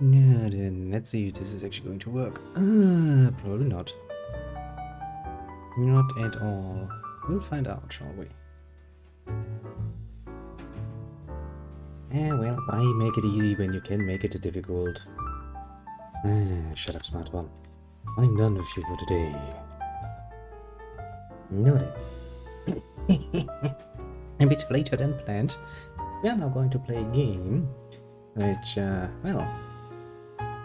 Now then, let's see if this is actually going to work. Probably not. Not at all. We'll find out, shall we? Well, why make it easy when you can make it difficult? Shut up, smart one. I'm done with you for today. Noted. A bit later than planned. We are now going to play a game, which, well,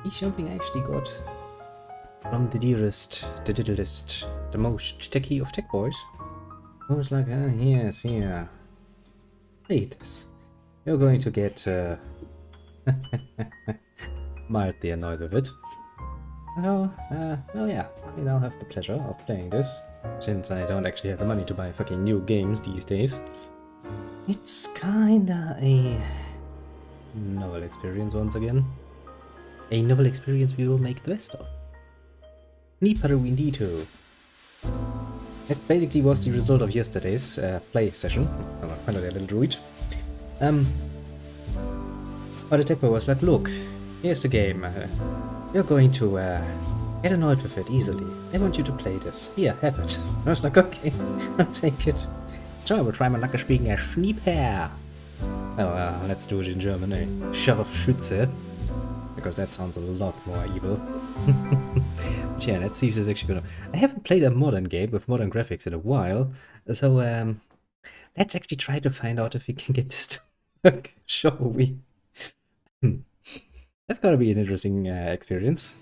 is something I actually got from the dearest, the littlest, the most techie of tech boys. I was like, yes, yeah. Play this. You're going to get mildly annoyed with it. So, well, yeah, I now have the pleasure of playing this, since I don't actually have the money to buy fucking new games these days. It's kinda a novel experience once again. A novel experience we will make the best of. SNEEPER we need to. That basically was the result of yesterday's play session. Hello there, little druid. But the tech boy was like, look, here's the game. You're going to get annoyed with it easily. I want you to play this. Here, have it. I was like, okay, I'll take it. So I will try my luck at speaking as SNEEPER. Well, let's do it in German, eh? Scharfschütze. Because that sounds a lot more evil. But yeah, let's see if this is actually gonna... I haven't played a modern game with modern graphics in a while. So, let's actually try to find out if we can get this to work, shall we? That's gonna be an interesting experience.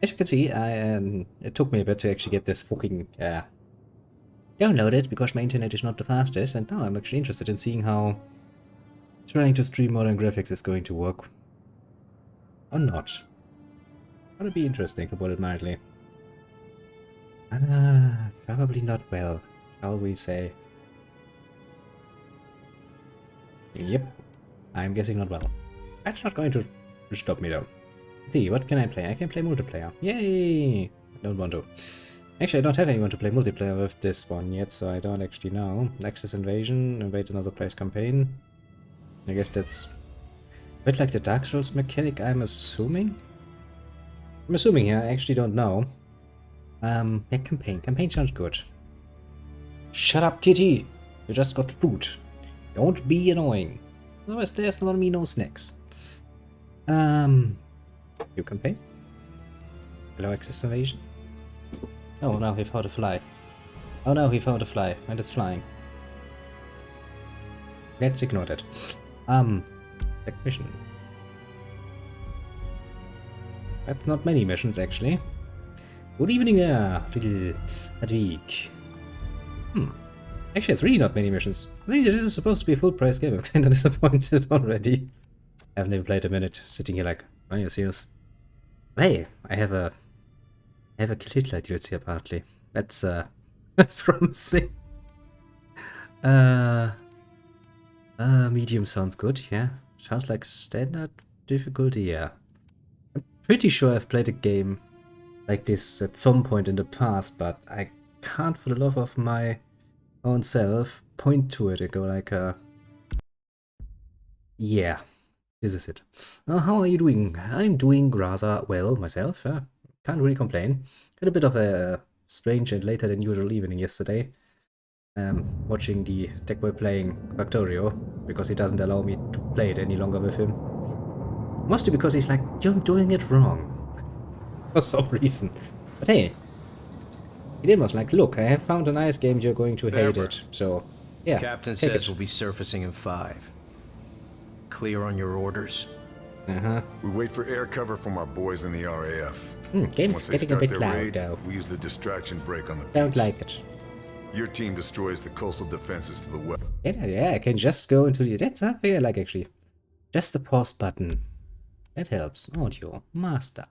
As you can see, it took me a bit to actually get this fucking downloaded, because my internet is not the fastest, and now I'm actually interested in seeing how trying to stream modern graphics is going to work. Or not. Gonna be interesting, to put it mildly. Probably not well, shall we say. Yep, I'm guessing not well. That's not going to stop me though. Let's see, what can I play? I can play multiplayer. Yay! I don't want to. Actually, I don't have anyone to play multiplayer with this one yet, so I don't actually know. Axis Invasion, invade another place campaign. I guess that's a bit like the Dark Souls mechanic, I'm assuming? I'm assuming here, I actually don't know. Yeah, campaign. Campaign sounds good. Shut up, kitty! You just got food. Don't be annoying. Otherwise there's gonna be no snacks. You campaign? Hello, Axis Invasion? Oh, now we found a fly. Oh no, we found a fly, and it's flying. Let's ignore that. Tech mission. That's not many missions, actually. Good evening there, little Advik. Actually, it's really not many missions. I think this is supposed to be a full price game. I'm kinda disappointed already. I've never played a minute, sitting here like, are you serious? Hey, I have a Kill Hitler DLC apparently. That's promising. Medium sounds good, yeah. Sounds like standard difficulty, yeah. I'm pretty sure I've played a game like this at some point in the past, but I can't for the love of my own self point to it and go like, yeah, this is it. How are you doing? I'm doing rather well myself, can't really complain. Had a bit of a strange and later than usual evening yesterday. Watching the tech boy playing Factorio, because he doesn't allow me to play it any longer with him. Mostly because he's like, you're doing it wrong. For some reason. But hey, he did was like, look, I have found a nice game, you're going to hate it. So, yeah. Captain says we'll be surfacing in 5. Clear on your orders? We wait for air cover from our boys in the RAF. Game's getting a bit loud though. We use the distraction brake on the beach. Don't like it. Your team destroys the coastal defenses to the west. Yeah, I can just go into the... That's something I like, actually. Just the pause button. That helps. Audio. Master.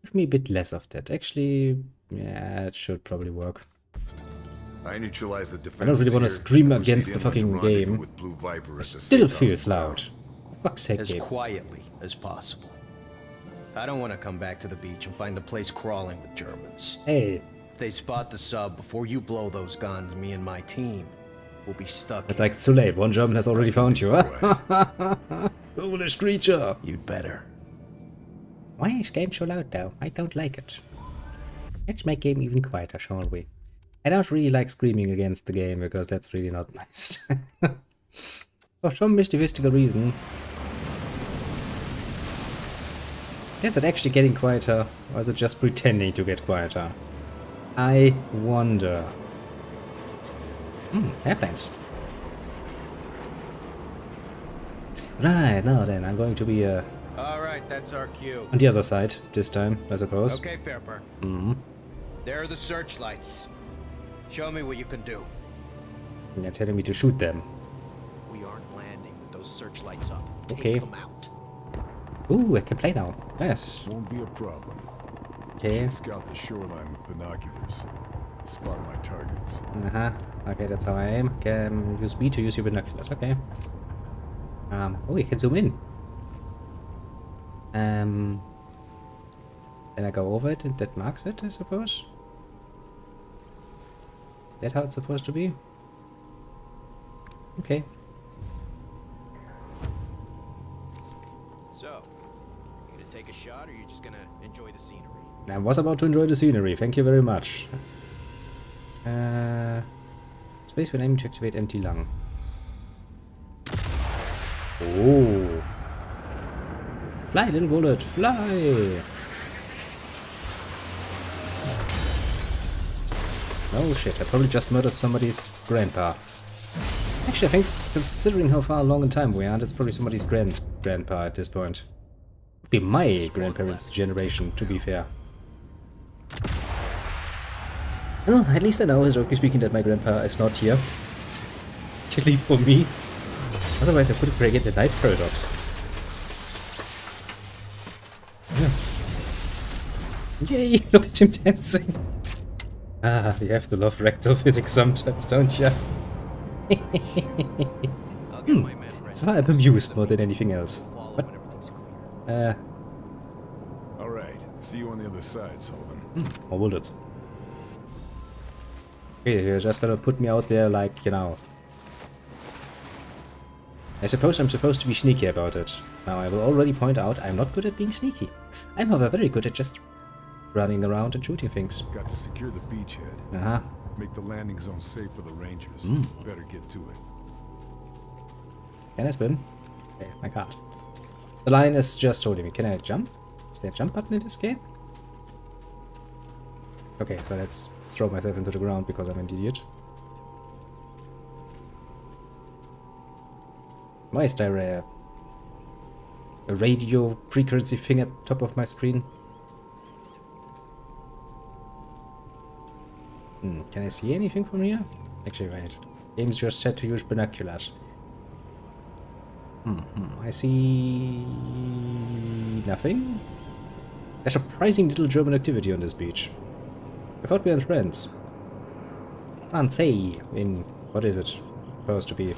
Give me a bit less of that. Actually, yeah, it should probably work. I neutralize the defenses. I don't really want to scream against the fucking game. With Blue Viper It still feels loud. For fuck's sake, As game. quietly as possible. I don't want to come back to the beach and find the place crawling with Germans. Hey. If they spot the sub before you blow those guns, me and my team will be stuck. It's like too late. One German has already found you. Foolish creature. You'd better. Why is game so loud though? I don't like it. Let's make game even quieter, shall we? I don't really like screaming against the game because that's really not nice. For some mystical reason. Is it actually getting quieter, or is it just pretending to get quieter? I wonder. Airplanes. Right, now then, I'm going to be Alright, that's our cue. on the other side this time, I suppose. Okay, Fairburn. Mm-hmm. There are the searchlights. Show me what you can do. And they're telling me to shoot them. We aren't landing with those searchlights up. Okay. Take them out. Ooh, I can play now. Yes. Won't be a problem. Okay. Should scout the shoreline with binoculars. Spot my targets. Uh-huh. Okay, that's how I aim. Can use B to use your binoculars. Okay. Oh, you can zoom in. Then I go over it and that marks it, I suppose. Is that how it's supposed to be? Okay. So, you gonna take a shot or you just gonna enjoy the scenery? I was about to enjoy the scenery. Thank you very much. Space when aiming to activate empty lung. Oh. Fly, little bullet, fly! Oh shit, I probably just murdered somebody's grandpa. Actually, I think, considering how far along in time we are, that's probably somebody's grandpa at this point. Would be my grandparents' generation, to be fair. Well, at least I know, historically speaking, that my grandpa is not here. Particularly for me. Otherwise, I could create a nice paradox. Yeah. Yay! Look at him dancing! Ah, you have to love rectal physics sometimes, don't you? I'll get my men ready. So far, I'm amused more than anything else. Follow What? when everything's clear. Alright, see you on the other side, Sullivan. More bullets. Okay, you're just gonna put me out there like, you know. I suppose I'm supposed to be sneaky about it. Now, I will already point out I'm not good at being sneaky. I'm, however, very good at just running around and shooting things. Got to secure the beachhead. Uh-huh. Make the landing zone safe for the Rangers. Better get to it. Can I swim? Okay, I can't. The line is just holding me. Can I jump? Is there a jump button in this game? Okay, so let's throw myself into the ground because I'm an idiot. Why is there a radio frequency thing at top of my screen? Can I see anything from here? Actually, wait. Game's just set to use binoculars. I see nothing. There's surprising little German activity on this beach. I thought we were friends. Francais in, what is it supposed to be?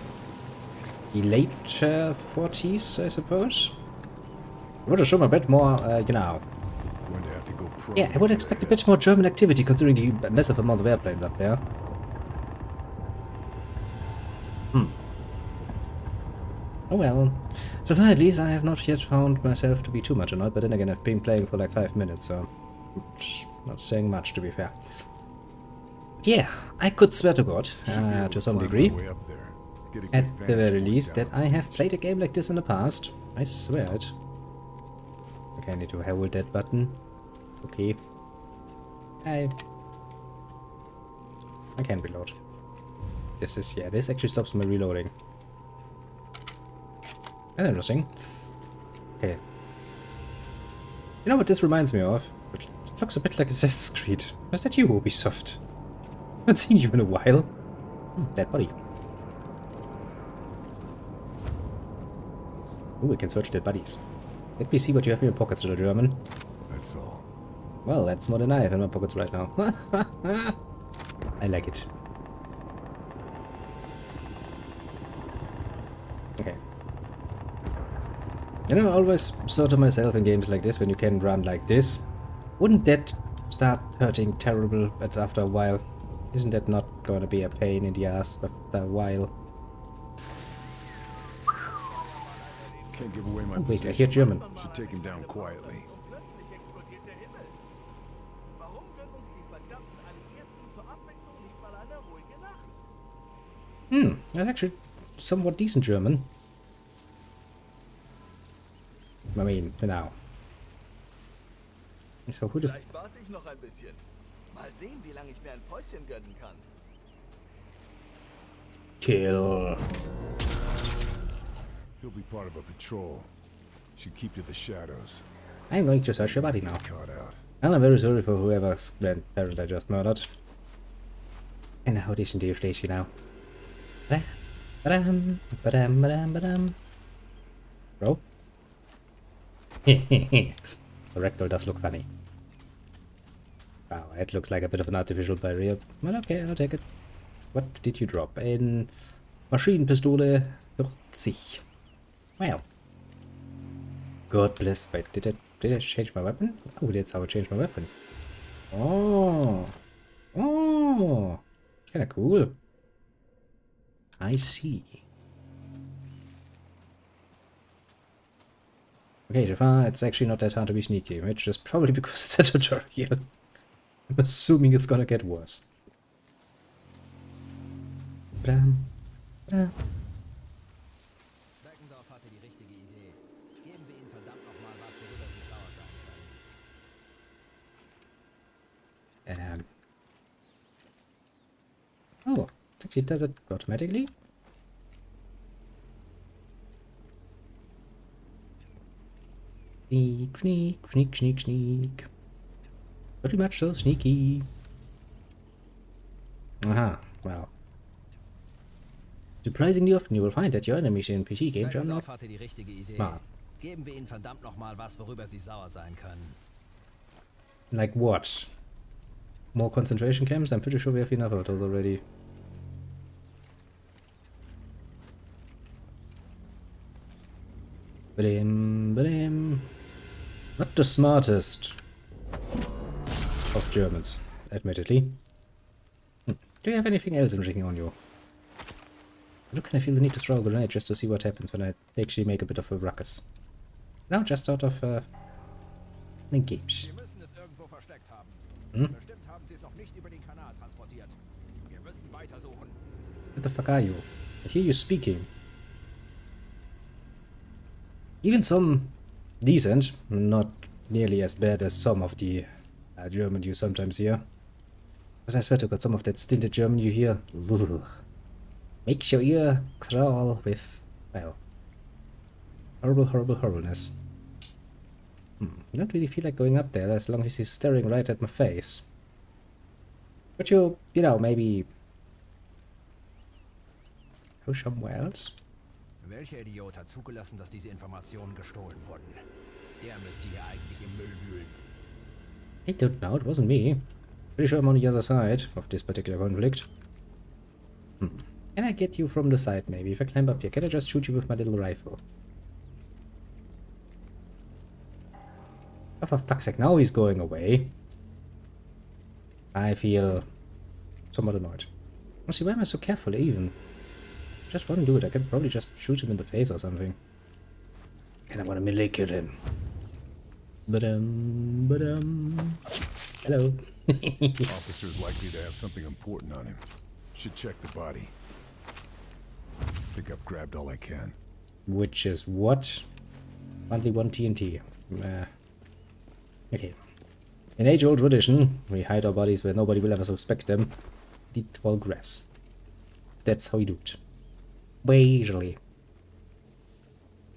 The late 40s, I suppose? I would assume a bit more, you know. Going to have to go pro. Yeah, I would expect a bit more German activity considering the massive amount of airplanes up there. Oh well. So far at least I have not yet found myself to be too much annoyed, but then again I've been playing for like 5 minutes, so not saying much to be fair. Yeah, I could swear to God, to some degree, at the very least, that I have played a game like this in the past. I swear it. Okay, I need to hold that button. Okay. I can reload. This is, yeah, this actually stops my reloading. That's interesting. Okay. You know what this reminds me of? It looks a bit like Assassin's Creed. Was that you, Ubisoft? I haven't seen you in a while. Dead body. Ooh, we can search dead bodies. Let me see what you have in your pockets, little German. That's all. Well, that's more than I have in my pockets right now. I like it. Okay. You know, I always thought to myself in games like this, when you can run like this, wouldn't that start hurting terrible after a while? Isn't that not gonna be a pain in the ass after a while? Can't give away my Oh, wait, I position. hear German. Should take him down quietly. That's actually somewhat decent German. I mean, now. So who the Vielleicht warte ich noch ein bisschen. Mal sehen, wie lange ich mir ein Päuschen gönnen kann. kill? He'll be part of a patrol. Should keep to the shadows. I'm going to search your body now. Caught out. And I'm very sorry for whoever's grandparent I just murdered. And how decent do you place you now? Ba-dam, ba-dam, ba-dam, ba-dam. Bro? The rectal does look funny. Wow, it looks like a bit of an artificial barrier. Well, okay, I'll take it. What did you drop? In Maschinenpistole 40. Well. God bless. Wait, did I change my weapon? Oh, that's how I changed my weapon. Oh. Oh. Kinda cool. I see. Okay, so far it's actually not that hard to be sneaky, which is probably because it's a tutorial. I'm assuming it's gonna get worse. Bram. Bram. Beckendorf hatte die richtige Idee. Geben wir ihnen verdammt nochmal was, worüber sie sauer sein können. Oh, it actually does it automatically? Sneak, sneak, sneak, sneak, sneak. Pretty much so sneaky. Aha, well. Surprisingly often you will find that your enemies in PC games are not... Beckendorf hatte die richtige Idee. Ah. Geben wir ihnen verdammt nochmal was, worüber sie sauer sein können. Like what? More concentration camps? I'm pretty sure we have enough of those already. Ba-dim, ba-dim. Not the smartest of Germans, admittedly. Do you have anything else interesting on you? Look, can I feel the need to throw a grenade just to see what happens when I actually make a bit of a ruckus? No, just sort of engage. Wir müssen es irgendwo versteckt haben. Bestimmt haben sie es noch nicht über den Kanal transportiert. Wir müssen weitersuchen. What the fuck are you? I hear you speaking. Even some decent, not nearly as bad as some of the German you sometimes hear. Because I swear to God, some of that stinted German you hear, ugh, makes your ear crawl with, well, horrible, horrible, horribleness. I don't really feel like going up there as long as he's staring right at my face. But you know, maybe go somewhere else? Welcher Idiot hat zugelassen, dass diese Informationen gestohlen wurden? Der müsste hier eigentlich im Müll wühlen. I don't know, it wasn't me. Pretty sure I'm on the other side of this particular conflict. Can I get you from the side, maybe? If I climb up here, can I just shoot you with my little rifle? Oh, for fuck's sake, now he's going away. I feel somewhat annoyed. Honestly, why am I so careful, even? Just one dude, I can probably just shoot him in the face or something. And I want to melee kill him. Ba-dum, ba-dum. Hello. Officer's likely to have something important on him. Should check the body. Think I've grabbed all I can. Which is what? Only one TNT. Okay. In age-old tradition, we hide our bodies where nobody will ever suspect them. The tall grass. That's how we do it. Usually.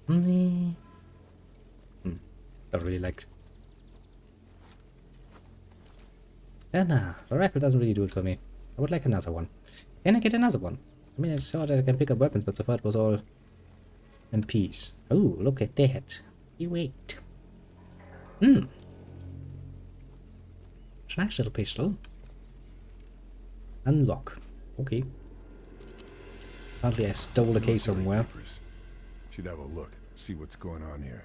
Don't really like. Nah, the rifle doesn't really do it for me. I would like another one. Can I get another one? I mean, I saw that I can pick up weapons, but so far it was all MPs. Oh, look at that. You wait. Nice little pistol. Unlock. Okay. Apparently I stole a case somewhere. Should have a look. See what's going on here.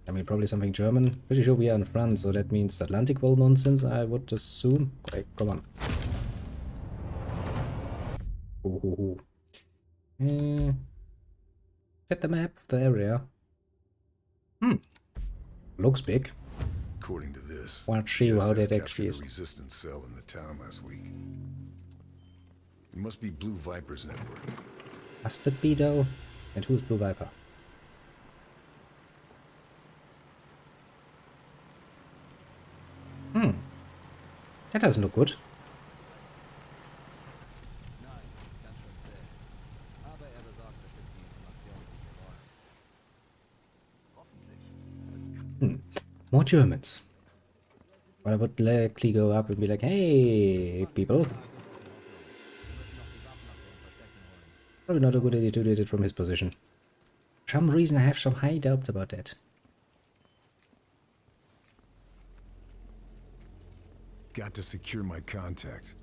I mean, probably something German. Pretty sure we are in France, so that means Atlantic Wall nonsense, I would assume. Okay, come on. Get the map of the area. Looks big. According to this, Let's see how SS that actually captured is. a resistance cell in the town last week. It must be Blue Viper's network. Must it be though? And who's Blue Viper? That doesn't look good. Nein, ganz schön zäh. Aber er besorgt bestimmt die Informationen, die wir wollen. Hoffentlich. More Germans. But I would likely go up and be like, hey, people. Probably not a good idea to do it from his position. For some reason, I have some high doubts about that. Got to secure my contact.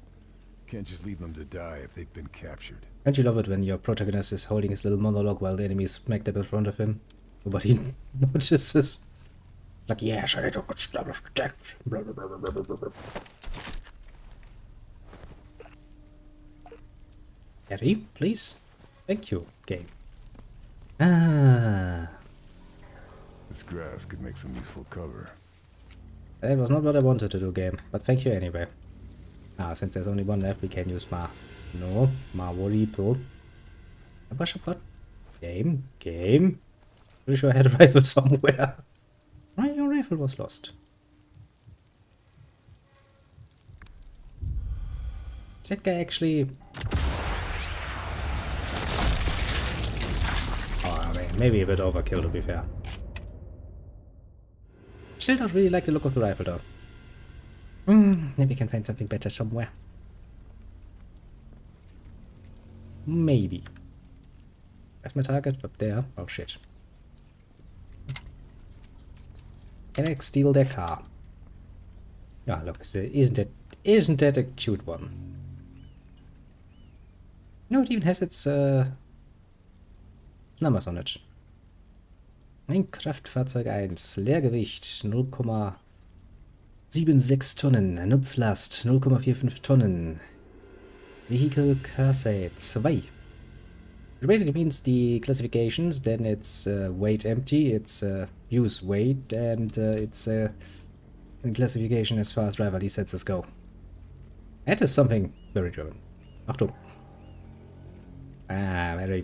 Can't just leave them to die if they've been captured. Don't you love it when your protagonist is holding his little monologue while the enemy is smacked up in front of him? Nobody notices. Like, yes, I need to establish the depth. Blah, blah, blah, blah, blah, blah, blah. Harry, please. Thank you, game. Ah, This grass could make some useful cover. that was not what I wanted to do, game. But thank you anyway. Ah, since there's only one left, we can use Ma. No, Ma Warripo. What? Game? Pretty sure I had a rifle somewhere. Right, your rifle was lost. Is that guy actually... Oh, I mean, maybe a bit overkill to be fair. Still don't really like the look of the rifle though. Maybe we can find something better somewhere. Maybe. Where's my target? Up there. Oh shit. Can I steal their car? Ah, look, isn't that a cute one? No, it even has its numbers on it. Ein Kraftfahrzeug 1, Leergewicht 0,76 Tonnen, Nutzlast 0,45 Tonnen, Vehicle Casse 2. Which basically means the classifications, then it's weight empty, it's use weight, and it's classification as far as driver licenses go. That is something very German. Achtung. Ah, very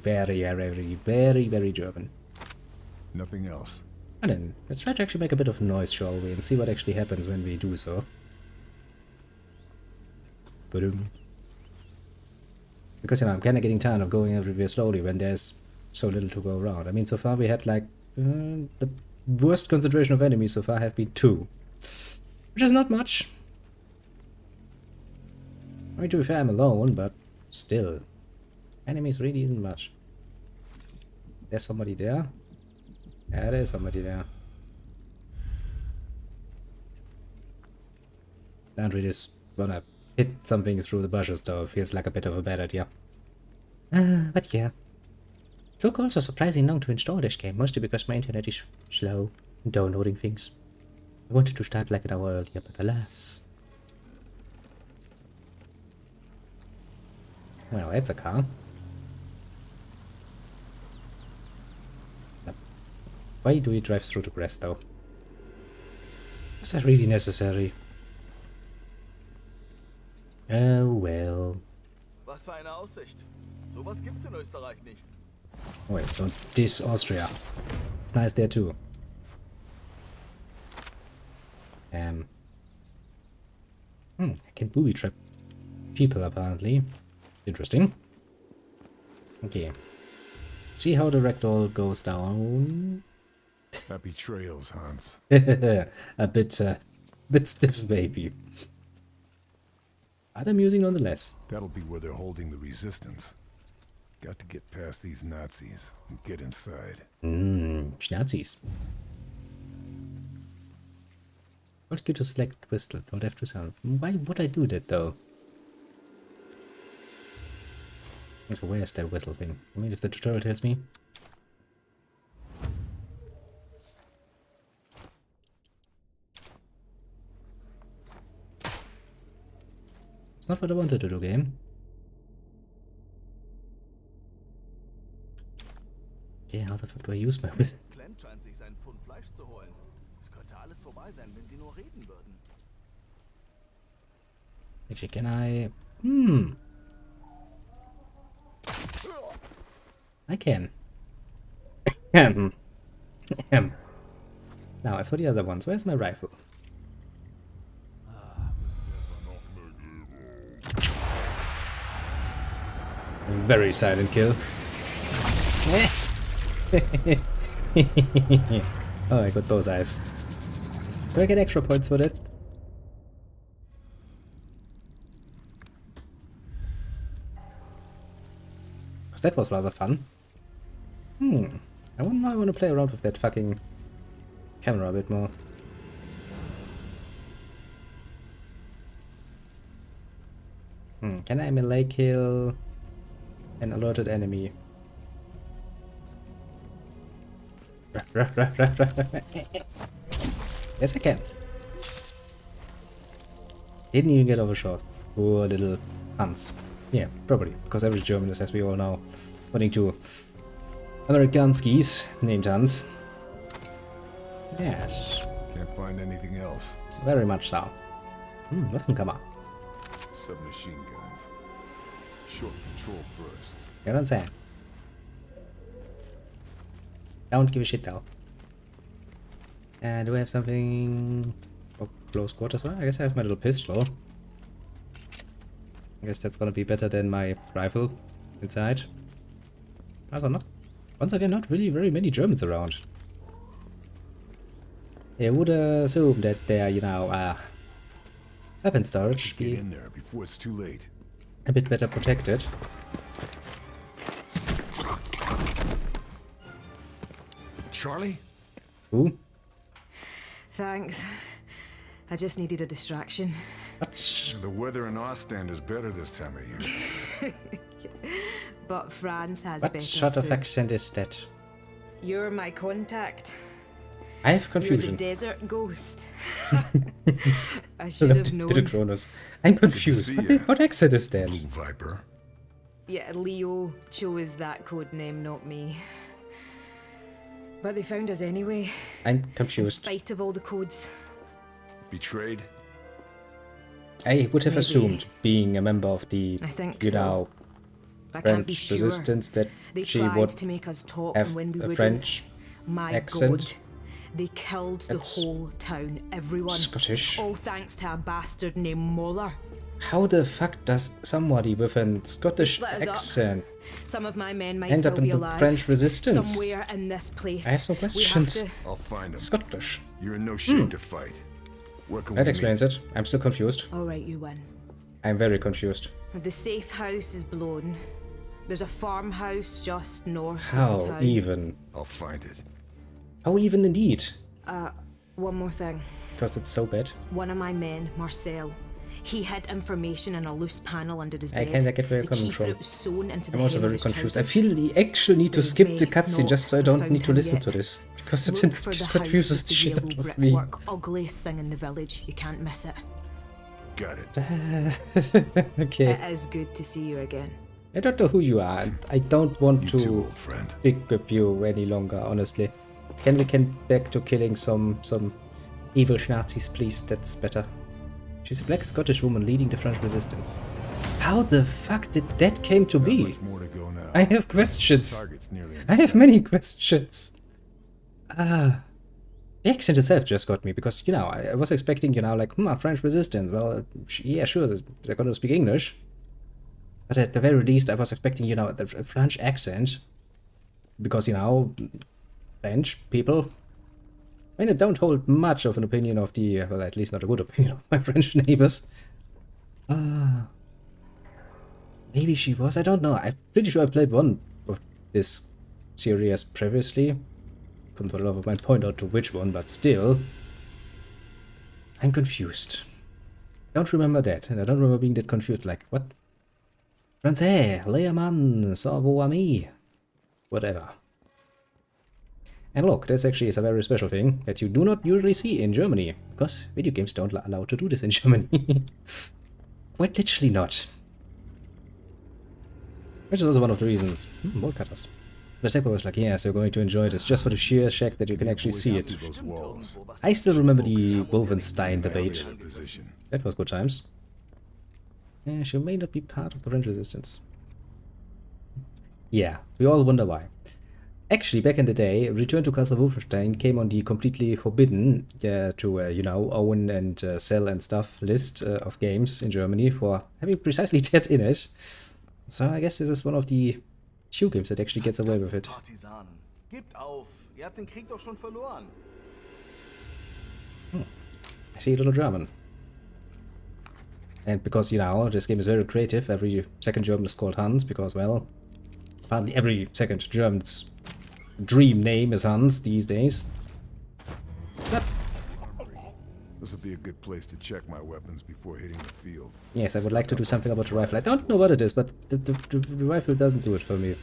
German. Nothing else. And then, let's try to actually make a bit of noise, shall we, and see what actually happens when we do so. Ba-dum. Because, you know, I'm kind of getting tired of going everywhere slowly when there's so little to go around. I mean, so far we had, like, the worst concentration of enemies so far have been 2. Which is not much. I mean, to be fair, I'm alone, but still. Enemies really isn't much. There's somebody there. Yeah, there's somebody there. Don't really just wanna hit something through the bushes though, feels like a bit of a bad idea. But yeah. Took also surprisingly long to install this game, mostly because my internet is slow in downloading things. I wanted to start like an hour earlier, but alas. Well, that's a car. Why do we drive through the grass though? Is that really necessary? Oh well. Was für eine Aussicht. Sowas gibt's in Österreich nicht. Wait, don't diss Austria. It's nice there too. I can booby trap people apparently. Interesting. Okay. See how the ragdoll goes down. Happy trails, Hans. a bit stiff, maybe. But amusing nonetheless. That'll be where they're holding the resistance. Got to get past these Nazis and get inside. Schnazis. Not good to select whistle. Don't have to sound. Why would I do that though? So where's that whistle thing? I mean, if the tutorial tells me. It's not what I wanted to do, game. Okay, how the fuck do I use my whistle? Clem scheint sich sein Pfund Fleisch zu holen. Es könnte alles vorbei sein, wenn sie nur reden würden. Actually, can I... I can. Ahem. Ahem. Now, as for the other ones, where's my rifle? Very silent kill. Oh, I got both eyes. Do I get extra points for that? Because that was rather fun. I want to play around with that fucking camera a bit more. Can I melee kill an alerted enemy? Yes, I can. Didn't even get overshot. Poor little Hans. Yeah, probably, because every German is, as we all know, according to Amerikanskis named Hans. Yes. Can't find anything else. Very much so. Waffenkammer. Submachine gun. Short control bursts. You know what I'm saying? Don't give a shit though. And do we have something for close quarters? Well, I guess I have my little pistol. I guess that's gonna be better than my rifle inside. Also not, once again, not really very many Germans around. I would assume that their, you know, weapon storage Get be in there before it's too late. a bit better protected. Charlie? Ooh. Thanks. I just needed a distraction. The weather in Ostend is better this time of year. But France has What better sort of food. accent is that? You're my contact. I have You're confusion. the desert ghost. I should have known. Kronos. I'm confused. see What, ya. what accent is that? Blue Viper. Yeah, Leo chose that code name, not me. But they found us anyway, I'm in confused. spite of all the codes. Betrayed? I would have Maybe. assumed, being a member of the, I think you so. know, I can't be French sure. resistance, that They she tried would to make us talk, have and when we a wouldn't, French my accent. God, they killed the That's whole town, everyone. Scottish. All thanks to a bastard named Muller. How the fuck does somebody with a Scottish Split us up. accent Some of my men might end still up in be the alive. French resistance? Somewhere in this place. I have some We questions. have I'll find him. Scottish. You're in no shape to fight. Where can That we explains it. I'm still confused. to... All right, you win. I'm very confused. The safe house is blown. There's a farmhouse just north of the How town. even? meet? I'll find it. How even indeed? One more thing. Because it's so bad. One of my men, Marcel, he hid information in a loose panel under his I bed. kinda get where you're The coming key for from. it was sewn into the I'm also hem of very his confused. I trousers. feel the actual need to They skip the may cutscene not just so I have don't found need to him listen yet. to this. Because Look it for the just house confuses with the shit yellow out of brick me. work. Ugliest thing in the village. You can't miss it. Got it. Okay. It is good to see you again. I don't know who you are, and I don't want You too, to old friend. pick up you any longer, honestly. Can we get back to killing some evil Nazis, please? That's better. She's a black Scottish woman leading the French resistance. How the fuck did that came to Not be? much more to go now. I have questions. Target's nearly in I have sight. many questions. The accent itself just got me, because, you know, I was expecting, you know, like, French resistance. Well, yeah, sure, they're gonna speak English. But at the very least, I was expecting, you know, the French accent. Because, you know, French people, I mean, I don't hold much of an opinion of the, well, at least not a good opinion of my French neighbors. Maybe she was, I don't know. I'm pretty sure I played one of this series previously. Couldn't for the love of mine point out to which one, but still. I'm confused. I don't remember that, and I don't remember being that confused. Like, what? Français, Lehrmann, Savoir ami. Whatever. And look, this actually is a very special thing that you do not usually see in Germany, because video games don't allow to do this in Germany. Quite literally not. Which is also one of the reasons. Bolt cutters. The Stepper was like, yes, you're going to enjoy this, just for the sheer fact that you can actually see it. Those walls. I still remember the Wolfenstein debate. Alien position. That was good times. Yeah, she may not be part of the French resistance. Yeah, we all wonder why. Actually, back in the day, Return to Castle Wolfenstein came on the completely forbidden to, you know, own and sell and stuff list of games in Germany for having precisely that in it. So I guess this is one of the few games that actually gets away with it. Partisanen. Gebt auf. Ihr habt den Krieg doch schon verloren. I see a little German. And because, you know, this game is very creative, every second German is called Hans, because, well, apparently every second German's dream name is Hans these days. This will be a good place to check my weapons before hitting the field. Yes, I would like to do something about the rifle. I don't know what it is, but the rifle doesn't do it for me.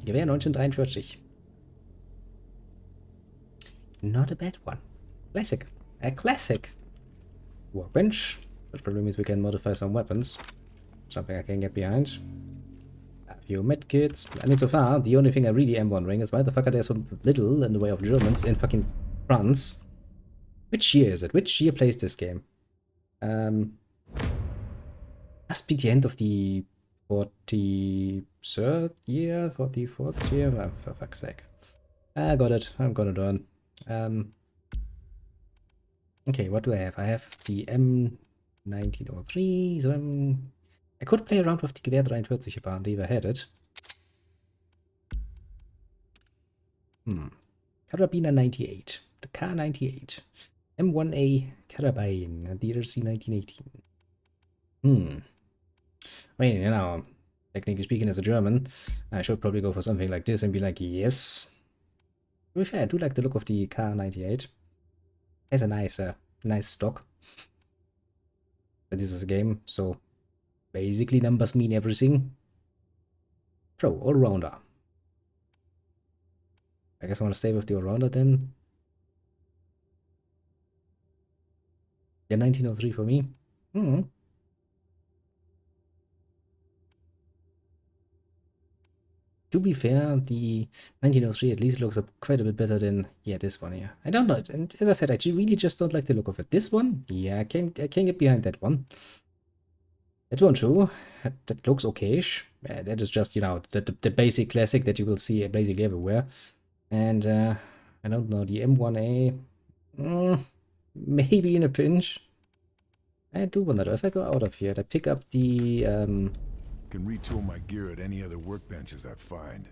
Gewehr 1943. Not a bad one. Classic. A classic. Workbench. Which probably means we can modify some weapons. Something I can get behind. A few medkits. I mean, so far, the only thing I really am wondering is why the fuck are there so little in the way of Germans in fucking France? Which year is it? Which year plays this game? Must be the end of the 43rd year? 44th year? Oh, for fuck's sake. I got it. I'm gonna learn. Okay, what do I have? I have the M1903. So I could play around with the Gewehr 43 apparently if I had it. Carabiner 98. The K98. M1A Carabine. DRC 1918. I mean, you know, technically speaking as a German, I should probably go for something like this and be like, yes. To be fair, I do like the look of the K98. It's a nice, nice stock. But this is a game, so basically numbers mean everything. Pro, all-rounder. I guess I want to stay with the all-rounder then. Yeah, 1903 for me. To be fair, the 1903 at least looks quite a bit better than, yeah, this one here. I don't know, and as I said, I really just don't like the look of it. This one, yeah, I can get behind that one. That one too, that looks okayish. That is just, you know, the basic classic that you will see basically everywhere. And, I don't know, the M1A, maybe in a pinch. I do wonder, if I go out of here, I pick up the, Can retool my gear at any other workbenches I find.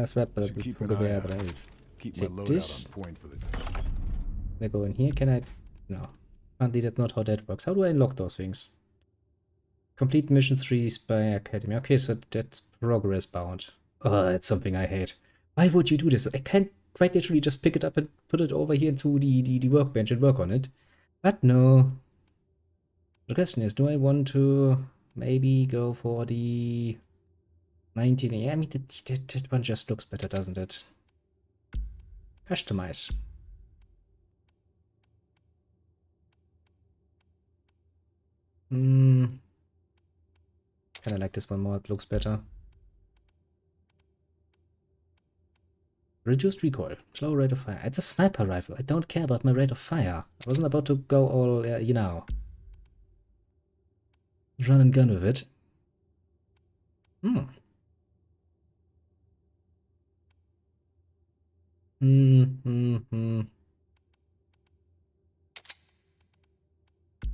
swap, Should keep an eye out. Keep my Take loadout this. on point for the. Can I go in here? Can I? No. Apparently that's not how that works. How do I unlock those things? Complete mission 3 by Academy. Okay, so that's progress bound. Oh, that's something I hate. Why would you do this? I can't quite literally just pick it up and put it over here into the workbench and work on it. But no. The question is, do I want to maybe go for the 19? Yeah, I mean, that one just looks better, doesn't it? Customize. Kinda like this one more, it looks better. Reduced recoil, slow rate of fire. It's a sniper rifle. I don't care about my rate of fire. I wasn't about to go all, you know, run and gun with it.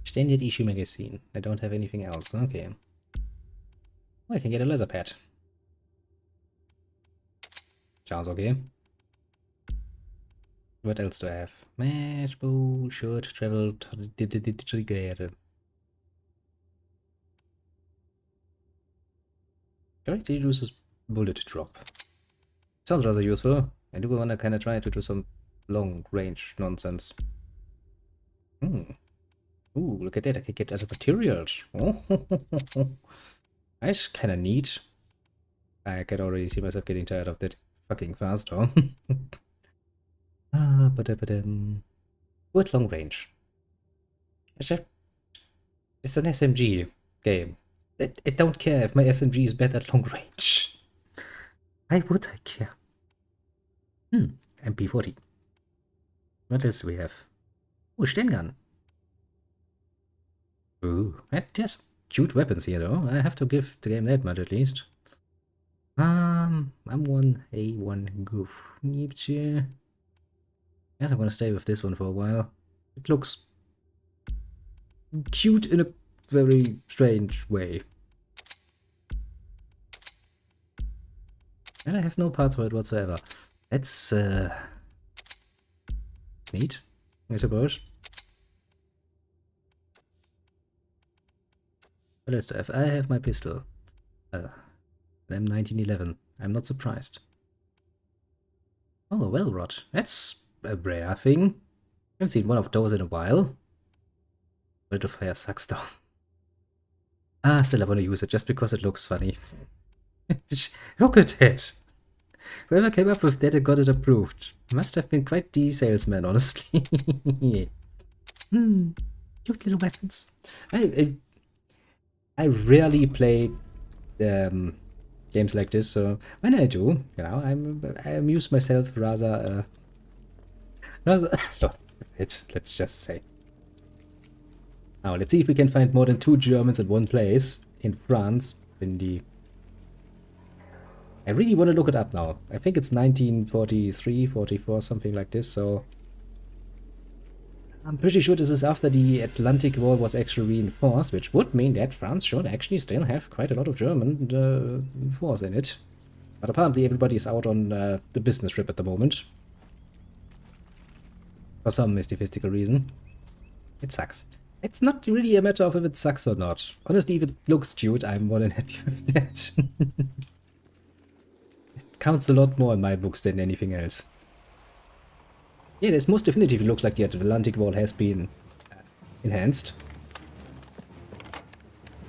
Standard issue magazine. I don't have anything else. Okay. Oh, I can get a leather pad. Sounds okay. What else do I have? Match, bow, shirt, travel, trigger. Character reduces bullet drop. Sounds rather useful. I do want to kind of try to do some long range nonsense. Ooh, look at that. I can get other materials. Oh, that's kind of neat. I can already see myself getting tired of that fucking fast though. But with long range. It's an SMG game. I don't care if my SMG is bad at long range. Why would I care? MP40. What else do we have? Oh, Stengun. Ooh, there's cute weapons here though. I have to give the game that much at least. I'm one A1 goof. Guess I'm gonna stay with this one for a while. It looks cute in a very strange way. And I have no parts for it whatsoever. That's neat, I suppose. What else do I have? I have my pistol. An M1911. I'm not surprised. Oh, a well rod. That's a rare thing. I haven't seen one of those in a while. Rate of fire sucks down. Ah, still I want to use it just because it looks funny. Look at that! Whoever came up with that and got it approved must have been quite the salesman, honestly. Cute little weapons. I rarely play games like this, so when I do, you know, I amuse myself rather. Let's just say. Now let's see if we can find more than 2 Germans in one place in France. I really want to look it up now. I think it's 1943, 44, something like this. So I'm pretty sure this is after the Atlantic Wall was actually reinforced, which would mean that France should actually still have quite a lot of German force in it. But apparently everybody is out on the business trip at the moment. For some mystical reason. It sucks. It's not really a matter of if it sucks or not. Honestly, if it looks cute, I'm more than happy with that. It counts a lot more in my books than anything else. Yeah, this most definitively looks like the Atlantic Wall has been enhanced.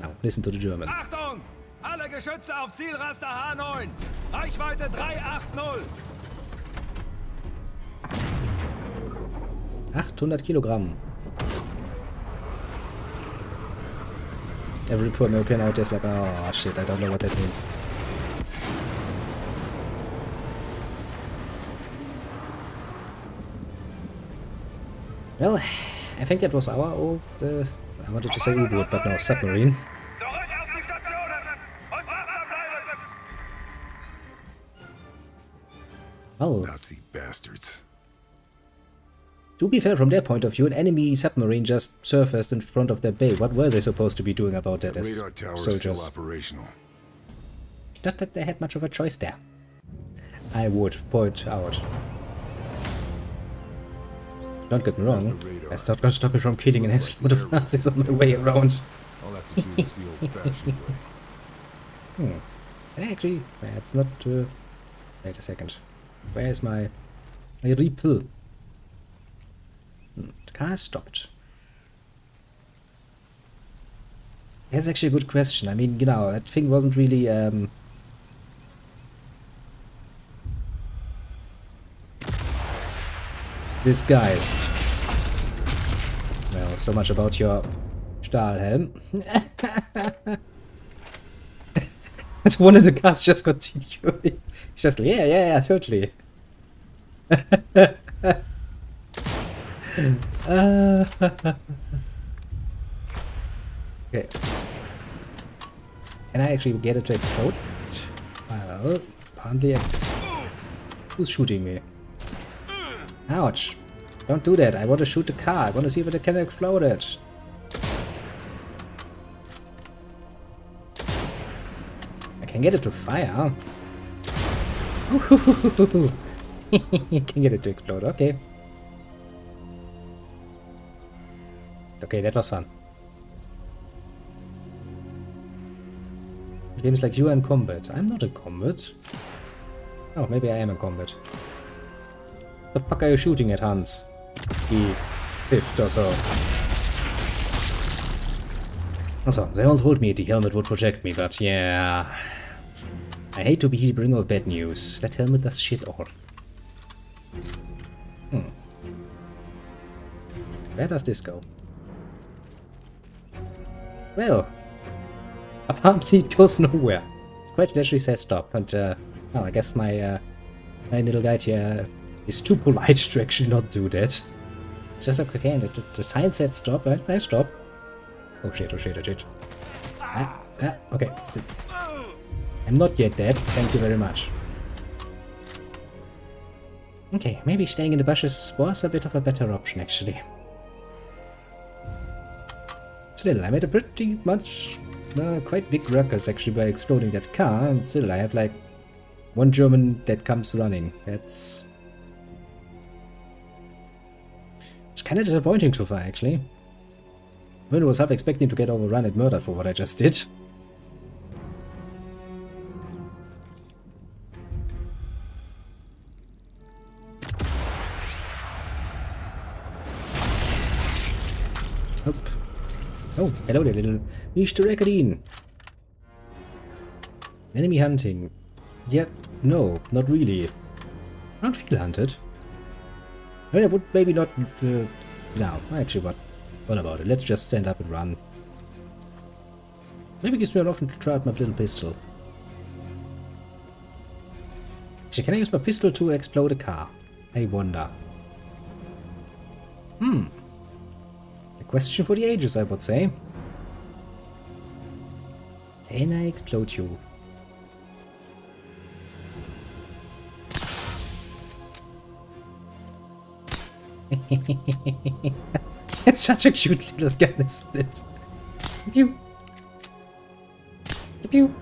Now, listen to the German. Achtung! Alle Geschütze auf Zielraster H9! Reichweite 380! 800 Kilogramm. Every poor American out there is like, oh shit, I don't know what that means. Well, I think that was our old, I wanted to say U-boat, but no, submarine. Well, Nazi bastards. to be fair, from their point of view, an enemy submarine just surfaced in front of their bay. What were they supposed to be doing about that The as radar tower is still soldiers? operational. Not that they had much of a choice there. I would point out. Don't get me wrong, that's not gonna stop me from killing an assload of Nazis on my way around. All I have to do is the old-fashioned way. And actually, that's not... wait a second. Where is my refill? The car has stopped. That's actually a good question. I mean, you know, that thing wasn't really... disguised. Well, so much about your Stahlhelm. But one of the cars just continued. He's just like, yeah, totally. Okay. Can I actually get it to explode? Well, apparently who's shooting me? Ouch. Don't do that. I want to shoot the car. I want to see if it can explode it. I can get it to fire. Can get it to explode. Okay. Okay, that was fun. Games like you are in combat. I'm not in combat. Oh, maybe I am in combat. What the fuck are you shooting at, Hans? The fifth or so. Also, they all told me the helmet would protect me, but yeah... I hate to be the bringer of bad news. That helmet does shit all. Where does this go? Well... apparently it goes nowhere. It quite literally says stop, and well, I guess my little guide here is too polite to actually not do that. Just like, okay, the sign said stop, I stop. Oh shit, oh shit, oh shit. Okay. I'm not yet dead, thank you very much. Okay, maybe staying in the bushes was a bit of a better option, actually. Still, I made a pretty much, quite big ruckus, actually, by exploding that car. And still, I have, like, one German that comes running. It's kind of disappointing so far, actually. I was half expecting to get overrun and murdered for what I just did. Oh, oh, hello there, little Mr. Recordine. Enemy hunting. Yep, no, not really. I don't feel hunted. I mean, I would maybe not... no, actually, what about it? Let's just stand up and run. Maybe it gives me an option to try out my little pistol. Actually, can I use my pistol to explode a car? I wonder. A question for the ages, I would say. Can I explode you? It's such a cute little gun, isn't it? Pew! Pew!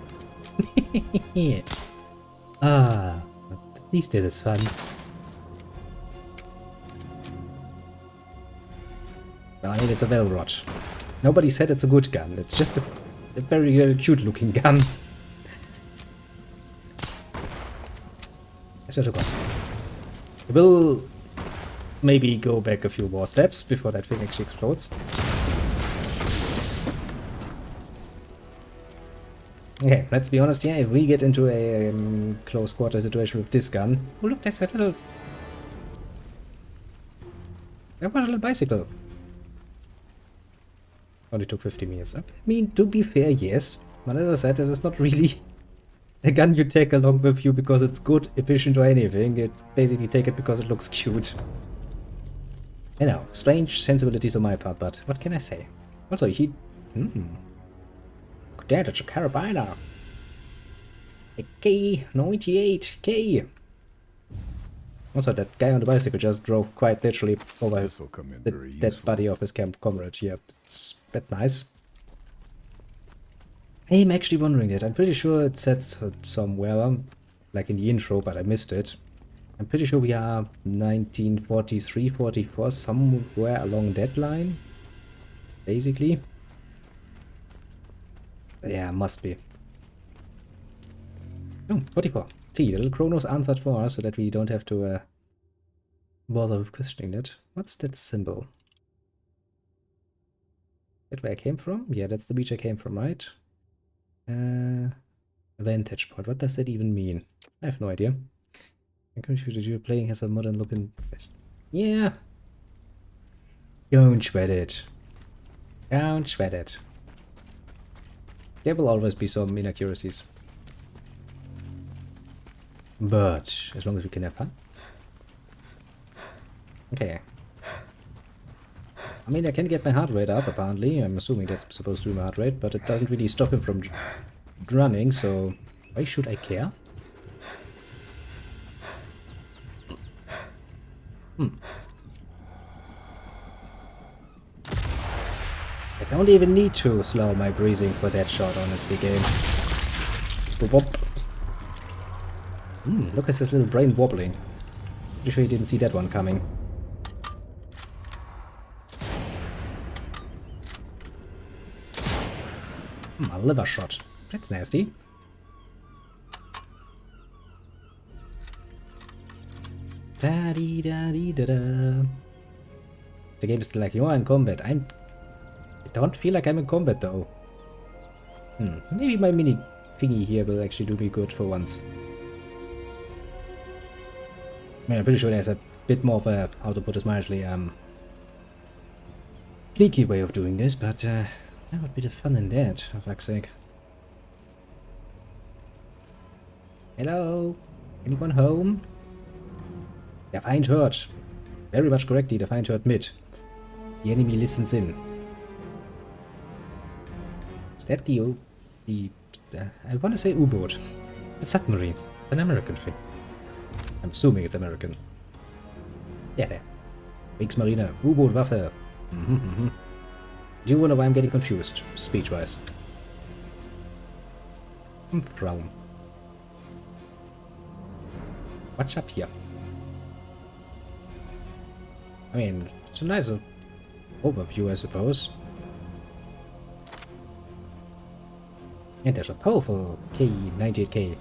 Ah, at least it is fun. Well, I mean, it's a Velrod. Nobody said it's a good gun. It's just a very, very cute looking gun. I swear to God. I will maybe go back a few more steps before that thing actually explodes. Okay, let's be honest here. If we get into a close quarter situation with this gun... Oh look, that's that little... That was a little bicycle. Only took 50 minutes. I mean, to be fair, yes. But as I said, this is not really a gun you take along with you because it's good, efficient or anything. You basically take it because it looks cute. You know, strange sensibilities on my part, but what can I say? Also, he... Damn, that's a carabiner. A K98K. Also, that guy on the bicycle just drove quite literally over the dead body of his camp comrade. Yeah, that's nice. I'm actually wondering that. I'm pretty sure it said somewhere, like in the intro, but I missed it. I'm pretty sure we are 1943, 44, somewhere along that line, basically. But yeah, must be. Oh, 44. See, the little Chronos answered for us so that we don't have to bother with questioning that. What's that symbol? Is that where I came from? Yeah, that's the beach I came from, right? Vantage point. What does that even mean? I have no idea. I'm confused. You're playing as a modern looking vest. Yeah. Don't sweat it. Don't sweat it. There will always be some inaccuracies. But as long as we can have fun. Okay. I mean, I can get my heart rate up, apparently. I'm assuming that's supposed to be my heart rate, but it doesn't really stop him from running, so why should I care? I don't even need to slow my breathing for that shot, honestly, game. Whoop. Look at his little brain wobbling. Pretty sure he didn't see that one coming. A liver shot. That's nasty. Da-dee-da-dee-da-da. The game is still like, you are in combat. I don't feel like I'm in combat, though. Maybe my mini thingy here will actually do me good for once. I mean, I'm pretty sure there's a bit more of a, how to put this mildly, sneaky way of doing this, but that would be the fun in that, for fuck's sake. Hello? Anyone home? Der Feind hört. Very much correctly, the Feind hört mit. The enemy listens in. that I want to say U-boat. It's a submarine. An American thing. I'm assuming it's American. Yeah, there. Kriegsmarine. U-boat Waffe. Do you wonder why I'm getting confused, speech-wise? Frauen. What's up here? I mean, it's a nice overview, I suppose. And there's a powerful K-98K.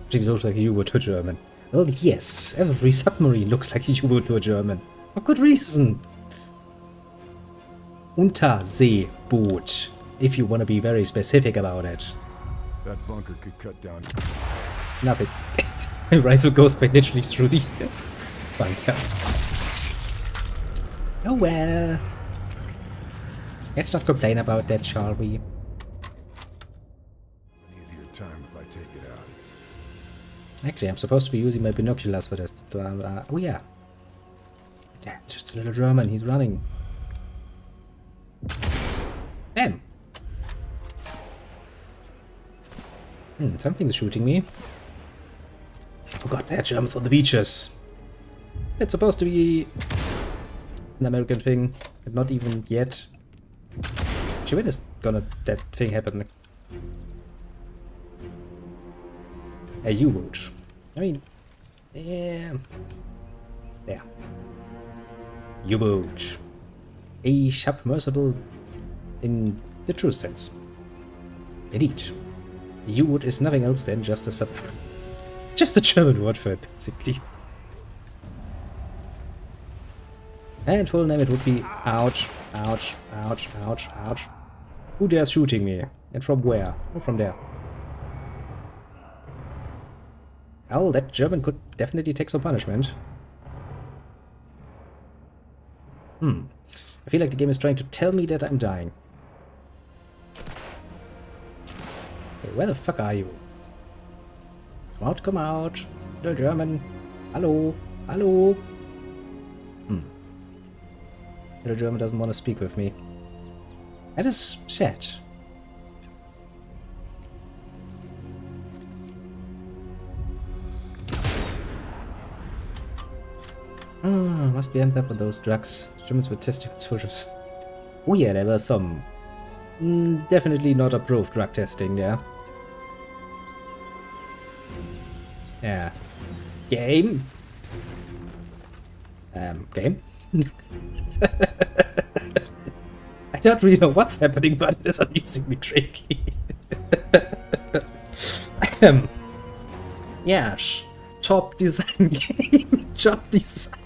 Which looks like a U-boat to a German. Well, yes, every submarine looks like a U-boat to a German. For good reason. Unterseeboot, if you want to be very specific about it. That bunker could cut down. Nothing. My rifle goes quite literally through the bunker. Oh well. Let's not complain about that, shall we? An easier time if I take it out. Actually, I'm supposed to be using my binoculars for this. Oh yeah. That's just a little German, he's running. Damn. Something's shooting me. Oh god, there are Germans on the beaches. It's supposed to be an American thing, but not even yet. Actually, when is gonna that thing happen? A U-boat. I mean, yeah. There. U-boat. A submersible in the true sense. Indeed. A U-boat is nothing else than just a submarine. Just a German word for it, basically. And full name it would be ouch, ouch, ouch, ouch, ouch. Who dares shooting me? And from where? Oh, from there. Well, that German could definitely take some punishment. I feel like the game is trying to tell me that I'm dying. Hey, where the fuck are you? Come out, little German. Hello, hello. Little German doesn't want to speak with me. That is sad. Must be amped up on those drugs. Germans were testing soldiers. Oh yeah, there was some definitely not approved drug testing there. Yeah. Game? Game? I don't really know what's happening, but it is amusing me greatly. Yes. Top design game. Top design.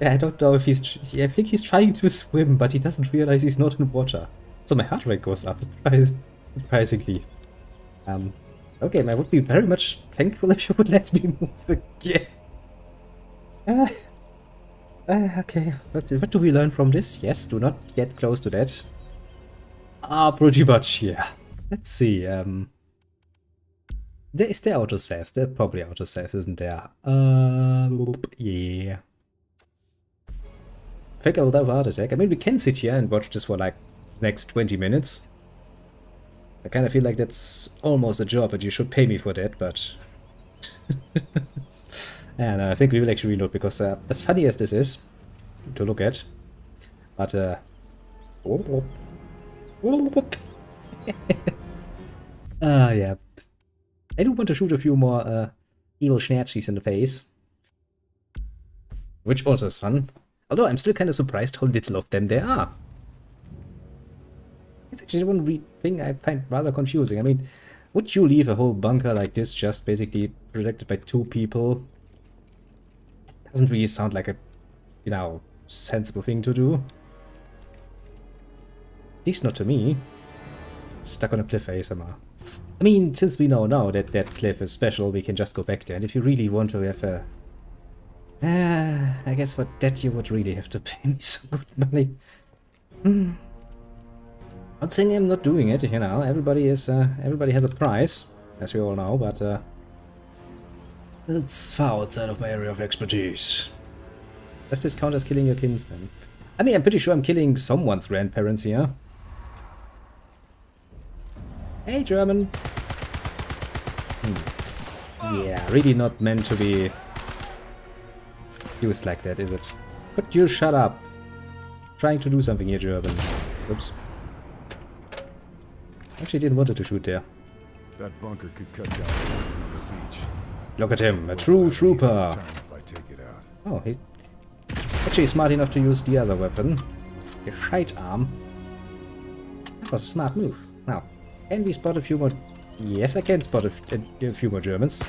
I don't know if he's... I think he's trying to swim, but he doesn't realize he's not in water. So my heart rate goes up, surprisingly. Okay, I would be very much thankful if you would let me move again. Okay, what do we learn from this? Yes, do not get close to that. Pretty much, yeah. Let's see, There is there autosaves? There are probably autosaves, isn't there? Yeah. I think I will have a heart attack. I mean, we can sit here and watch this for like the next 20 minutes. I kind of feel like that's almost a job and you should pay me for that, but... And I think we will actually reload because as funny as this is to look at, but yeah. I do want to shoot a few more evil schnerzis in the face, which also is fun. Although I'm still kind of surprised how little of them there are. It's actually one thing I find rather confusing. I mean, would you leave a whole bunker like this just basically protected by 2 people? It doesn't really sound like a, you know, sensible thing to do. At least not to me. Stuck on a cliff ASMR. I mean, since we know now that that cliff is special, we can just go back there. And if you really want to have a... I guess for that you would really have to pay me some good money. Not saying I'm not doing it, you know. Everybody has a price, as we all know, but It's far outside of my area of expertise. Does this count as killing your kinsman? I mean, I'm pretty sure I'm killing someone's grandparents here. Hey, German. Yeah, really not meant to be used like that, is it? Could you shut up? Trying to do something here, German. Oops. Actually didn't want to shoot there. That bunker could cut down everything on the beach. Look at him, a true trooper. If I take it out. Oh, he's actually smart enough to use the other weapon. The shite arm. That was a smart move. Now, can we spot a few more? Yes, I can spot a few more Germans.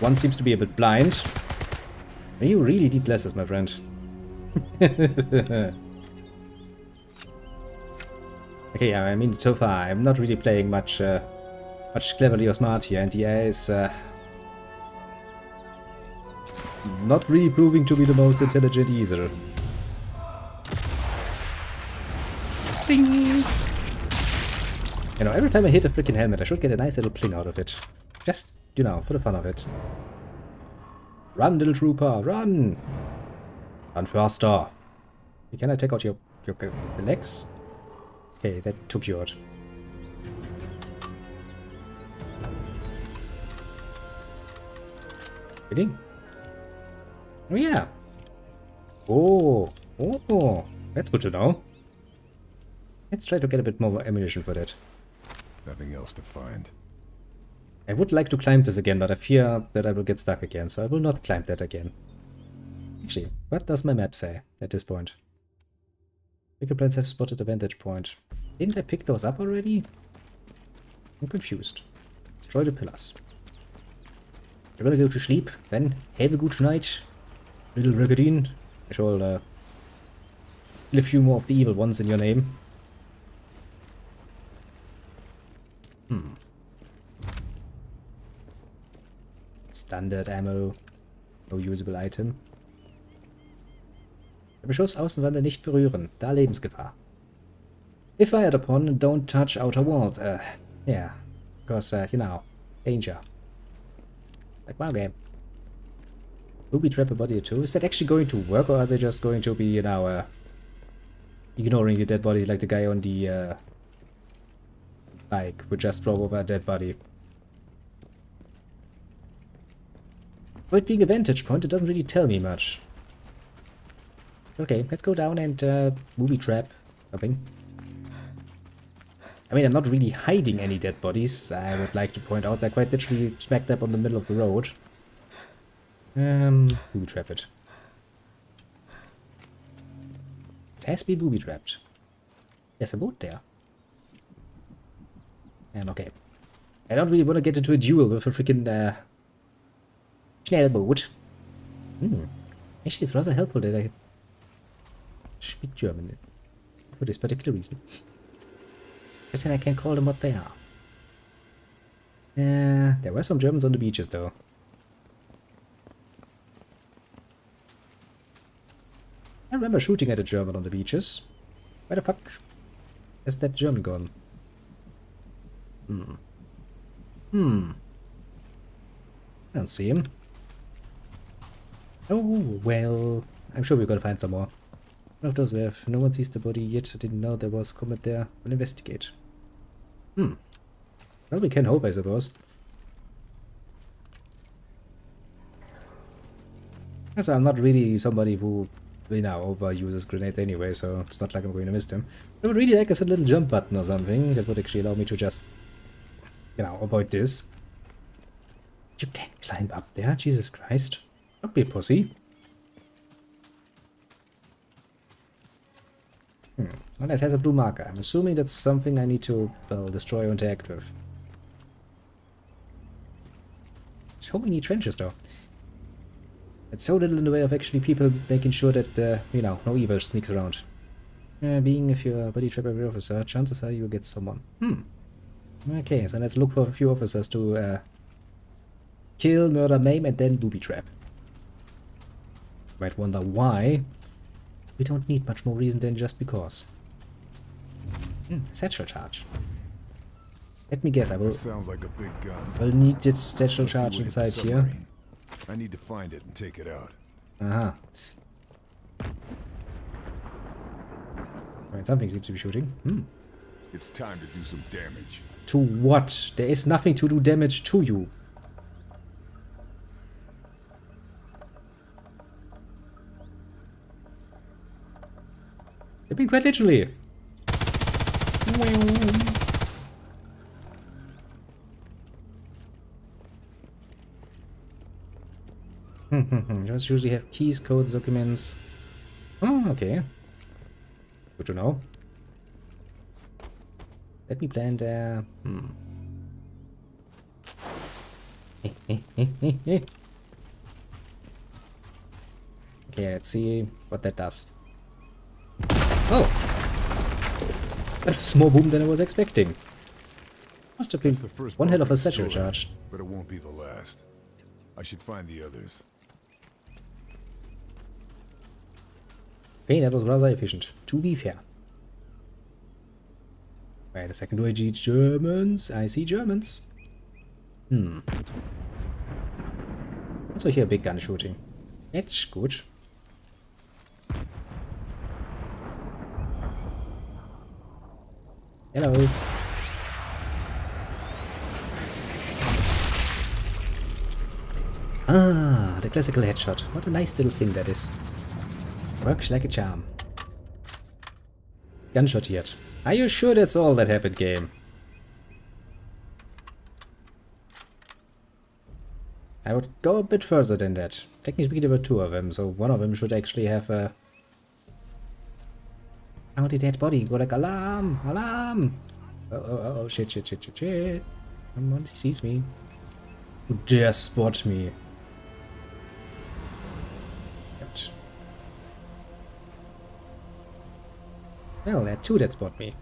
One seems to be a bit blind. You really need glasses, my friend. Okay, I mean, so far I'm not really playing much cleverly or smart here, and the AI is not really proving to be the most intelligent either. Bing! You know, every time I hit a freaking helmet, I should get a nice little pling out of it. Just, you know, for the fun of it. Run, little trooper, run! Run faster. Can I take out your legs? Okay, that took you out. Kidding? Oh yeah. Oh, that's good to know. Let's try to get a bit more ammunition for that. Nothing else to find. I would like to climb this again, but I fear that I will get stuck again, so I will not climb that again. Actually, what does my map say at this point? Picker planes have spotted a vantage point. Didn't I pick those up already? I'm confused. Destroy the pillars. You're gonna go to sleep, then have a good night, little Rigadine. I shall kill a few more of the evil ones in your name. Standard ammo. No usable item. Der Beschuss Außenwände nicht berühren. Da Lebensgefahr. If fired upon, don't touch outer walls. Yeah. Because, you know, danger. Like WoW game. Booby trap a body or two. Is that actually going to work, or are they just going to be, you know, ignoring the dead bodies like the guy on the, bike who just drove over a dead body? For it being a vantage point, it doesn't really tell me much. Okay, let's go down and booby trap something. I mean, I'm not really hiding any dead bodies. I would like to point out they're quite literally smack dab on the middle of the road. Booby trap it. It has been booby trapped. There's a boat there. Okay. I don't really want to get into a duel with a freaking Schnellboot. Actually, it's rather helpful that I speak German for this particular reason. Because then I can call them what they are. There were some Germans on the beaches, though. I remember shooting at a German on the beaches. Where the fuck is that German gone? I don't see him. Oh, well, I'm sure we're gonna find some more. One of those where if no one sees the body yet, I didn't know there was combat there. We'll investigate. Well, we can hope, I suppose. Also, I'm not really somebody who, you know, overuses grenades anyway, so it's not like I'm going to miss them. I would really like a little jump button or something that would actually allow me to just, you know, avoid this. You can't climb up there, Jesus Christ. Don't be a pussy. Well, it has a blue marker. I'm assuming that's something I need to, well, destroy or interact with. So many trenches, though. It's so little in the way of actually people making sure that, you know, no evil sneaks around. Being if you're a body trap every officer, chances are you'll get someone. Okay, so let's look for a few officers to kill, murder, maim, and then booby trap. You might wonder why. We don't need much more reason than just because. Satchel charge. Let me guess, I will. Sounds like a big gun. I'll need this satchel charge inside here. I need to find it and take it out. Aha. Right, something seems to be shooting. It's time to do some damage. To what? There is nothing to do damage to you. I mean, quite literally. Just usually have keys, codes, documents. Oh, okay. Good to know. Let me plan there. Okay, let's see what that does. Oh! That was more boom than I was expecting. Must have been That's the first one hell of a bump in the satchel story, charge. but it won't be the last. I should find the others. Okay, that was rather efficient, to be fair. Wait a second, do I see Germans? I see Germans. Also here big gun shooting. That's good. Hello. Ah, the classical headshot. What a nice little thing that is. Works like a charm. Gunshot yet. Are you sure that's all that happened, game? I would go a bit further than that. Technically there were two of them, so one of them should actually have a... How did that body go like alarm? Alarm! Oh, shit. Someone sees me. Who dare spot me? Ouch. Well, there are two that spot me.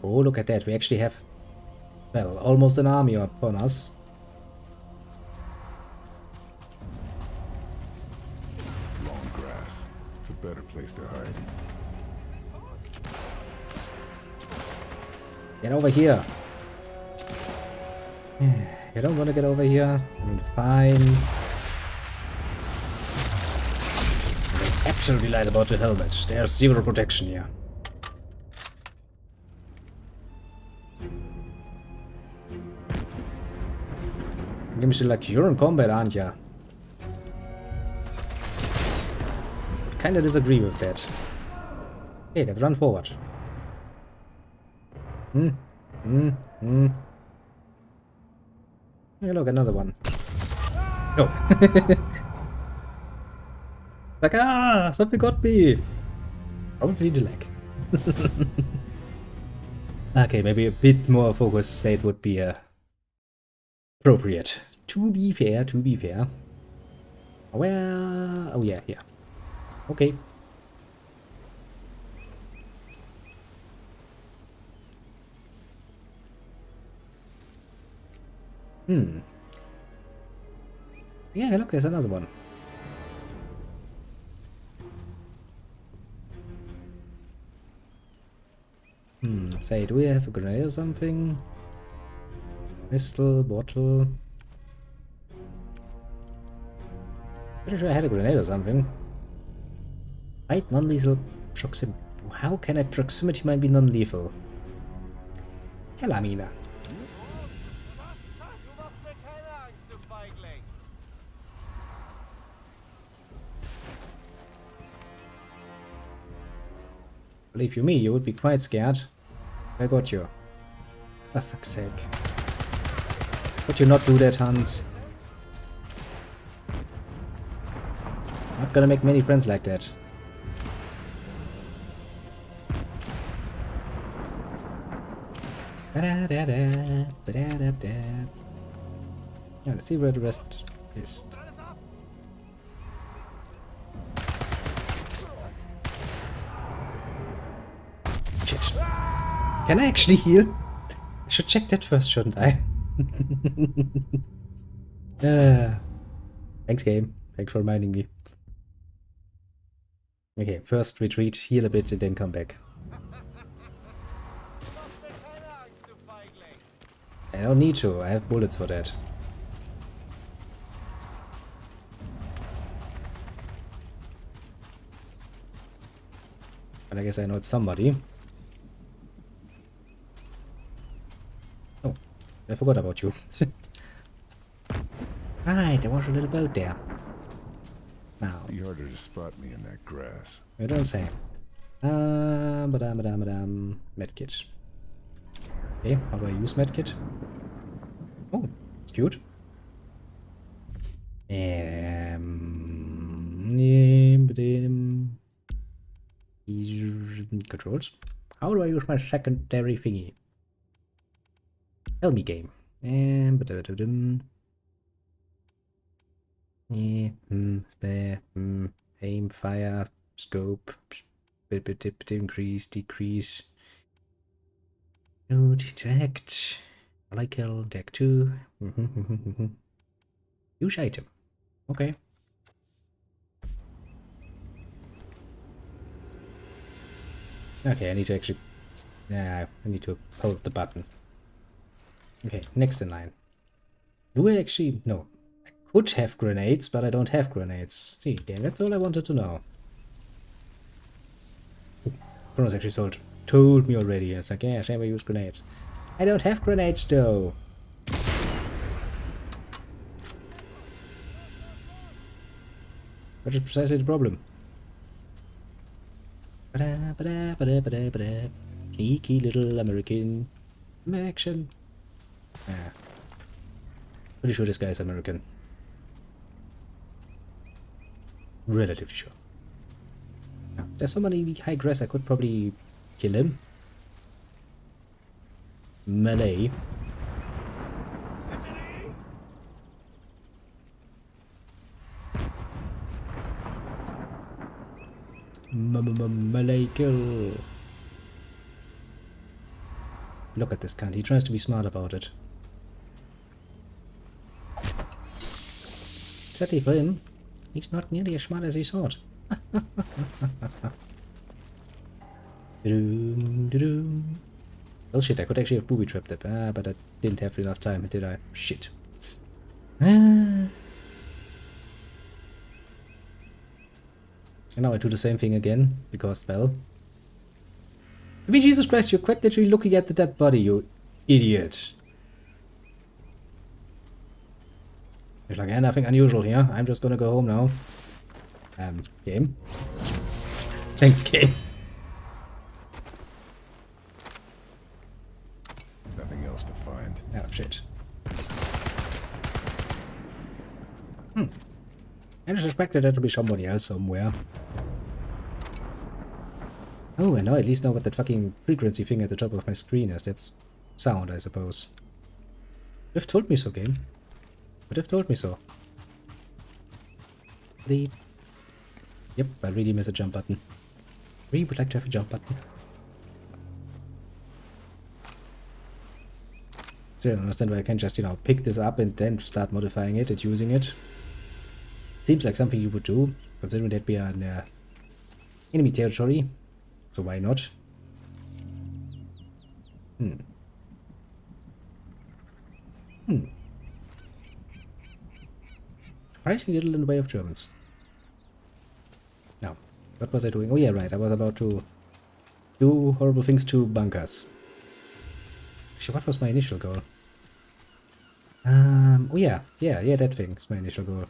Oh, look at that. We actually have, well, almost an army upon us. Long grass. It's a better place to hide. Get over here. You don't want to get over here? I mean, fine. I'm absolutely lied about the helmet. There's zero protection here. Give me shit like, you're in combat, aren't ya? Kinda disagree with that. Hey, let's run forward. Hey, look, another one. Oh. Like, ah, something got me. Probably the leg. Okay, maybe a bit more focused state would be appropriate. To be fair. Where? Oh yeah, here. Okay. Yeah, look, there's another one. Say, do we have a grenade or something? Pistol, bottle. Pretty sure I had a grenade or something. Right, non-lethal proximity. How can a proximity mine be non-lethal? Calamina. Believe you me, you would be quite scared. I got you. For fuck's sake. Could you not do that, Hans? Not gonna make many friends like that. Yeah, let's see where the rest is. Shit. Can I actually heal? I should check that first, shouldn't I? Thanks, game. Thanks for reminding me. Okay, first retreat, heal a bit, and then come back. I don't need to. I have bullets for that. But I guess I know it's somebody. Oh, I forgot about you. Right, there was a little boat there. Now, Be harder to spot me in that grass. I don't say. Medkit. Okay, how do I use medkit? Oh, it's cute. Controls. How do I use my secondary thingy? Tell me, game. Spare, aim, fire, scope, increase, decrease. No, detect. Molecule, deck 2. Use item. Okay. Okay, I need to actually... Yeah, I need to hold the button. Okay, next in line. Do I actually... No. I could have grenades, but I don't have grenades. See, damn, that's all I wanted to know. Kronos actually told me already. It's like, yeah, shame I use grenades. I don't have grenades, though. Which is precisely the problem. Sneaky little American action. Yeah. Pretty sure this guy is American. Relatively sure. Yeah. There's somebody in the high grass I could probably kill him. Melee. Melee kill. Look at this cunt. He tries to be smart about it. Sadly for him, he's not nearly as smart as he thought. Oh shit, I could actually have booby-trapped it. But I didn't have enough time, did I? Shit. And now I do the same thing again, because, well... I mean, Jesus Christ, you're quite literally looking at the dead body, you idiot. There's like, nothing unusual here. I'm just gonna go home now. Game. Thanks, game. Nothing else to find. Oh, shit. I just suspected there to be somebody else somewhere. Oh, and now I at least know what that fucking frequency thing at the top of my screen is. That's sound, I suppose. You've told me so, game. Would have told me so. Bleep. Yep, I really miss a jump button. Really would like to have a jump button. Still don't understand why I can't just, you know, pick this up and then start modifying it and using it. Seems like something you would do, considering that we are in enemy territory. So why not? Surprising little in the way of Germans. Now, what was I doing? Oh yeah, right, I was about to do horrible things to bunkers. Actually, what was my initial goal? Oh yeah, that thing is my initial goal.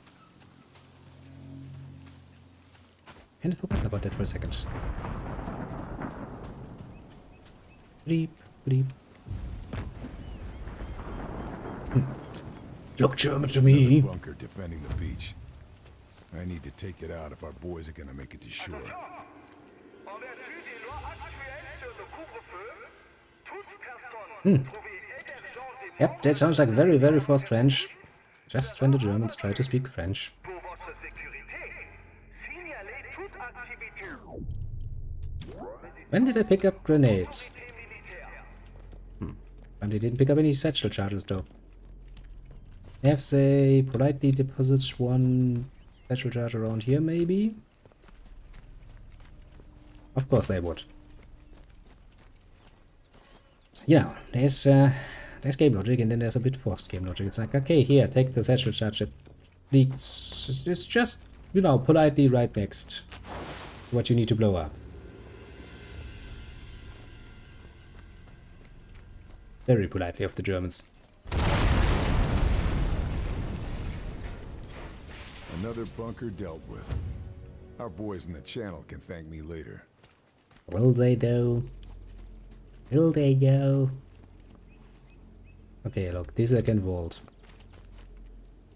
Kind of forgot about that for a second. Bleep, bleep. Look German to me. Bunker defending the beach. I need to take it out if our boys are gonna make it to shore. Yep, that sounds like very, very forced French. Just when the Germans try to speak French. When did I pick up grenades? And they didn't pick up any satchel charges though. Have they politely deposited one satchel charge around here maybe? Of course they would. You know, there's there's game logic, and then there's a bit forced game logic. It's like, okay, here, take the satchel charge that leaks. It's just, you know, politely right next to what you need to blow up. Very politely of the Germans. Another bunker dealt with. Our boys in the channel can thank me later. Will they though? Will they go? Okay, look, this I can vault.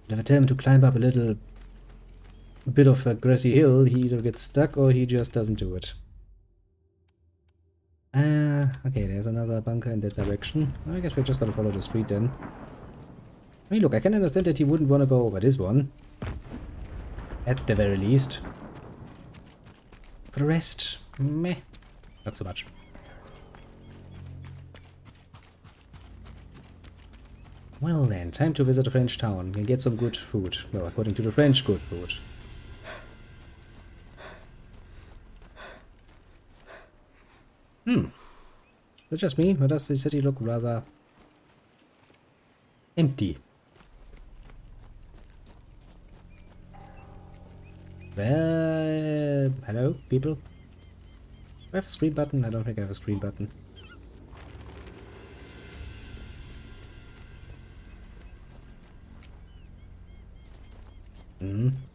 If I tell him to climb up a little bit of a grassy hill, he either gets stuck or he just doesn't do it. Okay, there's another bunker in that direction. I guess we're just gonna follow the street then. I mean, look, I can understand that he wouldn't want to go over this one. At the very least. For the rest, meh. Not so much. Well then, time to visit a French town and get some good food. Well, according to the French, good food. That's just me, or does the city look rather empty? Hello, people? Do I have a screen button? I don't think I have a screen button.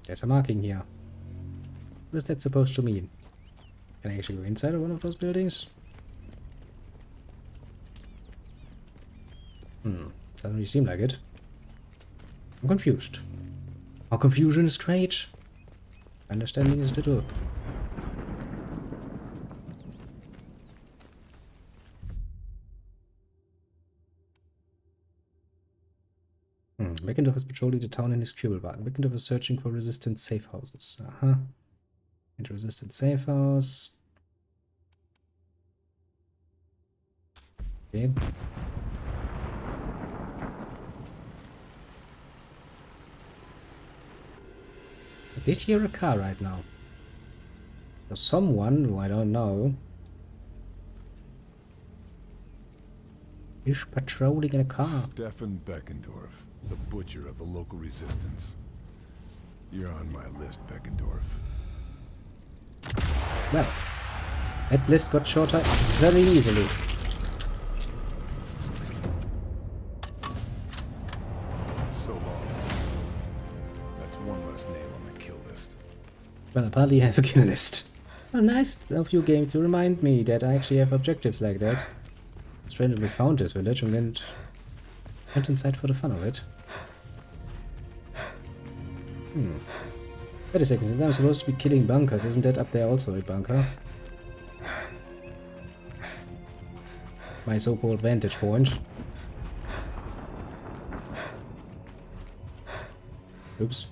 There's a marking here. What is that supposed to mean? Can I actually go inside of one of those buildings? Doesn't really seem like it. I'm confused. Our confusion is great. Understanding is little. Beckendorf is patrolling the town in his Kübelwagen. Beckendorf is searching for resistant safe houses. And resistant safe house. Okay. I did hear a car right now. There's someone who I don't know is patrolling in a car. Stefan Beckendorf, the butcher of the local resistance. You're on my list, Beckendorf. Well, that list got shorter very easily. So long. That's one less name on the kill list. Well, apparently I have a kill list. Well, nice of you, game, to remind me that I actually have objectives like that. Just randomly found this village and went inside for the fun of it. Wait a second, since I'm supposed to be killing bunkers, isn't that up there also a bunker? My so-called vantage point. Oops.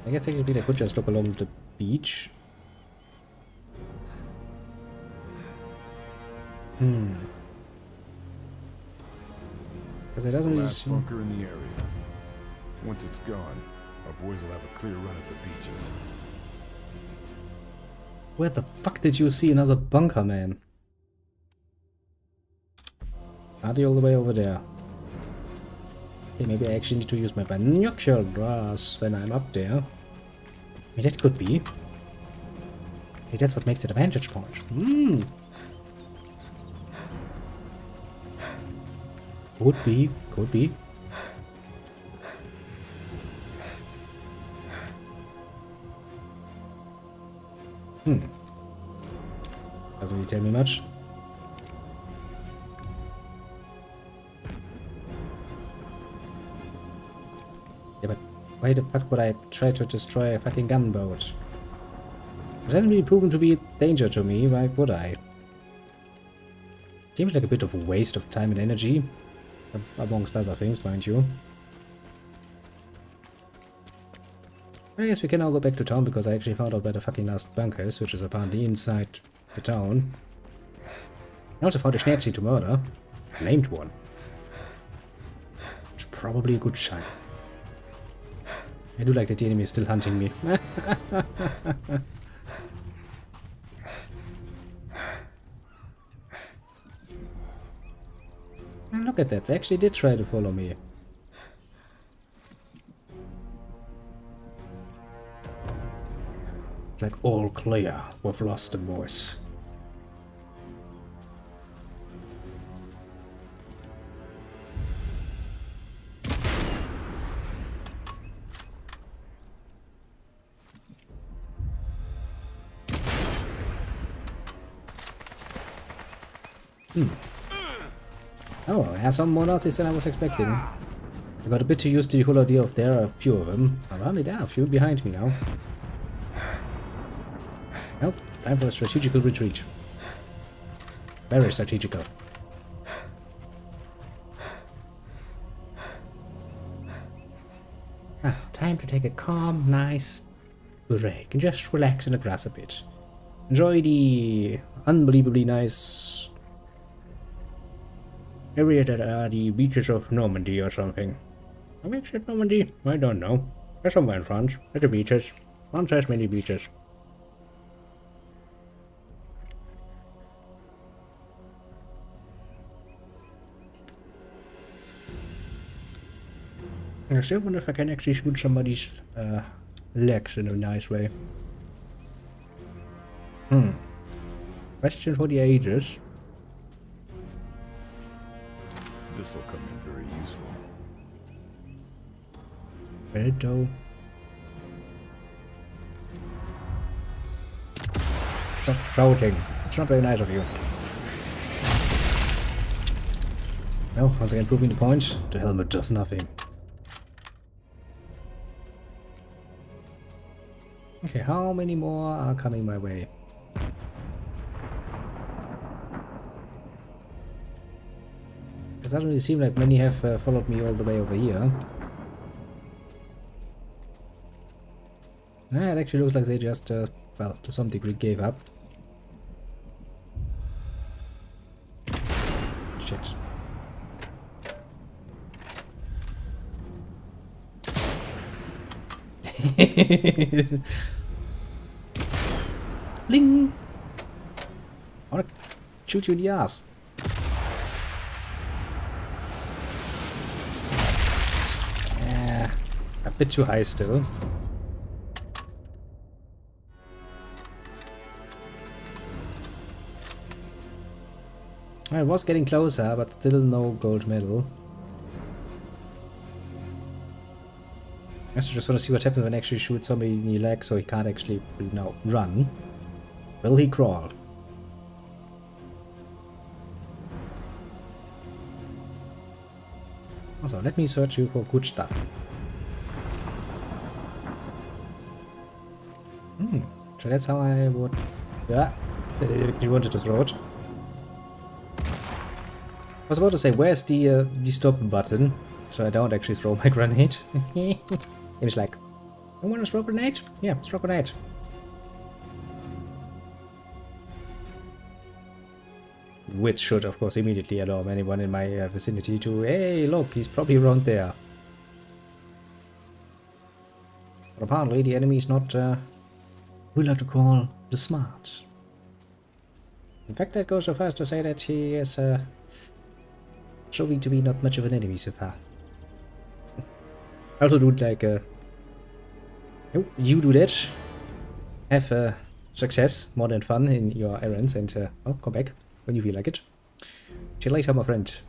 I guess technically I could just look along the beach. Because it doesn't really Last seem... bunker in the area. Once it's gone, our boys will have a clear run at the beaches. Where the fuck did you see another bunker, man? Are they all the way over there? Okay, maybe I actually need to use my binoculars when I'm up there. I mean, that could be. Maybe that's what makes it a vantage point. Could be, could be. Doesn't really tell me much. Yeah, but why the fuck would I try to destroy a fucking gunboat? It hasn't really proven to be a danger to me, why would I? Seems like a bit of a waste of time and energy. Amongst other things, mind you. I guess we can now go back to town because I actually found out where the fucking last bunker is, which is apparently inside the town. I also found a Schnazi to murder. Named one. Which is probably a good sign. I do like that the enemy is still hunting me. And look at that, they actually did try to follow me. It's like all clear, we've lost the boys. Oh, I have some more Nazis than I was expecting. I got a bit too used to the whole idea of there are a few of them. Apparently there are a few behind me now. Nope, time for a strategical retreat. Very strategical. Time to take a calm, nice break and just relax in the grass a bit. Enjoy the unbelievably nice area that are the beaches of Normandy or something. Have I said Normandy? I don't know. There's somewhere in France. There's the beaches. France has many beaches. I still wonder if I can actually shoot somebody's legs in a nice way. Question for the ages. This'll come in very useful. Will it though? Stop shouting. It's not very nice of you. Well, once again proving the point, the helmet does nothing. Okay, how many more are coming my way? It doesn't really seem like many have followed me all the way over here. It actually looks like they just, well, to some degree gave up. Shit. Bling! I wanna shoot you in the ass. Yeah, a bit too high still. I was getting closer, but still no gold medal. I also just want to see what happens when I actually shoot somebody in the leg so he can't actually, now run. Will he crawl? Also, let me search you for good stuff. So that's how I would... Yeah, you wanted to throw it. I was about to say, where's the stop button? So I don't actually throw my grenade. It's like, I want to throw a grenade? Yeah, throw a grenade. Which should, of course, immediately alarm anyone in my vicinity to, hey, look, he's probably around there. But apparently the enemy is not, we like to call the smart. In fact, I'd go so far as to say that he is showing to be not much of an enemy so far. I also do like, oh, you do that. Have success more than fun in your errands and, well, come back when you feel like it. See you later, my friend.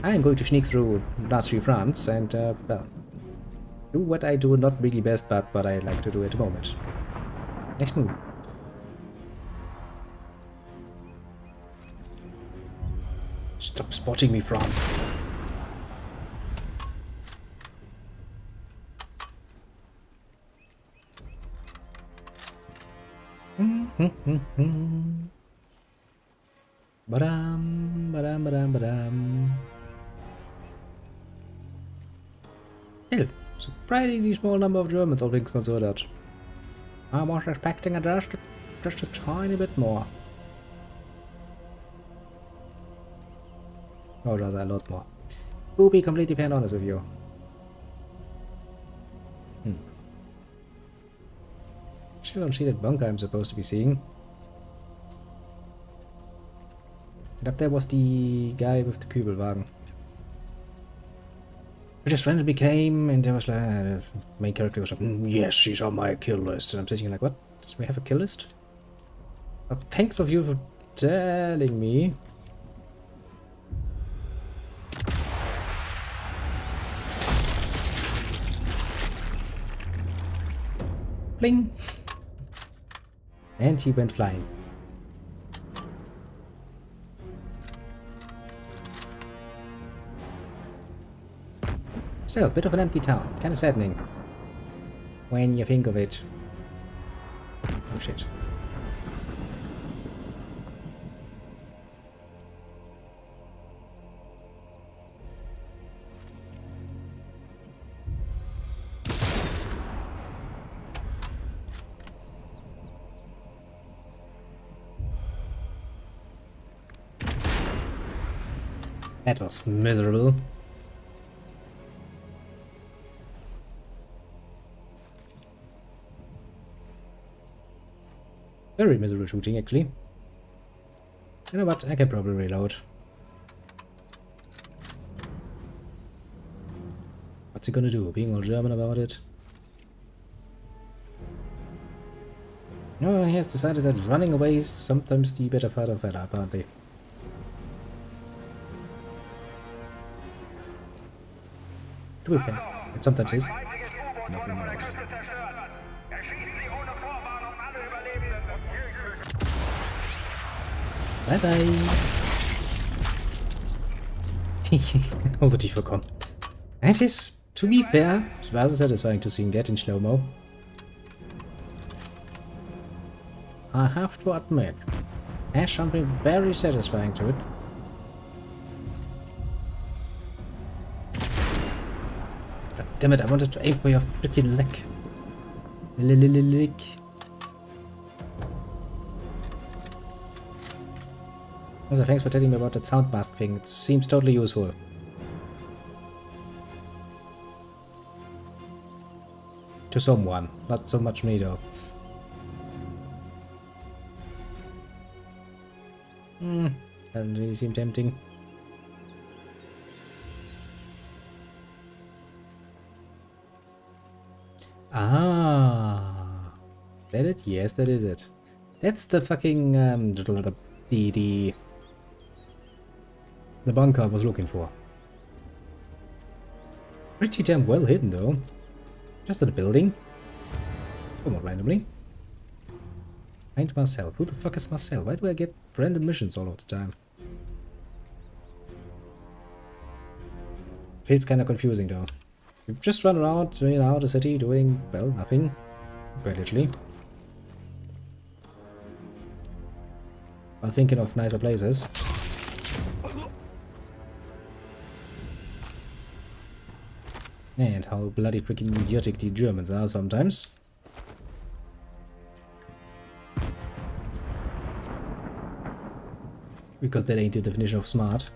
I am going to sneak through Nazi France and, well, do what I do not really best, but what I like to do at the moment. Next move. Stop spotting me, France. Badam, badam, badam, badam. Still, surprisingly small number of Germans, all things considered. I was expecting just a tiny bit more. Or rather, a lot more. To be completely fair and honest with you. Still don't see that bunker I'm supposed to be seeing. And up there was the guy with the Kübelwagen. I just randomly came and there was like, the main character was like, yes, she's on my kill list. And I'm sitting like, what? Do we have a kill list? Oh, thanks of you for telling me. Bling! And he went flying. Still, a bit of an empty town. Kinda saddening. When you think of it. Oh shit. That was miserable. Very miserable shooting, actually. You know what? I can probably reload. What's he gonna do? Being all German about it? No, he has decided that running away is sometimes the better part of valor, apparently. To be fair, it sometimes is. Nothing else. Bye bye. Over die verkommen. It is, to be fair, it was satisfying to seeing that in slow-mo. I have to admit, there's something very satisfying to it. God damn it, I wanted to aim for your freaking leg. Leg. Also, thanks for telling me about that sound mask thing. It seems totally useful. To someone. Not so much me, though. Doesn't really seem tempting. Ah. That it? Yes, that is it. That's the fucking, the bunker I was looking for. Pretty damn well hidden, though. Just at a building. Somewhat randomly. Find Marcel. Who the fuck is Marcel? Why do I get random missions all of the time? Feels kinda confusing, though. You just run around, you know, the city doing, well, nothing. Quite literally. While thinking of nicer places. And how bloody freaking idiotic the Germans are sometimes. Because that ain't the definition of smart.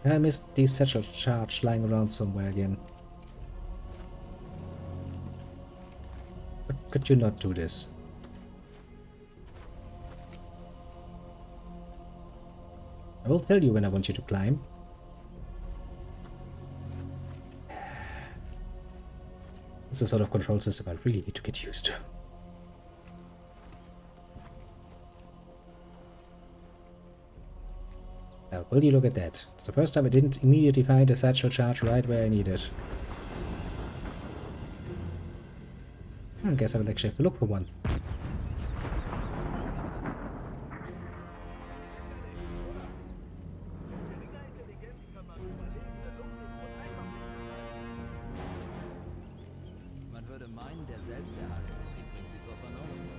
I missed the satchel charge lying around somewhere again. But could you not do this? I will tell you when I want you to climb. It's a sort of control system I really need to get used to. Well, will you look at that? It's the first time I didn't immediately find a satchel charge right where I need it. I guess I will actually have to look for one. Man würde meinen, der Selbsterhaltungstrieb bringt sie zur Vernunft.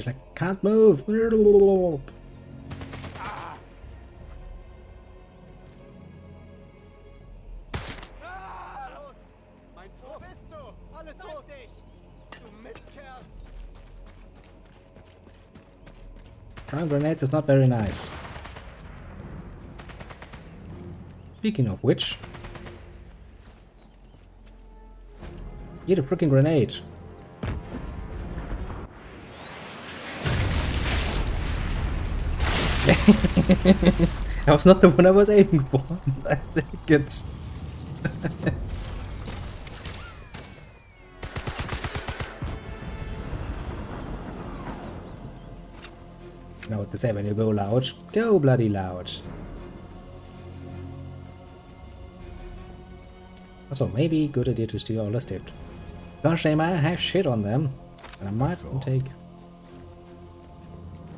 He's like, can't move. Mein Tor bist du! Alle tot! Du Mistkerl! Throwing grenades is not very nice. Speaking of which, get a freaking grenade. That was not the one I was aiming for. I think it's... You know what they say when you go loud? Go bloody loud. Also, maybe good idea to steal all the stepped. Gosh, they might have shit on them. And I might take...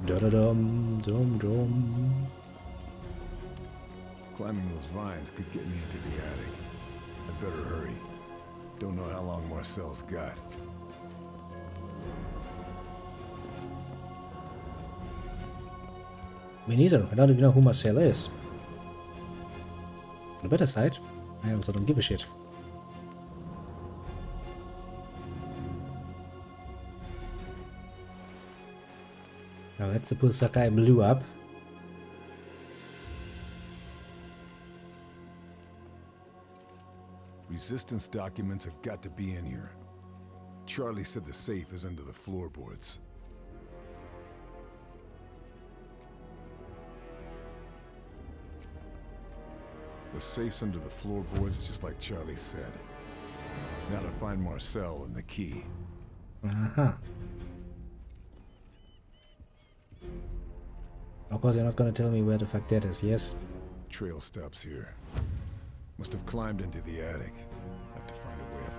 Da-da-dum, dum-dum. Climbing those vines could get me into the attic. I better hurry. Don't know how long Marcel's got. Me neither. I don't even know who Marcel is. On the better side, I also don't give a shit. Now let's suppose that guy blew up. Resistance documents have got to be in here. Charlie said the safe is under the floorboards. The safe's under the floorboards, just like Charlie said. Now to find Marcel and the key. Uh-huh. Of course, you're not gonna tell me where the fuck that is, yes? Trail stops here. Must have climbed into the attic. Have to find a way up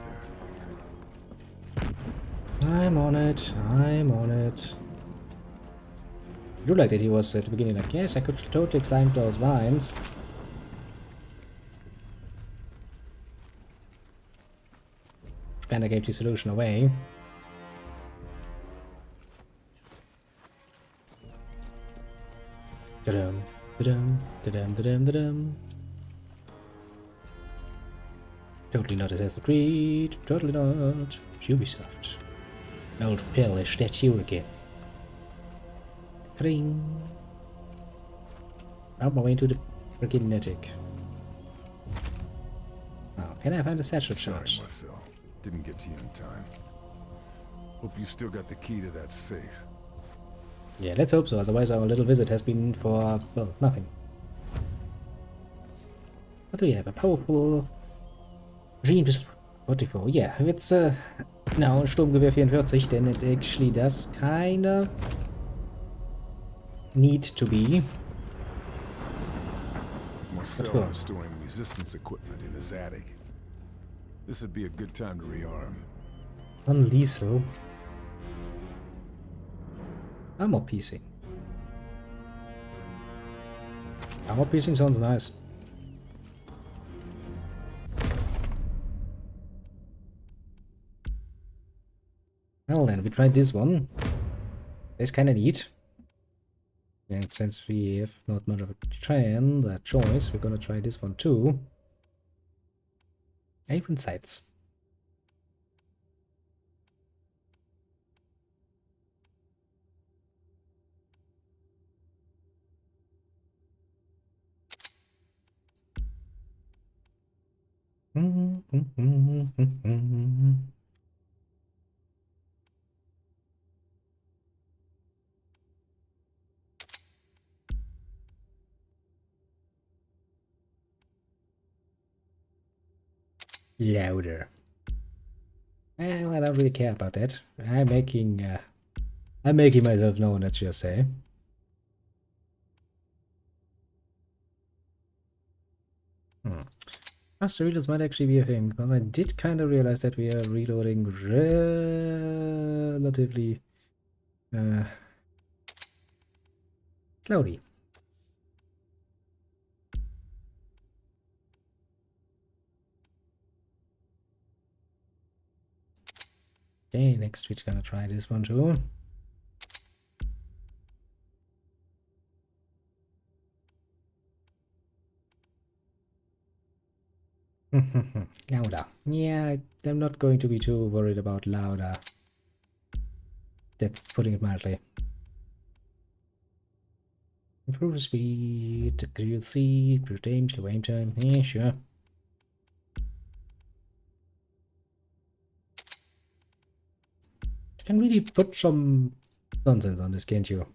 there. I'm on it. I'm on it. I do like that he was at the beginning like, yes, I could totally climb those vines. Kinda gave the solution away. Da-dum, da-dum, da-dum, da-dum, da-dum. Totally not Assassin's Creed. Totally not. Ubisoft. Old Pele statue again. Ring. Found my way into the freaking attic. Oh, can I find a satchel Sorry, charge? Marcel. Didn't get to you in time. Hope you still got the key to that safe. Yeah, let's hope so, otherwise our little visit has been for, well, nothing. What do we have? A powerful Machine Pistol 44. Yeah, it's no, Sturmgewehr 44, then it actually does kinda need to be. Marcel Cool. was storing resistance equipment in his attic. This would be a good time to rearm. Non-lethal. Armor piecing. Armor piecing sounds nice. Well then, we tried this one. It's kinda neat. And since we have not much of a choice, we're gonna try this one too. Even sights. Louder. Well, I don't really care about that. I'm making myself known, let's just say. Faster reloads might actually be a thing, because I did kind of realize that we are reloading relatively slowly. Okay, next we're gonna try this one too. Louder. Yeah, I'm not going to be too worried about louder. That's putting it mildly. Improve speed, create speed, improve aim, slow aim time. Yeah, sure. You can really put some nonsense on this, can't you?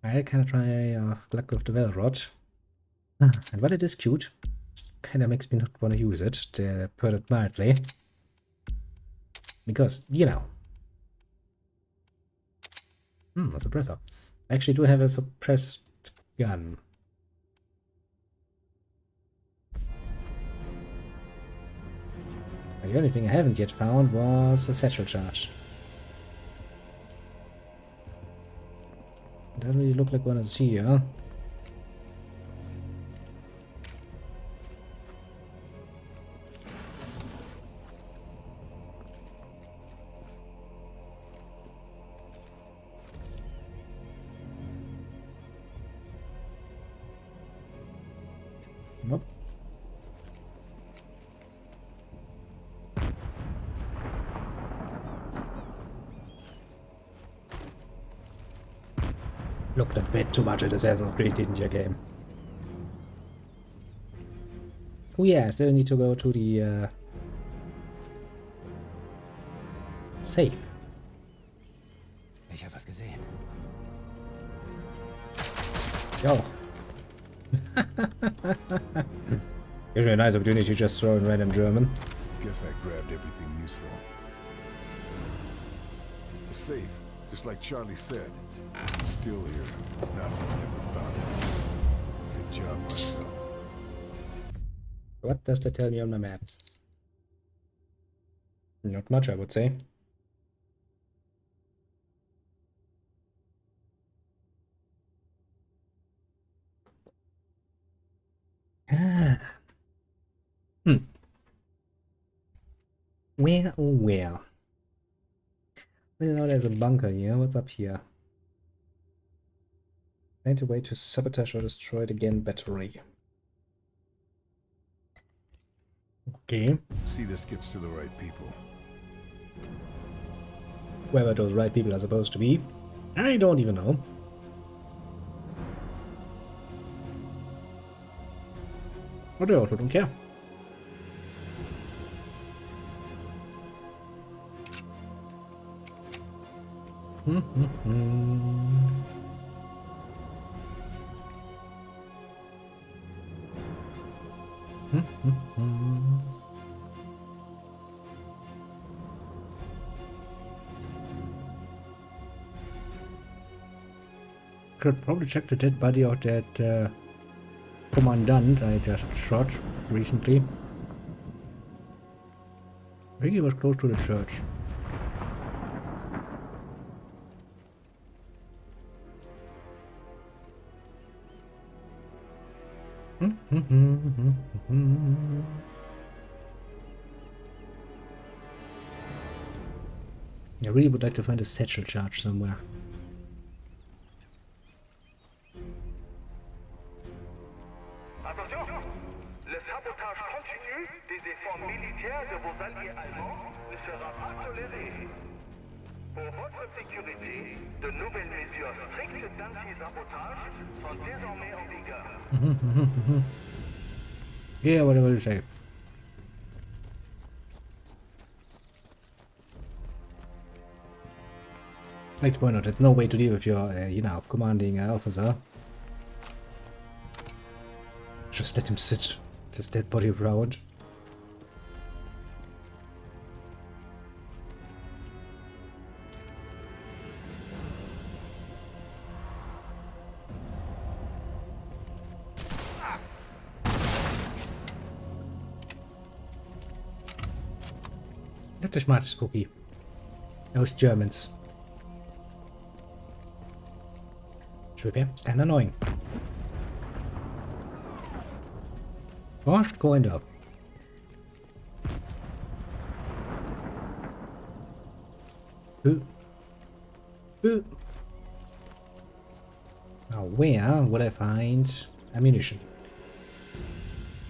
I kind of try luck with the Velrod. And while it is cute, kind of makes me not want to use it, to put it mildly. Because, you know. A suppressor. I actually do have a suppressed gun. The only thing I haven't yet found was a satchel charge. Doesn't really look like one is here. Nope. Looked a bit too much at Assassin's Creed, didn't you, game? Oh yeah, I still need to go to the safe. Ich habe was gesehen. Yo. Gives me a nice opportunity to just throw in random German. Guess I grabbed everything useful. The safe, just like Charlie said. Still here. Nazis never found it. Good job, Marcel. What does that tell me on the map? Not much, I would say. Ah. Where, oh where? Well, now there's a bunker here. What's up here? Find a way to sabotage or destroy the GAN battery. Okay. See, this gets to the right people. Wherever those right people are supposed to be, I don't even know. But I also don't care. Should probably check the dead body of that commandant I just shot recently. I think he was close to the church. I really would like to find a satchel charge somewhere. Attention! Le sabotage continu des efforts militaires de vos alliés allemands ne sera pas toléré. Pour votre sécurité, de nouvelles mesures strictes d'anti-sabotage sont désormais en vigueur. Yeah, whatever you say. Like to point out, there's no way to deal with your, you know, commanding officer. Just let him sit, just dead body around. Not the smartest cookie. Those Germans. Trivia, it's kinda annoying. Washed coined up. Ooh. Ooh. Now, where would I find ammunition?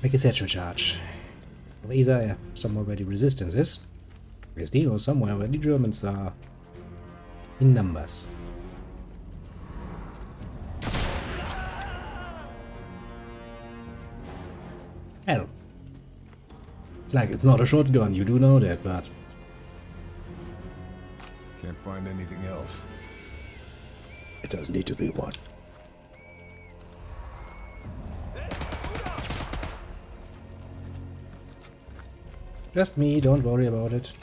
Make a satchel charge. Laser, yeah, somewhere where the resistance is. Obviously, or somewhere where the Germans are in numbers. Hell. It's like, it's not a shotgun, you do know that, but... Can't find anything else. It doesn't need to be one. Just me, don't worry about it.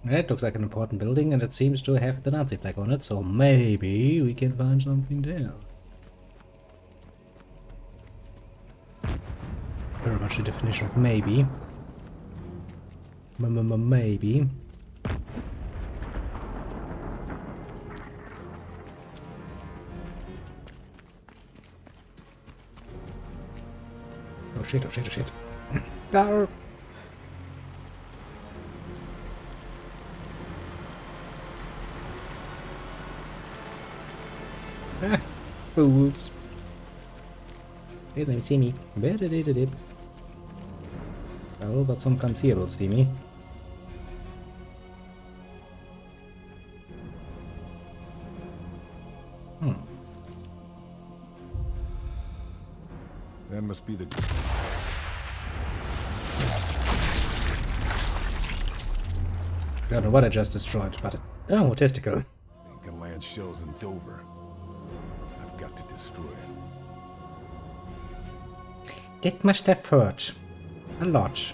That looks like an important building, and it seems to have the Nazi flag on it, so maybe we can find something there. Very much the definition of maybe. Maybe. Oh shit, oh shit, oh shit. Dar. Ah, fools. Hey, let me see me. Oh, but some conceal, see me. That must be the... I don't know what I just destroyed, but... Oh, testicle. They can land shells in Dover. I've got to destroy it. That must have hurt. A lot.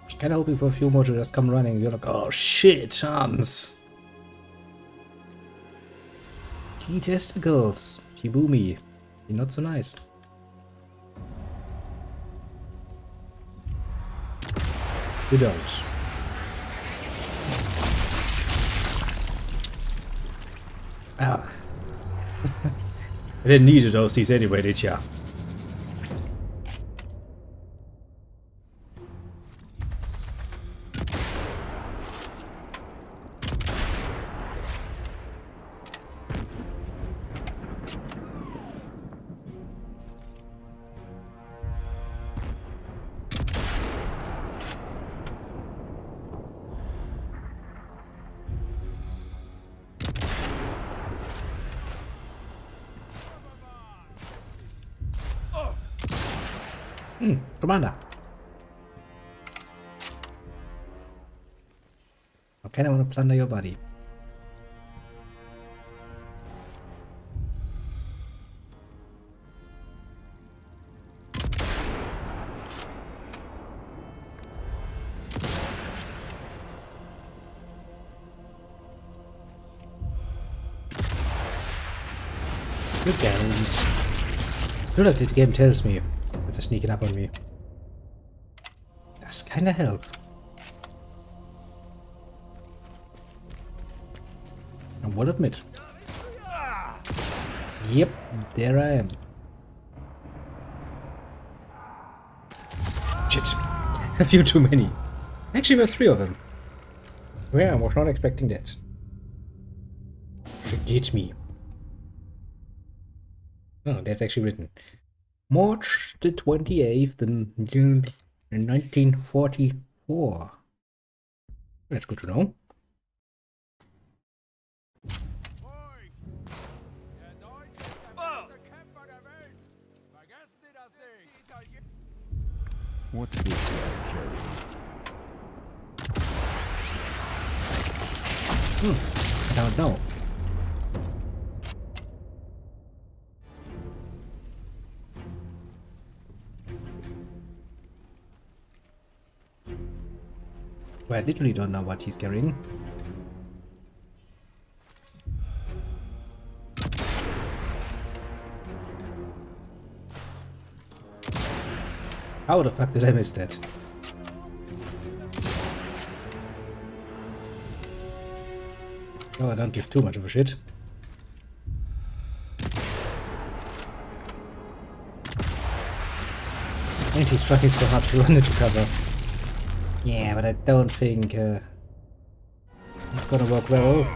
I was kinda hoping for a few more to just come running. You're like, oh shit, Hans! Key testicles! Shibumi. You're not so nice. You don't. Ah. I didn't need those OCs anyway, did ya? Commander. Okay, I want to plunder your body. Good games. Good luck, the game tells me that they're sneaking up on me. That's kinda help. I will admit. Yep, there I am. Shit. A few too many. Actually, there's 3 of them. Well, I was not expecting that. Forget me. Oh, that's actually written. March the 28th in June 1944. That's good to know. What's this guy carrying? I don't know. Well, I literally don't know what he's carrying. How the fuck did I miss that? Oh, I don't give too much of a shit. And he's trying so hard to run into cover. Yeah, but I don't think it's gonna work well.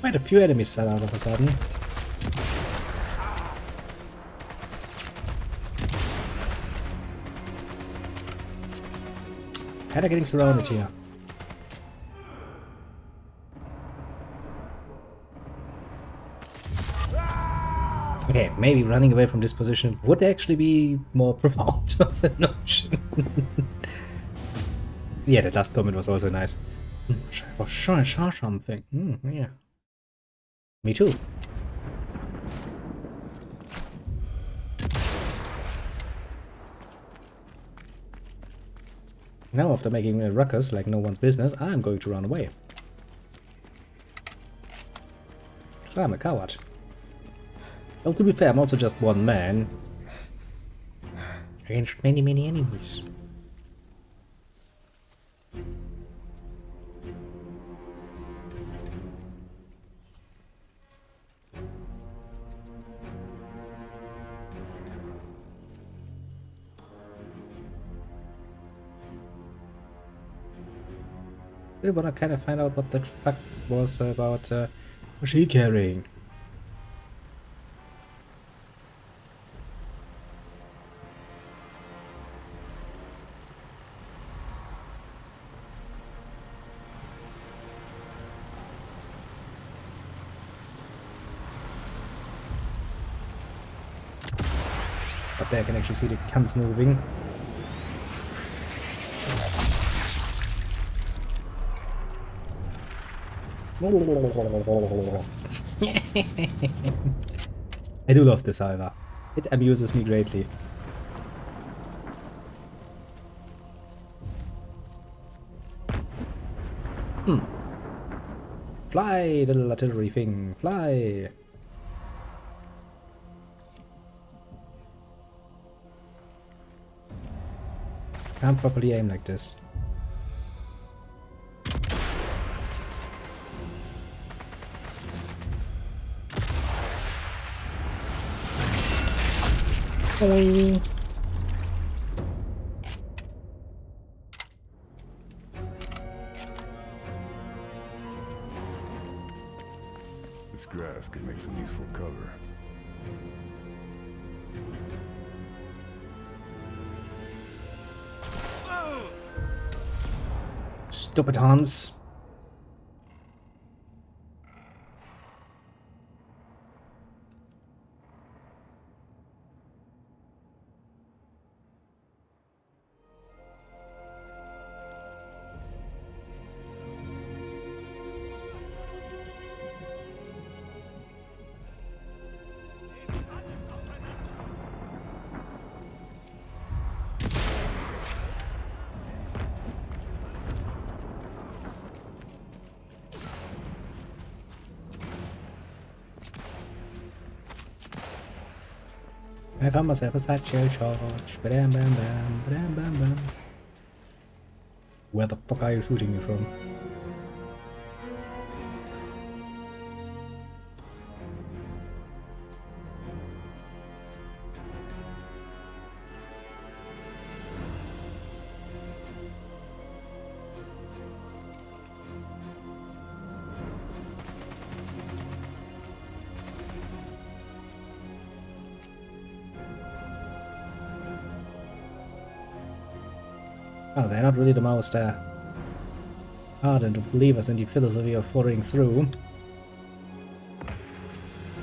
Quite a few enemies fell out of a sudden. Kinda getting surrounded here. Okay, maybe running away from this position would actually be more profound of an option. Yeah, the last comment was also nice. I was sure I saw something. Yeah. Me too. Now, after making a ruckus like no one's business, I'm going to run away. So I'm a coward. Well, to be fair, I'm also just one man against many, many enemies. I wanna kind of find out what the fuck was about she carrying. Up there I can actually see the cans moving. I do love this, however. It amuses me greatly. Fly, little artillery thing, fly! Can't properly aim like this. Boing. This grass could make some useful cover. Stupid Hans. I found myself a satchel charge. Bam, bam, bam, bam, bam, bam. Where the fuck are you shooting me from? Well, they're not really the most ardent believers in the philosophy of following through.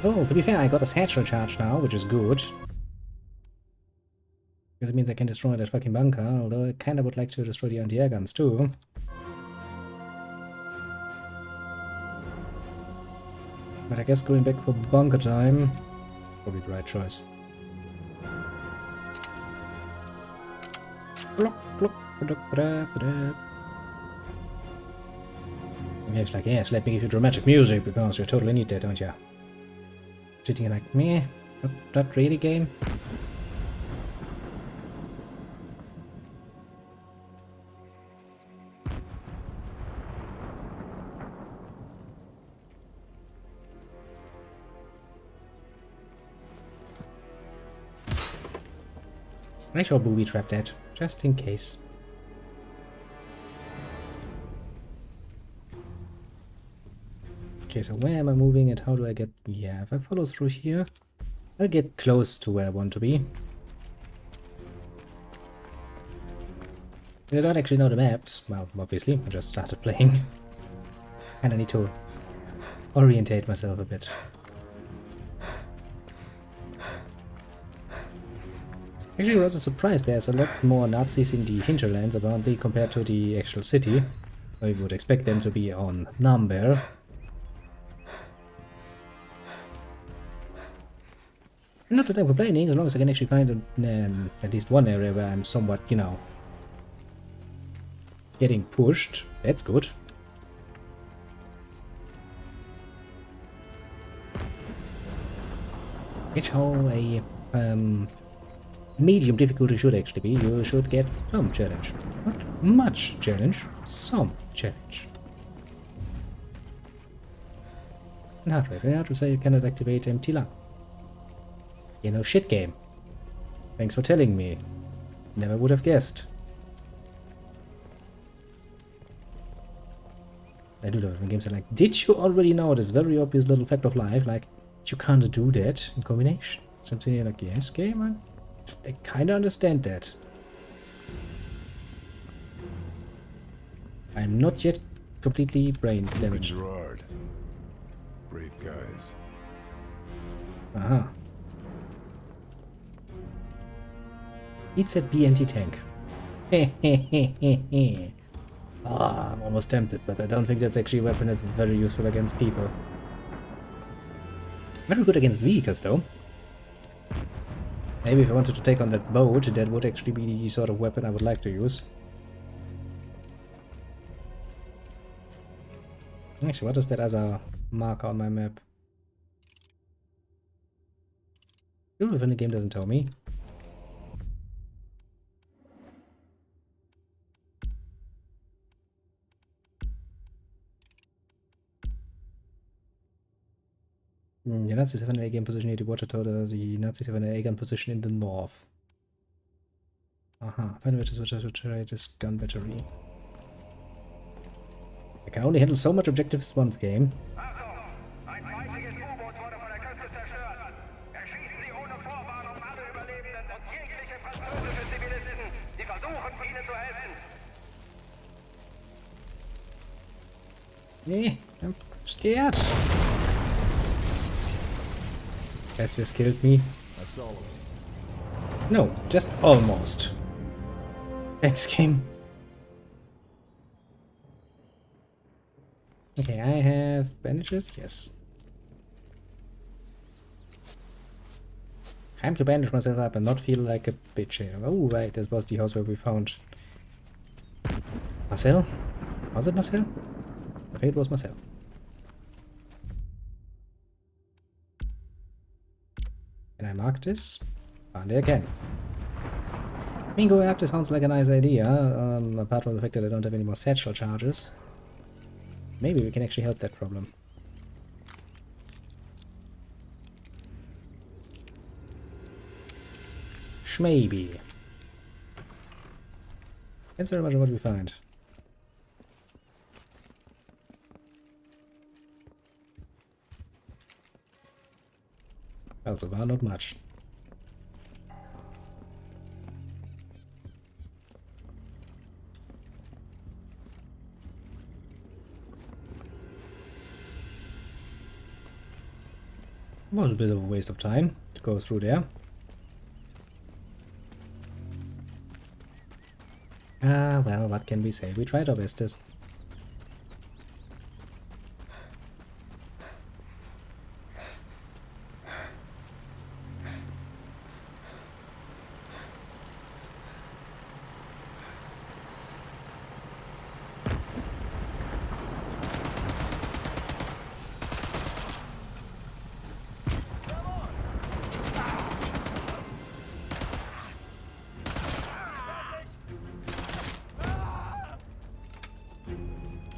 Oh, to be fair, I got a satchel charge now, which is good. Because it means I can destroy that fucking bunker, although I kinda would like to destroy the anti-air guns too. But I guess going back for bunker time, probably the right choice. Block, block. And he's like, yes, let me give you dramatic music because you totally need that, don't you? Sitting here like, meh, not really game. I shall booby trap that, just in case. Okay, so where am I moving and how do I get... Yeah, if I follow through here, I'll get close to where I want to be. I don't actually know the maps. Well, obviously, I just started playing. And I need to orientate myself a bit. Actually, I was surprised there's a lot more Nazis in the hinterlands apparently compared to the actual city. I would expect them to be on number. Not that I'm complaining, as long as I can actually find at least one area where I'm somewhat, you know, getting pushed. That's good. It's how a medium difficulty should actually be. You should get some challenge. Not much challenge, some challenge. And hard drive. Hard to say you cannot activate empty LAN. You know, shit game. Thanks for telling me. Never would have guessed. I do love it when games are like, did you already know this very obvious little fact of life? Like, you can't do that in combination. Something you're like, yes, game, I kinda understand that. I'm not yet completely brain damaged. Gerard. Brave guys. Aha. Eats at B anti-tank. Hehehehe. Ah, I'm almost tempted, but I don't think that's actually a weapon that's very useful against people. Very good against vehicles, though. Maybe if I wanted to take on that boat, that would actually be the sort of weapon I would like to use. Actually, what is that as a marker on my map? Even if the game doesn't tell me. The Nazis have an A gun position near the water tower. The Nazis have an A gun position in the north. Aha, find a way to try this gun battery. I can only handle so much objectives one game. Ein feindliches U-Boot wurde von der Küste zerstört. Erschießen Sie ohne Vorwarnung alle Überlebenden und jegliche französische Zivilisten, die versuchen, ihnen zu helfen. Nee, I'm scared. Has this killed me? That's all of them. No, just almost. Thanks, game. Okay, I have bandages. Yes. Time to bandage myself up and not feel like a bitch here. Oh, right, this was the house where we found Marcel. Was it Marcel? Okay, it was Marcel. Can I mark this? Found it again. Bingo app, this sounds like a nice idea. Apart from the fact that I don't have any more satchel charges. Maybe we can actually help that problem. Maybe. Thanks very much on what we find. Well, so far not much. Was a bit of a waste of time to go through there. Ah, well, what can we say? We tried our bestest.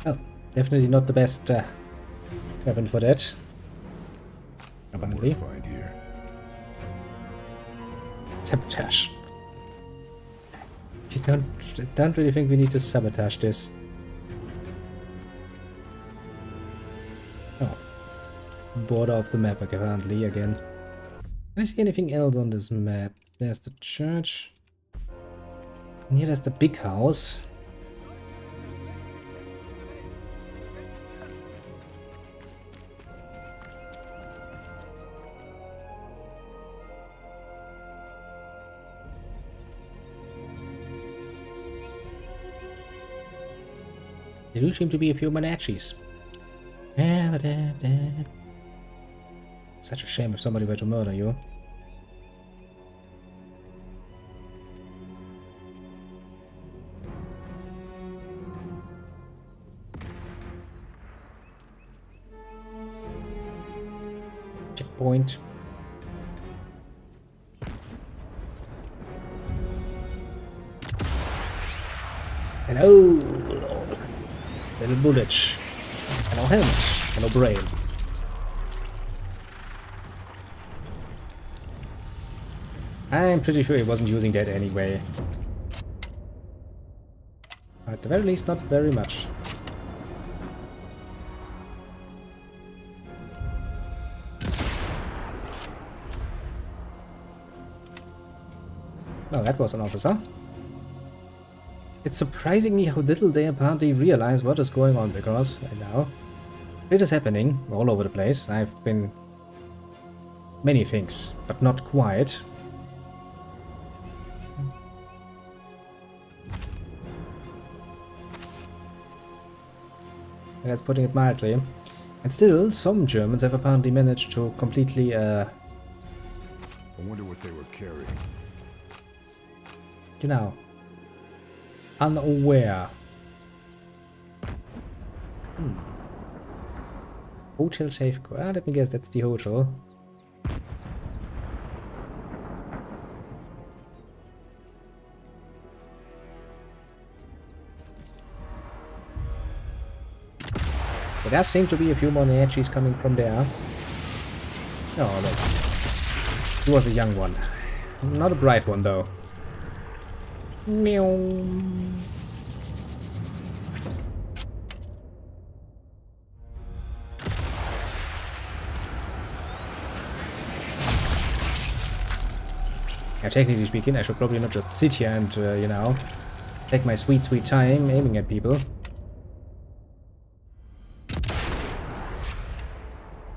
Well, definitely not the best weapon for that. Apparently. Find here. Sabotage. don't really think we need to sabotage this. Oh. Border of the map apparently again. Can I see anything else on this map? There's the church. And here there's the big house. There do seem to be a few Manachis. Such a shame if somebody were to murder you. Checkpoint. Hello, little bullet. Hello, helmet. Hello, brain. I'm pretty sure he wasn't using that anyway. At the very least, not very much. Oh, that was an officer. It's surprising me how little they apparently realize what is going on, because right now it is happening all over the place. I've been many things, but not quite. That's putting it mildly. And still, some Germans have apparently managed to completely, I wonder what they were carrying. you know, unaware. Hotel safeguard. Ah, let me guess, that's the hotel. There does seem to be a few more Neachis coming from there. Oh, look. He was a young one. Not a bright one, though. Meow. Yeah, technically speaking, I should probably not just sit here and, you know, take my sweet, sweet time aiming at people.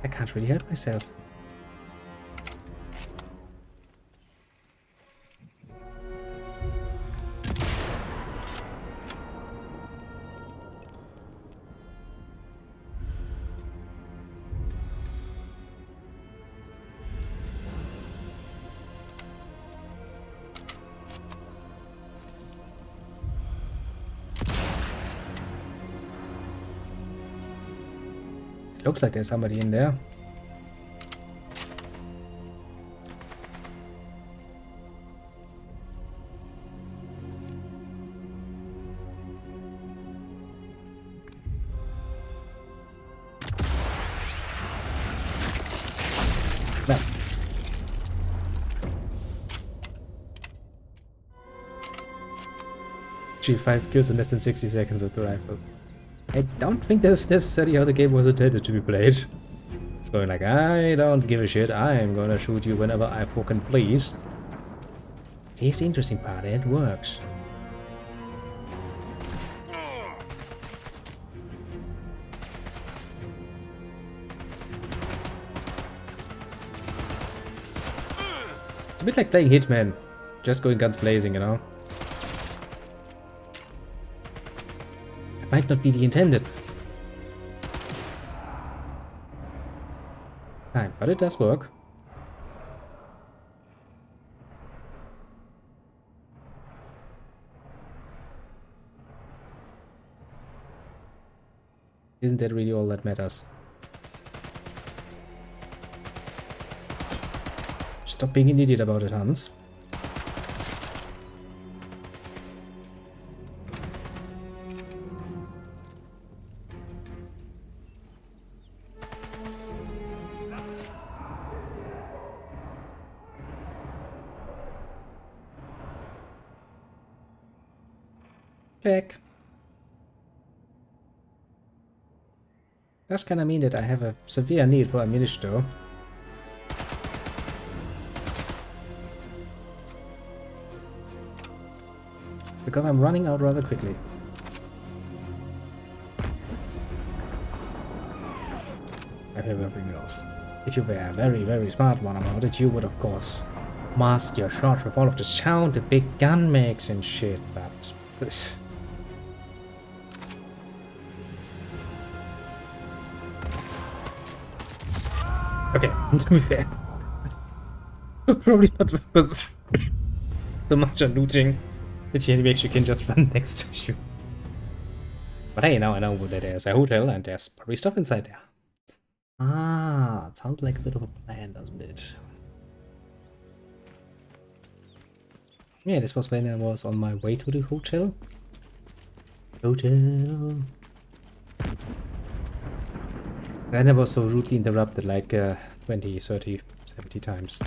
I can't really help myself. Looks like there's somebody in there. No. Gee, 5 kills in less than 60 seconds with the rifle. I don't think that's necessarily how the game was intended to be played. It's going like, I don't give a shit, I'm gonna shoot you whenever I fucking please. Here's the interesting part, it works. It's a bit like playing Hitman, just going guns blazing, you know? Might not be the intended time, but it does work. Isn't that really all that matters? Stop being an idiot about it, Hans. Back. Does kind of mean that I have a severe need for ammunition though. Because I'm running out rather quickly. Nothing else. If you were a very, very smart one about it, you would of course mask your shots with all of the sound the big gun makes and shit, but this... Okay, to be fair. Probably not focus so much on looting. It's the actually can just run next to you. But hey, now I know that there's a hotel and there's probably stuff inside there. Ah, it sounds like a bit of a plan, doesn't it? Yeah, this was when I was on my way to the hotel. Then I was so rudely interrupted like 20, 30, 70 times.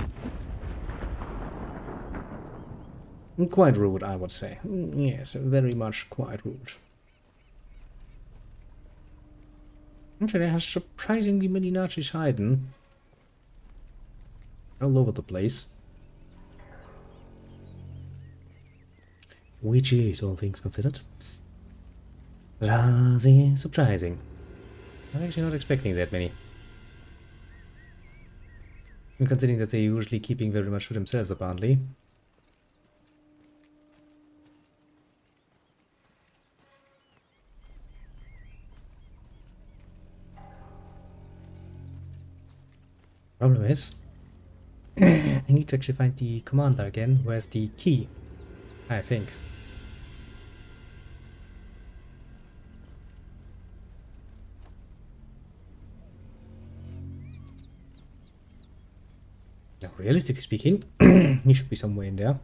Quite rude, I would say. Yes, very much quite rude. Actually, there has surprisingly many Nazis hiding all over the place. Which is, all things considered, rather surprising. I'm actually not expecting that many. And considering that they're usually keeping very much to themselves, apparently. Problem is, I need to actually find the commander again. Where's the key? I think. Now, realistically speaking, he should be somewhere in there.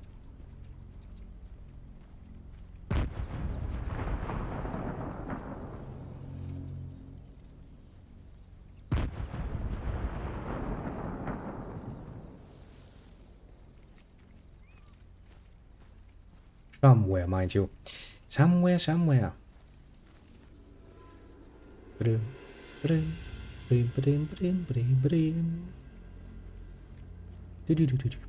Somewhere, mind you. Somewhere. Viel zu still.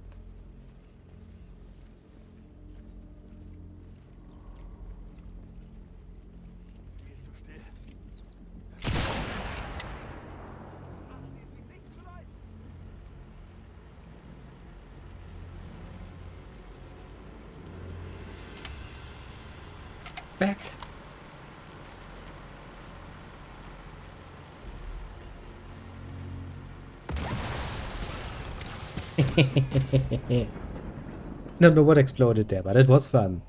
Back. Don't know what exploded there, but it was fun.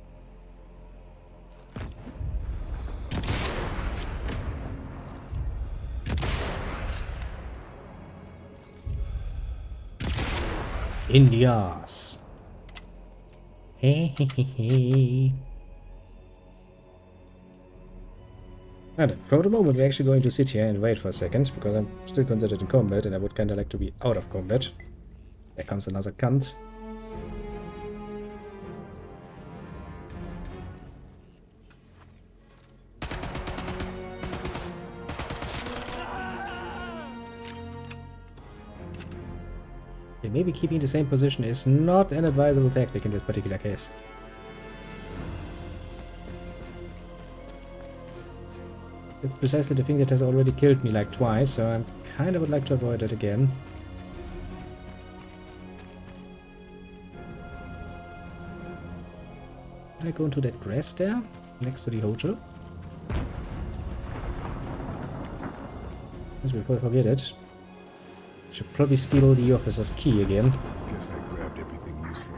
Indias. Hey. And for the moment, we're actually going to sit here and wait for a second, because I'm still considered in combat, and I would kind of like to be out of combat. There comes another cunt. Okay, maybe keeping the same position is not an advisable tactic in this particular case. It's precisely the thing that has already killed me like twice, so I kind of would like to avoid it again. Can I go into that grass there, next to the hotel? Just before I forget it. Should probably steal the officer's key again. Guess I grabbed everything useful.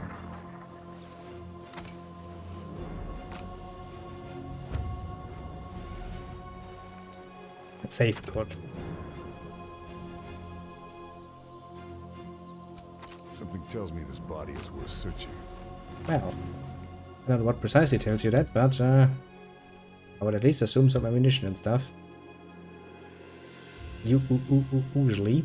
Safe code. Something tells me this body is worth searching. Well, I don't know what precisely tells you that, but I would at least assume some ammunition and stuff. Usually.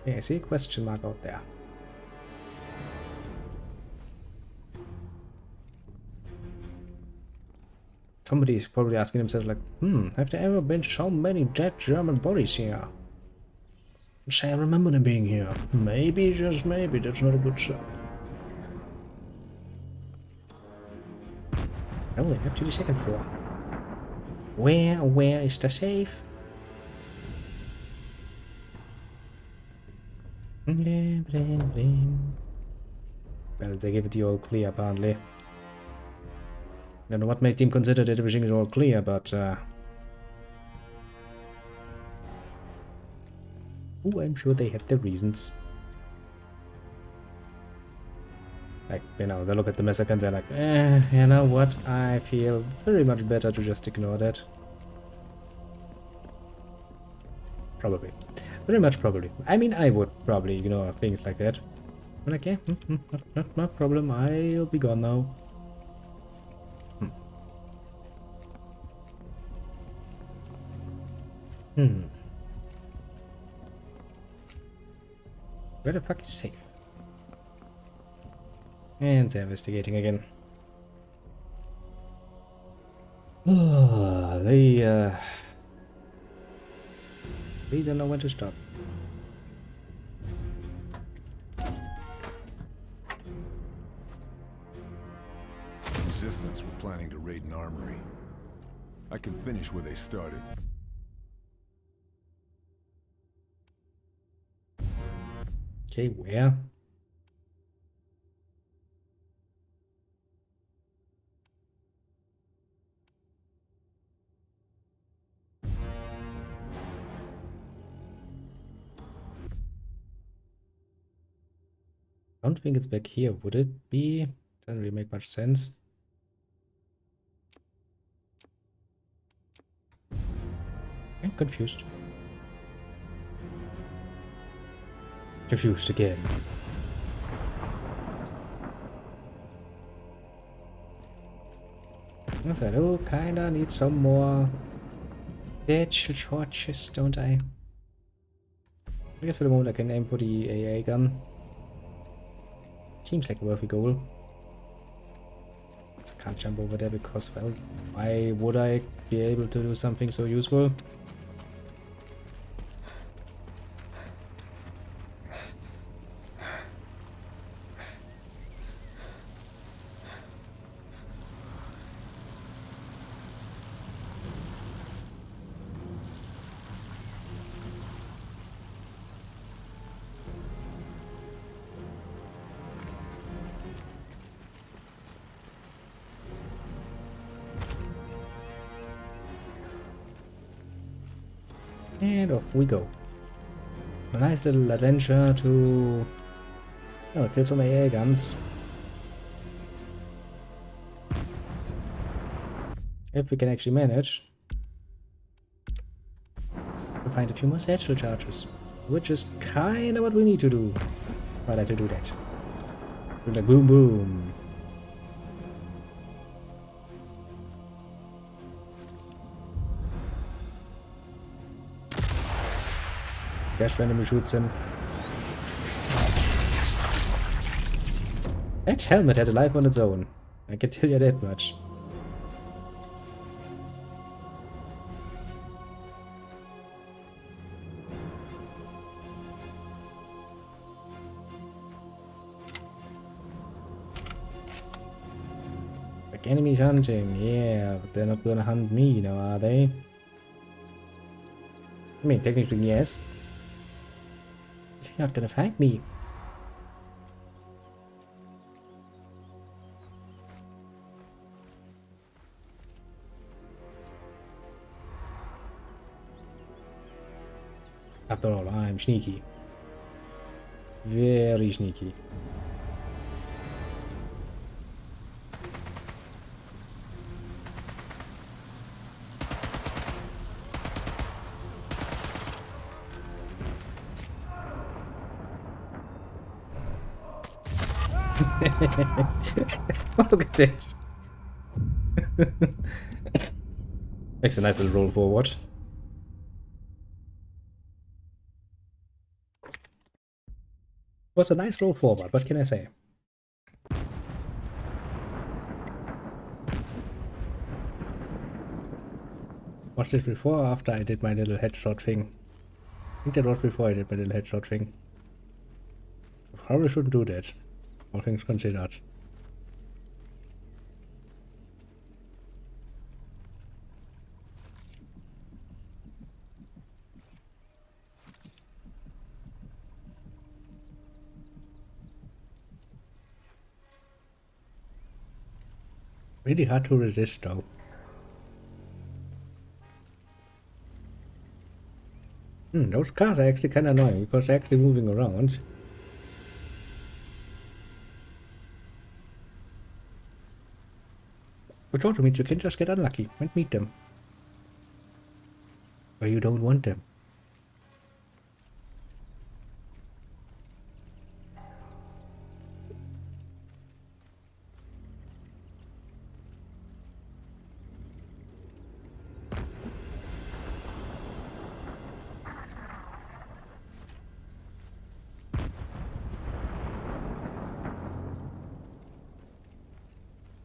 Yeah, I see a question mark out there. Somebody's probably asking himself like, have there ever been so many dead German bodies here? Say I remember them being here. Maybe, just maybe, that's not a good sign. Rolling up to the second floor. Where is the safe? Bling, bling, bling. Well, they gave it the all clear, apparently. I don't know what made them consider that everything is all clear, but oh, I'm sure they had their reasons. Like, you know, they look at the massacre and they're like, you know what? I feel very much better to just ignore that. Probably. Very much probably. I mean, I would probably ignore things like that. I'm like, yeah, not my problem. I'll be gone now. Where the fuck is safe? And they're investigating again. Oh, they don't know when to stop. Resistance were planning to raid an armory. I can finish where they started. Okay, where? I don't think it's back here, would it be? Doesn't really make much sense. I'm confused. Confused again. I said, oh, kinda need some more digital torches, don't I? I guess for the moment I can aim for the AA gun. Seems like a worthy goal. I can't jump over there because, well, why would I be able to do something so useful? And off we go. A nice little adventure to kill some AA guns. If we can actually manage to find a few more satchel charges. Which is kinda what we need to do. But I had to do that. Like boom boom. Crash randomly shoots him. That helmet had a life on its own. I can tell you that much. Like enemies hunting, yeah, but they're not gonna hunt me now, are they? I mean, technically, yes. Is he not gonna find me? After all, I'm sneaky. Very sneaky. Look at that. Makes a nice little roll forward. Was a nice roll forward, what can I say? Watched this before or after I did my little headshot thing? I think that was before I did my little headshot thing. Probably shouldn't do that, all things considered. Really hard to resist though. Those cars are actually kind of annoying because they're actually moving around. Which also means you can just get unlucky and meet them. Or you don't want them.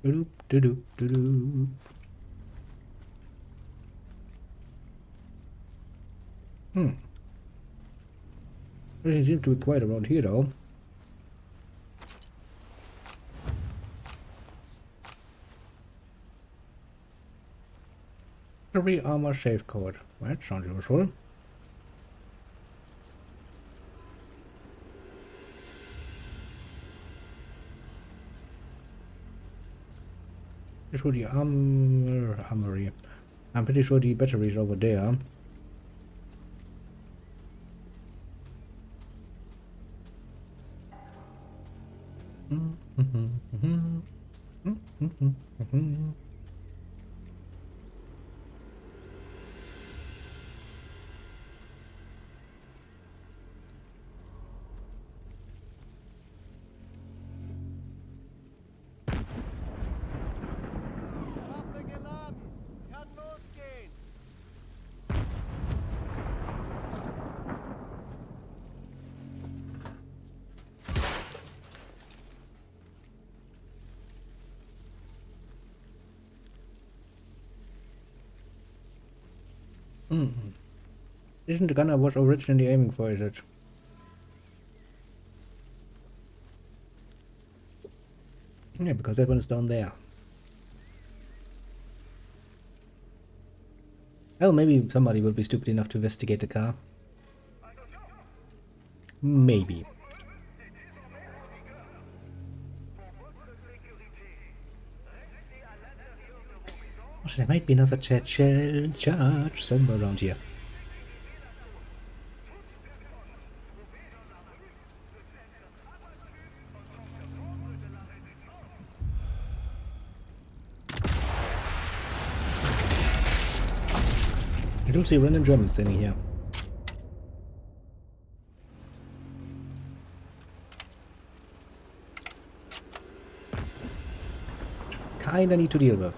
Doop doop doop. Everything seems to be quiet around here though. Every armor safe code. That sounds useful. Pretty sure the armory. I'm pretty sure the battery's over there. Isn't the gun I was originally aiming for, is it? Yeah, because that one is down there. Well, maybe somebody will be stupid enough to investigate the car. Maybe. Oh, there might be another shell charge somewhere around here. I do see random Germans standing here. Kinda need to deal with.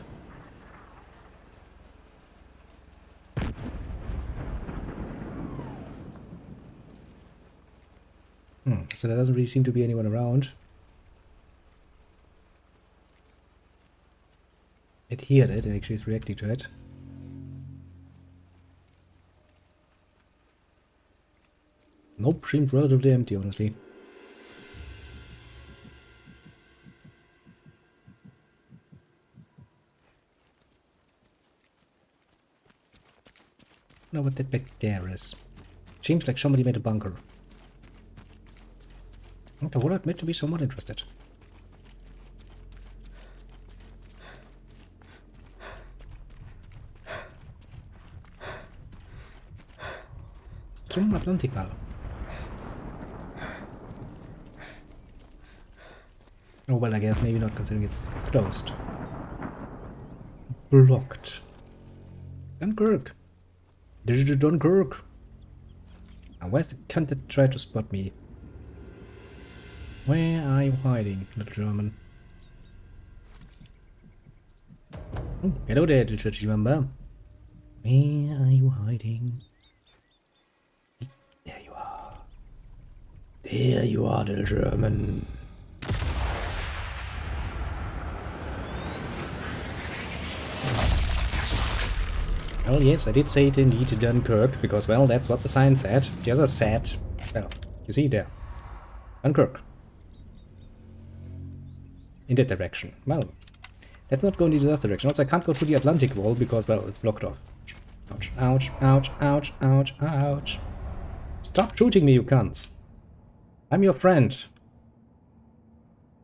So there doesn't really seem to be anyone around. It heard it and actually is reacting to it. Nope, seems relatively empty, honestly. I don't know what that back there is. Seems like somebody made a bunker. I would admit to be somewhat interested. Zum Atlantikal. Oh well, I guess maybe not considering it's closed. Blocked. Dunkirk. Digital Dunkirk. Now where's the cunt that tried to spot me? Where are you hiding, little German? Oh, hello there, little churchy member. Where are you hiding? There you are. There Here you are, little German. Well, yes, I did say it indeed, Dunkirk, because, well, that's what the sign said. The other said, well, you see there. Dunkirk. In that direction. Well, let's not go in the other direction. Also, I can't go through the Atlantic wall because, well, it's blocked off. Ouch, ouch, ouch, ouch, ouch, ouch. Stop shooting me, you cunts. I'm your friend.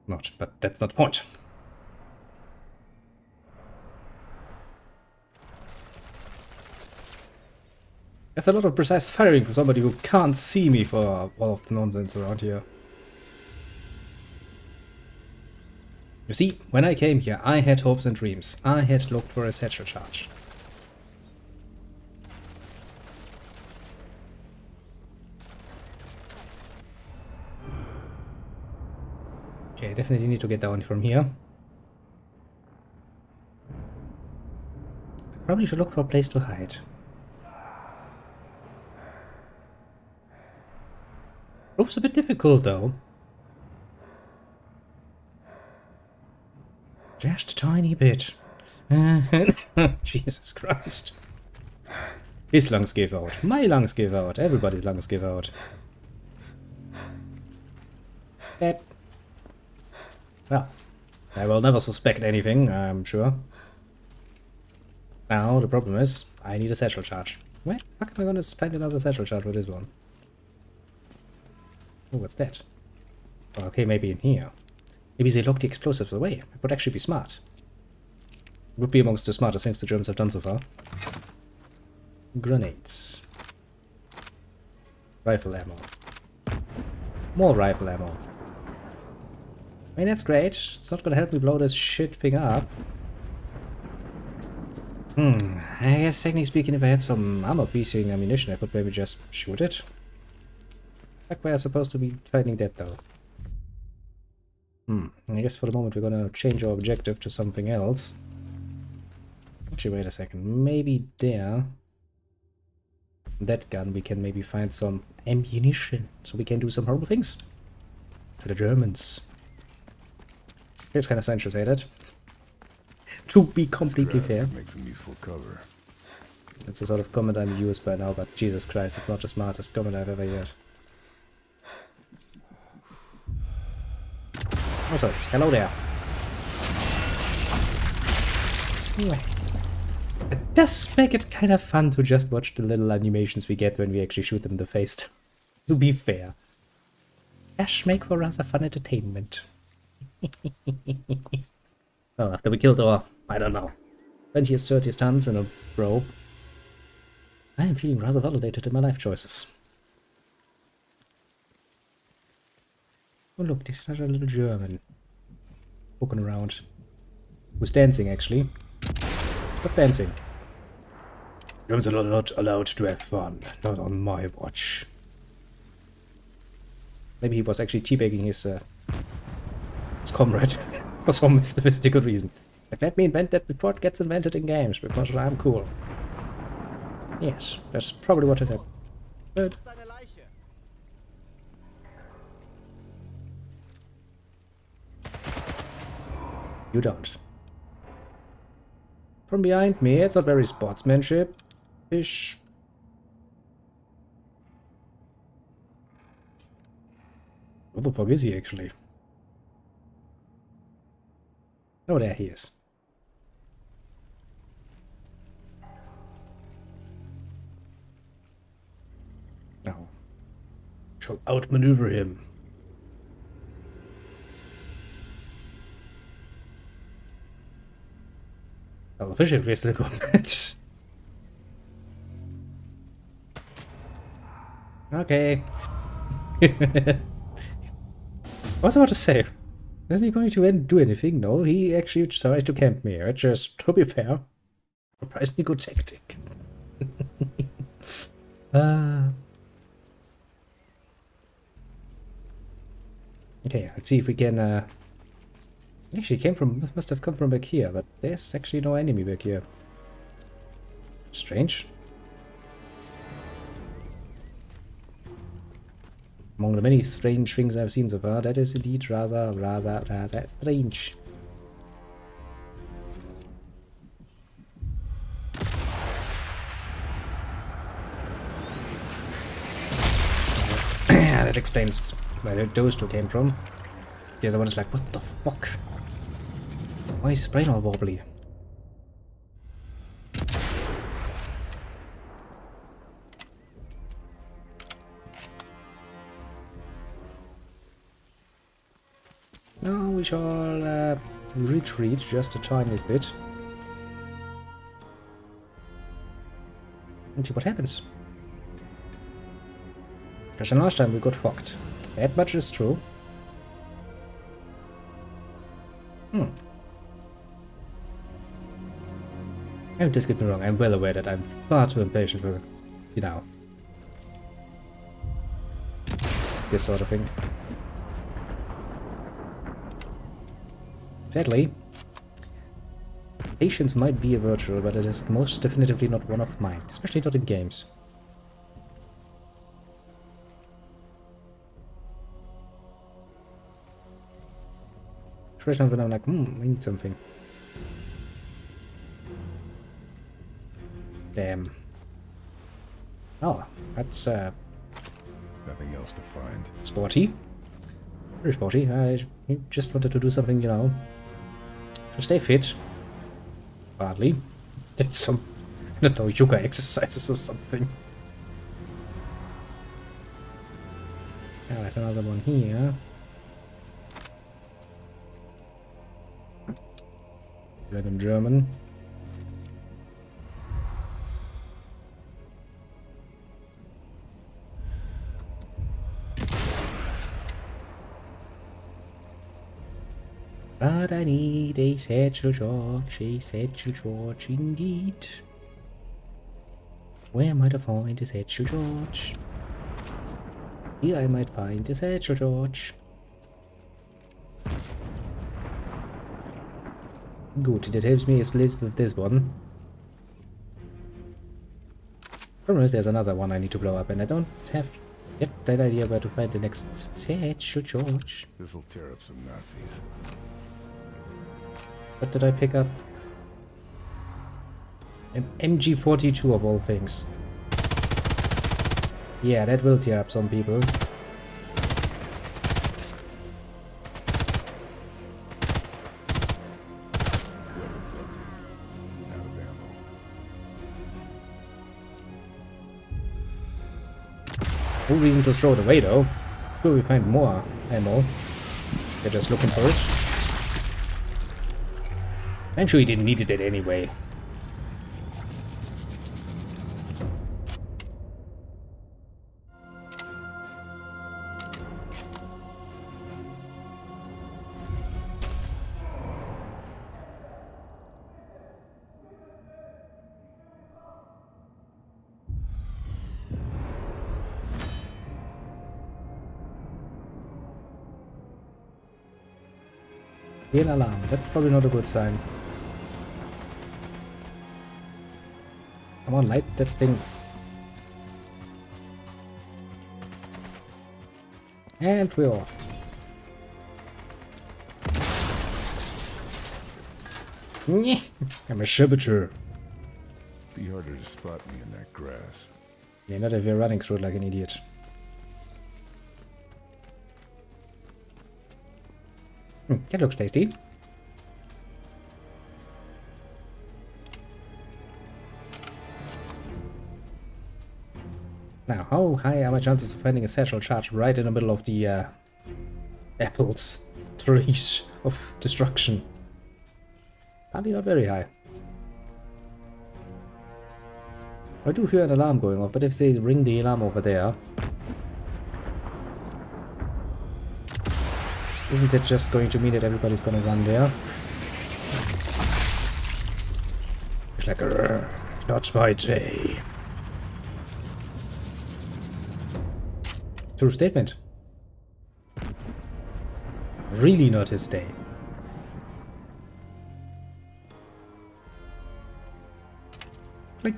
Not, but that's not the point. There's a lot of precise firing for somebody who can't see me for all of the nonsense around here. You see, when I came here, I had hopes and dreams. I had looked for a satchel charge. Okay, I definitely need to get down from here. Probably should look for a place to hide. Roof's a bit difficult though. Just a tiny bit. Jesus Christ. His lungs give out. My lungs give out. Everybody's lungs give out. That. Well, I will never suspect anything, I'm sure. Now, the problem is, I need a satchel charge. Where the fuck am I gonna find another satchel charge for this one? Oh, what's that? Oh, okay, maybe in here. Maybe they lock the explosives away. That would actually be smart. Would be amongst the smartest things the Germans have done so far. Grenades. Rifle ammo. More rifle ammo. I mean, that's great. It's not gonna help me blow this shit thing up. I guess technically speaking, if I had some armor-piercing ammunition, I could maybe just shoot it. Like we're supposed to be fighting that though. I guess for the moment we're gonna change our objective to something else. Actually, wait a second. Maybe there. That gun we can maybe find some ammunition. So we can do some horrible things. To the Germans. It's kind of strange to say that. To be completely fair. Make some useful cover. That's the sort of comment I'm used by now, but Jesus Christ, it's not the smartest comment I've ever heard. Oh, sorry. Hello there. Anyway. It does make it kind of fun to just watch the little animations we get when we actually shoot them in the face. To be fair. Dash make for rather fun entertainment. Well, after we killed our, I don't know, 20th, 30th tons in a row, I am feeling rather validated in my life choices. Oh look, there's another little German poking around. Who's dancing, actually. Stop dancing. Germans are not allowed to have fun. Not on my watch. Maybe he was actually teabagging his comrade. For some mystical reason. Like, let me invent that before it gets invented in games, because I'm cool. Yes, that's probably what has happened. But you don't. From behind me, it's not very sportsmanship-ish. Where the fuck is he, actually? Oh, there he is. Now, shall outmaneuver him. Well, officially we're still combat. Okay. I was about to say, isn't he going to do anything? No, he actually tried to camp me, which is, to be fair, surprisingly good tactic. Okay, let's see if we can, actually must have come from back here, but there's actually no enemy back here. Strange. Among the many strange things I've seen so far, that is indeed rather strange. Yeah, that explains where those two came from. The other one is like, what the fuck? Why is his brain all wobbly? Now we shall retreat just a tiny bit. And see what happens. Because last time we got fucked. That much is true. And don't get me wrong, I'm well aware that I'm far too impatient for, you know, this sort of thing. Sadly, patience might be a virtue, but it is most definitively not one of mine, especially not in games. Especially when I'm like, we need something. Damn. Oh, that's Nothing else to find. sporty. Very sporty. I just wanted to do something, you know, to stay fit. Partly. Did some, I don't know, yoga exercises or something. Alright, another one here. Read in German. But I need a satchel George indeed. Where might I find a satchel George? Here I might find a satchel George. Good, that helps me at least with this one. Problem is there's another one I need to blow up and I don't have yet that idea where to find the next satchel George. This'll tear up some Nazis. What did I pick up? An MG42 of all things. Yeah, that will tear up some people. Weapons empty. Out of ammo. No reason to throw it away though. Sure, we find more ammo. They're just looking for it. I'm sure he didn't need it anyway. The alarm. That's probably not a good sign. Come on, light that thing. And we're off. Nyeh, I'm a saboteur. Be harder to spot me in that grass. Yeah, not if you're running through it like an idiot. That looks tasty. Now, how high are my chances of finding a satchel charge right in the middle of the apples trees of destruction? Probably not very high. I do hear an alarm going off, but if they ring the alarm over there, isn't it just going to mean that everybody's gonna run there? It's like, not my day. True statement. Really not his day. Click.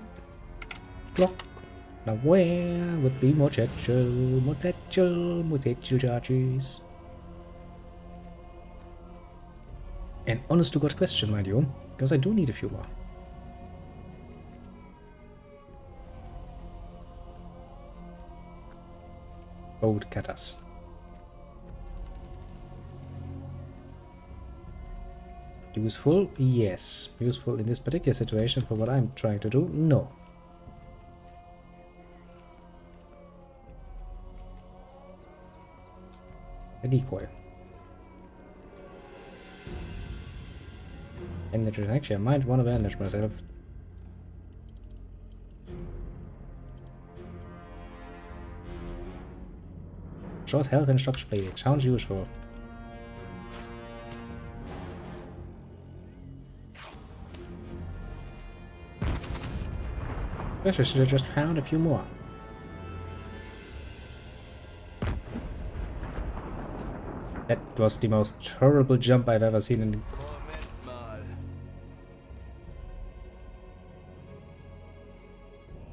Clock. Now where would be more satchel charges? An honest to God question, mind you, because I do need a few more. Bolt cutters. Useful? Yes. Useful in this particular situation for what I'm trying to do? No. A decoy. Bandage. Actually, I might want to bandage myself. Short health and shock spray. Sounds useful. Guess I should have just found a few more. That was the most horrible jump I've ever seen in.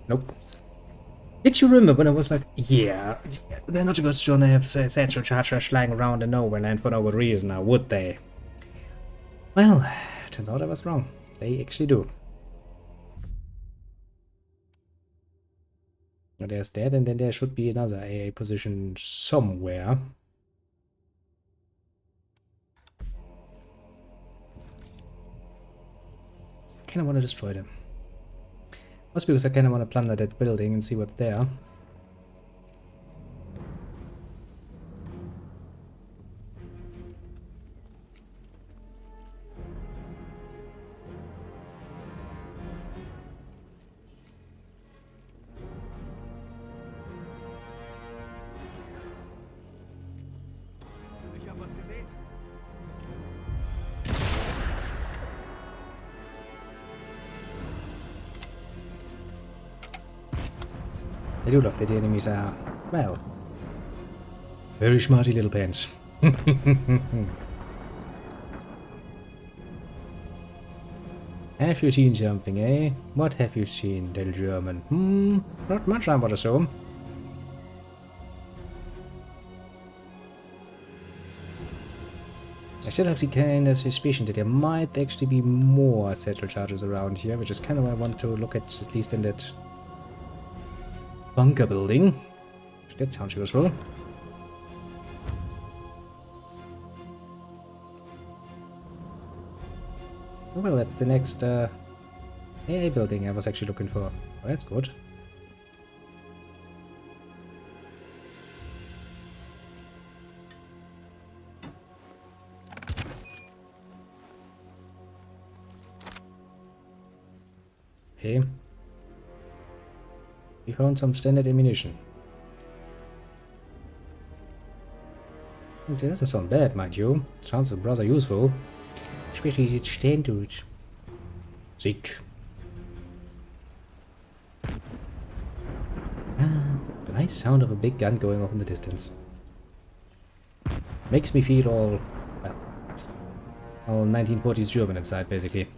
Nope. Did you remember when I was like, yeah, they're not going to have satchel chargers lying around in nowhere land for no good reason now, would they? Well, turns out I was wrong. They actually do. There's that, and then there should be another AA position somewhere. I kinda want to destroy them. Must be because I kinda want to plunder that building and see what's there. Ich hab was gesehen. They do look that the enemies are, well, very smarty little pants. Have you seen something, eh? What have you seen, little German? Not much, I would assume. I still have the kind of suspicion that there might actually be more satchel charges around here, which is kind of what I want to look at least in that bunker building. That sounds useful. Oh, well, that's the next AA building I was actually looking for. Well, that's good. Okay. We found some standard ammunition. It doesn't sound bad, mind you. Sounds rather useful. Especially the standard. Sick. The nice sound of a big gun going off in the distance. Makes me feel all, well, all 1940s German inside, basically.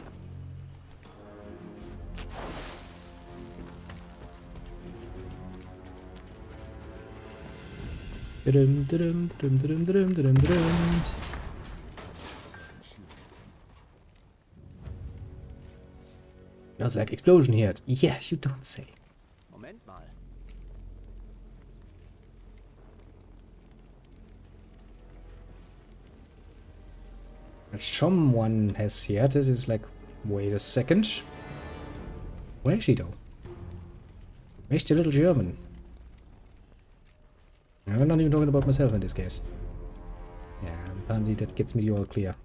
There's like explosion here. Yes, you don't say. Moment mal. Someone has here. This is like, wait a second. Where is she though? Where's the little German? I'm not even talking about myself in this case. Yeah, apparently that gets me the all clear.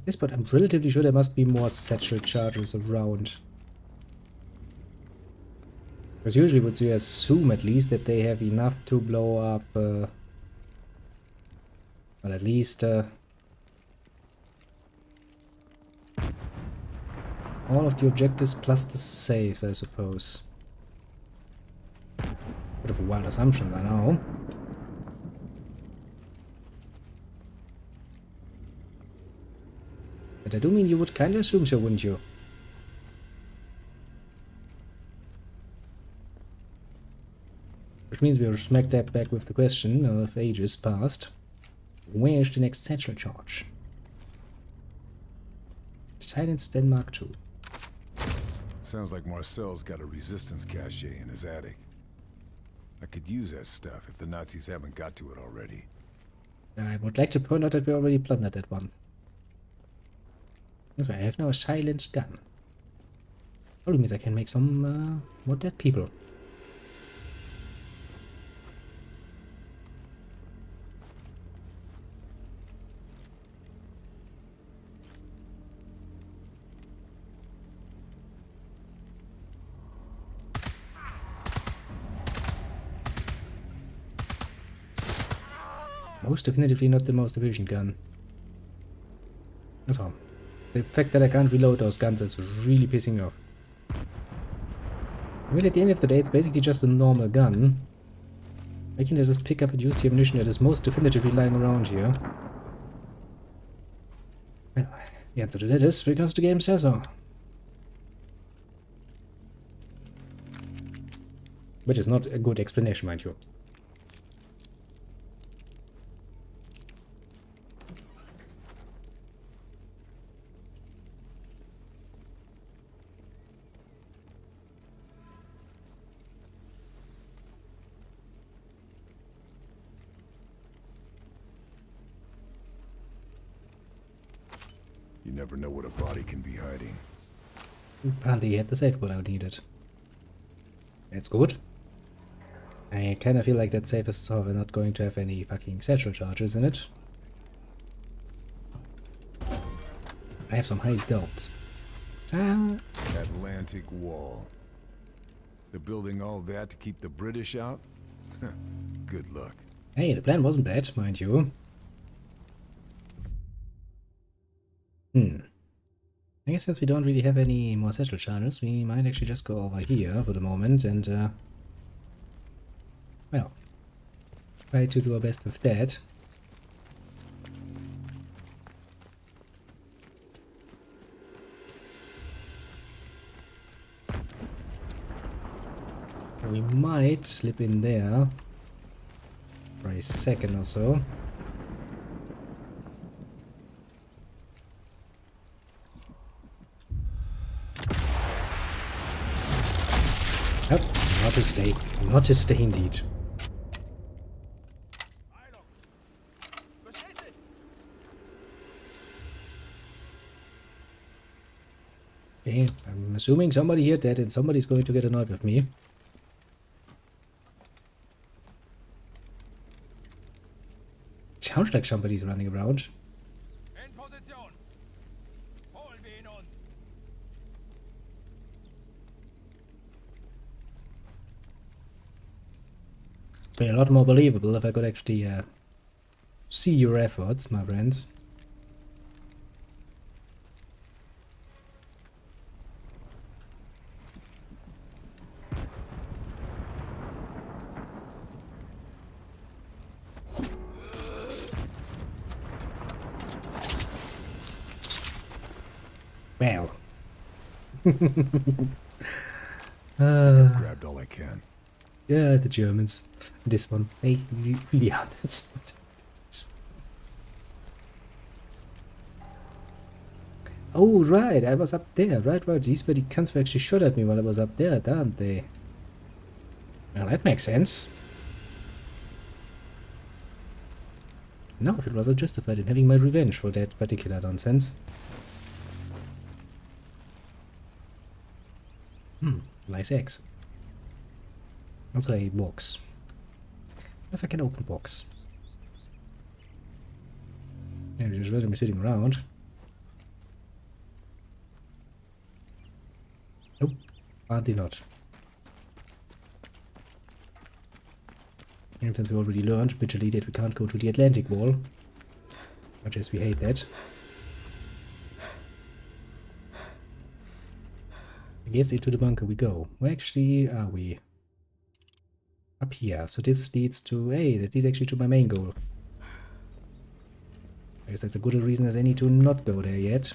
Yes, but I'm relatively sure there must be more satchel charges around. Because usually would you assume at least that they have enough to blow up, well, at least all of the objectives plus the saves, I suppose. Bit of a wild assumption, I know. But I do mean you would kind of assume so, wouldn't you? Which means we are smack dab back with the question of ages past. Where's the next satchel charge? Silence Denmark 2. Sounds like Marcel's got a resistance cache in his attic. I could use that stuff if the Nazis haven't got to it already. I would like to point out that we already plundered that one. So I have now a silenced gun. Probably means I can make some more dead people. Most definitively not the most efficient gun. That's all. The fact that I can't reload those guns is really pissing me off. I mean, at the end of the day, it's basically just a normal gun. Why can't I just pick up and use the ammunition that is most definitively lying around here? Well, the answer to that is because the game says so. Which is not a good explanation, mind you. You never know what a body can be hiding. Apparently had the safe code I needed. That's good. I kind of feel like that safe is probably not going to have any fucking satchel charges in it. I have some high doubts. Atlantic Wall. They're building all that to keep the British out? Good luck. Hey, the plan wasn't bad, mind you. I guess since we don't really have any more satchel charges, we might actually just go over here for the moment and, well, try to do our best with that. We might slip in there for a second or so. Oh, not to stay. Not to stay indeed. Okay, I'm assuming somebody here dead and somebody's going to get annoyed with me. Sounds like somebody's running around. Be a lot more believable if I could actually see your efforts, my friends. Well. Grabbed all I can. Yeah, the Germans. This one. They really are. Oh, right. I was up there. Right. These bloody cunts were actually shot at me while I was up there, aren't they? Well, that makes sense. No, if it wasn't justified in having my revenge for that particular nonsense. Nice eggs. Also a box. If I can open box. And just let me sitting around. Nope, apparently not. And since we already learned bitterly that we can't go to the Atlantic Wall, much as we hate that, I guess into the bunker we go. Where actually are we? Up here. So this leads to... Hey, that leads actually to my main goal. I guess that's a good reason as any to not go there yet.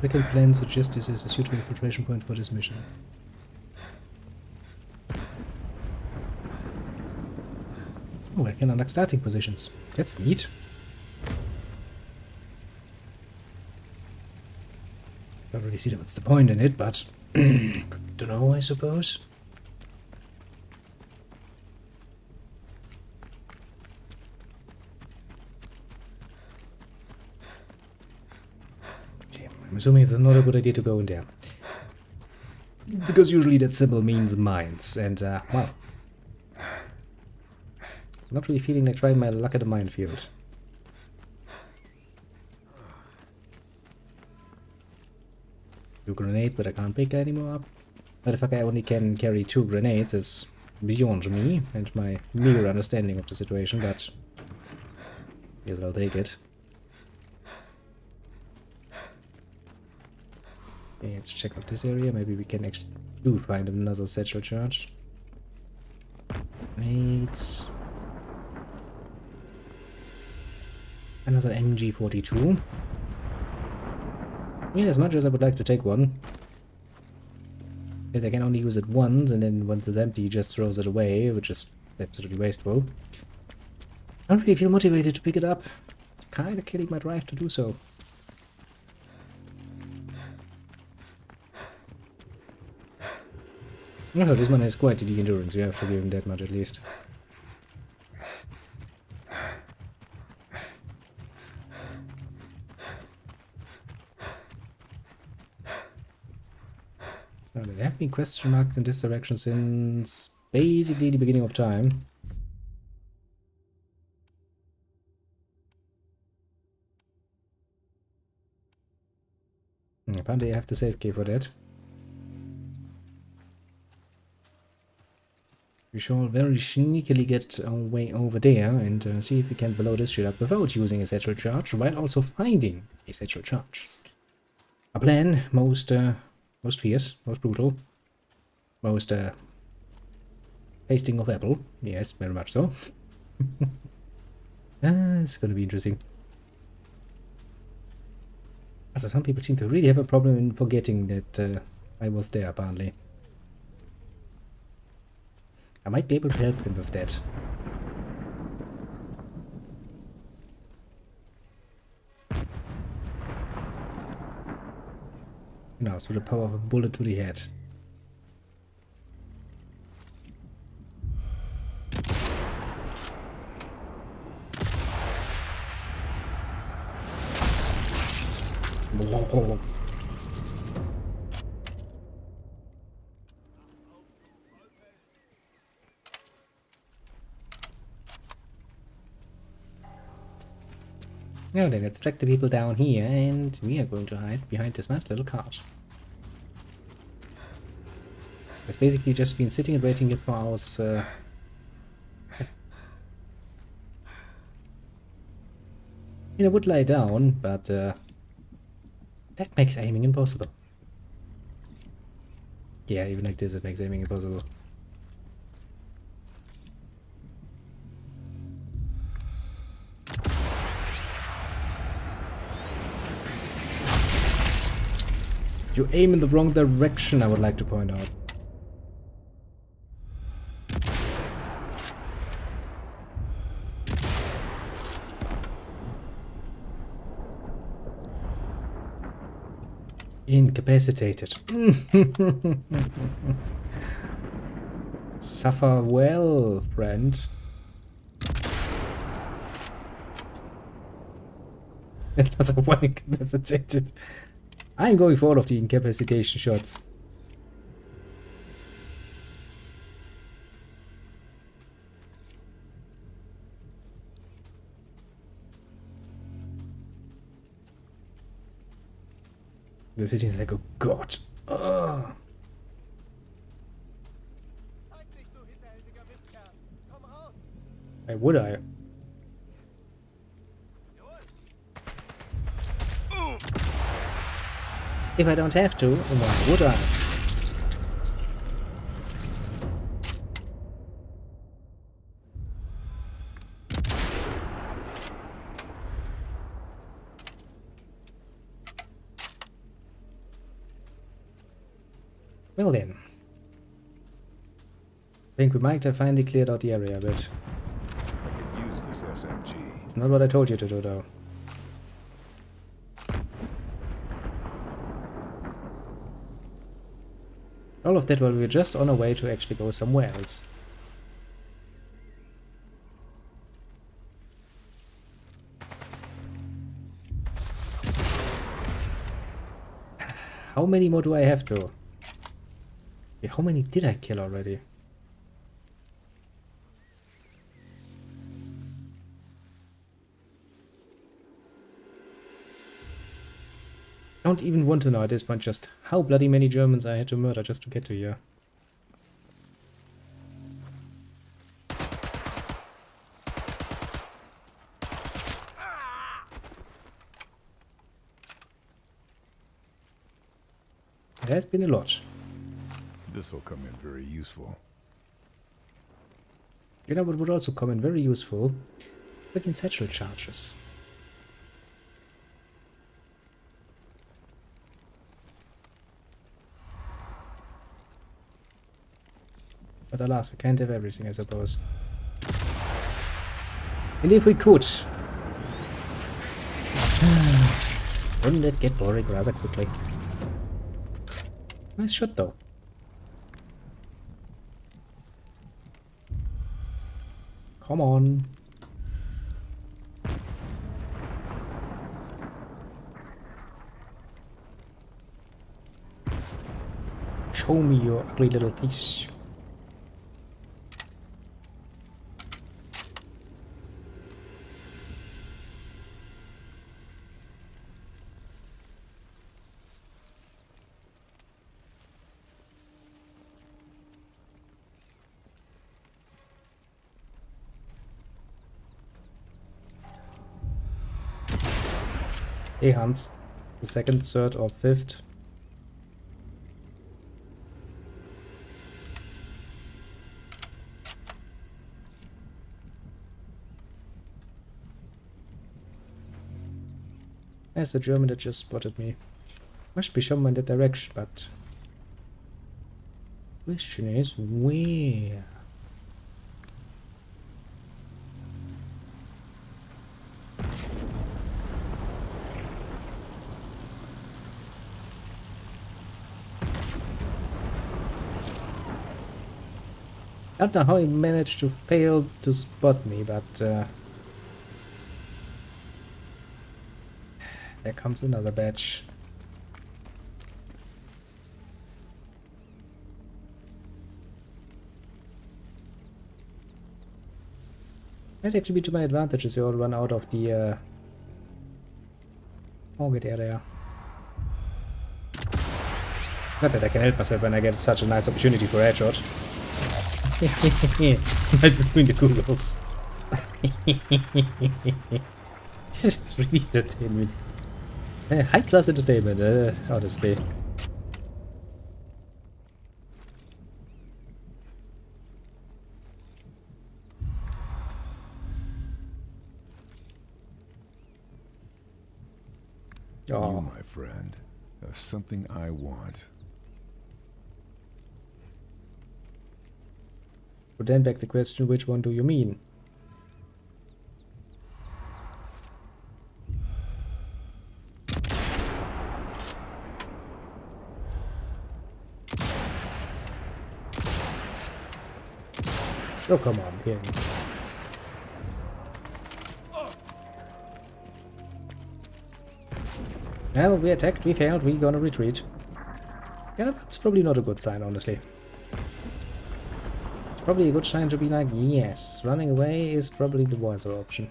Recon plan suggests this is a suitable infiltration point for this mission. Oh, I can unlock starting positions. That's neat. Don't really see what's the point in it, but good to know, I suppose. Okay, I'm assuming it's not a good idea to go in there. Because usually that symbol means mines, and, well, not really feeling like trying my luck at a minefield. Two grenade, but I can't pick anymore up. But the fact I only can carry 2 grenades is beyond me and my mere understanding of the situation, but guess I'll take it. Okay, let's check out this area. Maybe we can actually find another satchel charge. Grenades. Another MG42. I mean, as much as I would like to take one, because I can only use it once, and then once it's empty, he just throws it away, which is absolutely wasteful. I don't really feel motivated to pick it up. Kinda killing my drive to do so. Oh, this one has quite the endurance, you have to give him that much at least. There have been question marks in this direction since basically the beginning of time. Apparently I have the save key for that. We shall very sneakily get our way over there and see if we can blow this shit up without using a satchel charge, while also finding a satchel charge. A plan most fierce, most brutal, most tasting of apple. Yes, very much so. It's gonna be interesting. Also, some people seem to really have a problem in forgetting that I was there, apparently. I might be able to help them with that. Now, so the power of a bullet to the head. Now then, let's track the people down here, and we are going to hide behind this nice little cart. It's basically just been sitting and waiting here for hours. I would lie down, but that makes aiming impossible. Yeah, even like this, it makes aiming impossible. You aim in the wrong direction, I would like to point out. Incapacitated. Suffer well, friend. It was a one incapacitated. I'm going for all of the incapacitation shots. They're sitting there like, oh god. Ugh. Why would I? If I don't have to, why would I? Well then. I think we might have finally cleared out the area a bit. I could use this SMG. It's not what I told you to do, though. All of that while we were just on our way to actually go somewhere else. How many more do I have to? How many did I kill already? I don't even want to know at this point just how bloody many Germans I had to murder just to get to here. It has been a lot. This'll come in very useful. You know what would also come in very useful? Freaking satchel charges. But alas, we can't have everything, I suppose. And if we could... wouldn't it get boring rather quickly? Nice shot, though. Come on. Show me your ugly little face. Hey Hans, the second, third or fifth. There's a German that just spotted me. Must be somewhere in that direction, but... question is where? I don't know how he managed to fail to spot me, but there comes another batch. Might actually be to my advantage as we all run out of the target area. Not that I can help myself when I get such a nice opportunity for a headshot. Right between the Googles. This is really entertainment. High class entertainment, honestly. You, my friend, have something I want. But then back the question, which one do you mean? Oh, come on, game. Well, we attacked, we failed, we're gonna retreat. Yeah, that's probably not a good sign, honestly. It's probably a good sign to be like, yes, running away is probably the wiser option.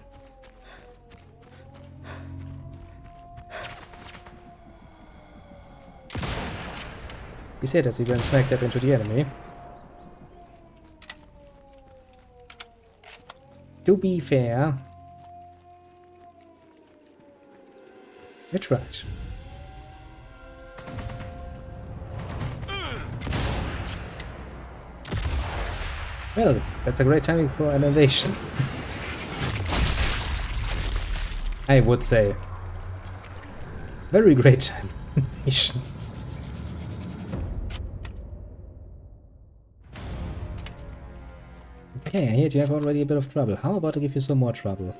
He said as he went smack dab into the enemy. To be fair, we tried. Well, that's a great timing for an invasion. I would say. Very great time invasion. Okay, here you have already a bit of trouble. How about I give you some more trouble?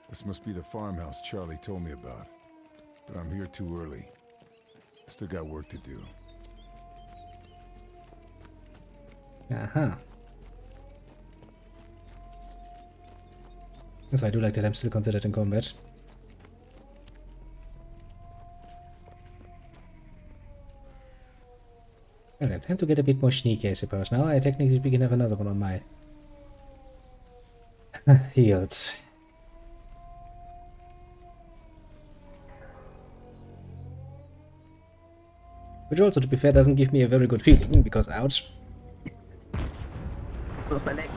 This must be the farmhouse Charlie told me about. But I'm here too early. Still got work to do. Aha. Yes, I do like that I'm still considered in combat. Okay, time to get a bit more sneaky, I suppose. Now I technically can have another one on my heels. Which also, to be fair, doesn't give me a very good feeling, because ouch. Lost my leg.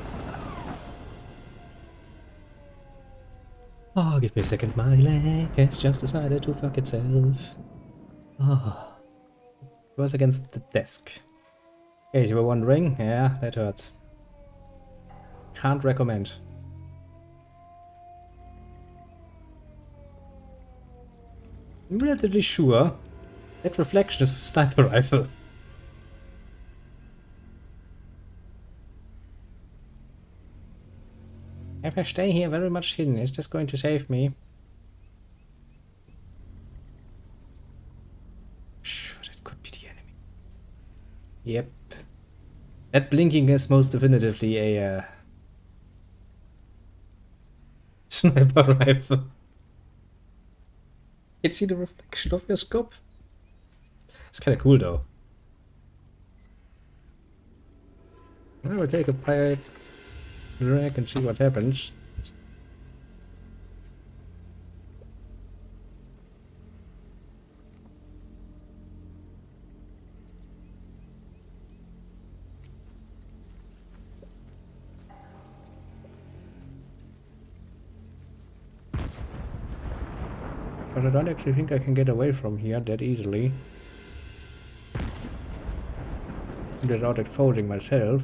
Oh, give me a second, my leg has just decided to fuck itself. Oh. It was against the desk. In case you were wondering, yeah, that hurts. Can't recommend. I'm relatively sure that reflection is a sniper rifle. If I stay here very much hidden, is this going to save me? Sure, that could be the enemy. Yep. That blinking is most definitively a sniper rifle. Can you see the reflection of your scope? It's kind of cool though. I will take a pipe drag and see what happens. But I don't actually think I can get away from here that easily without exposing myself.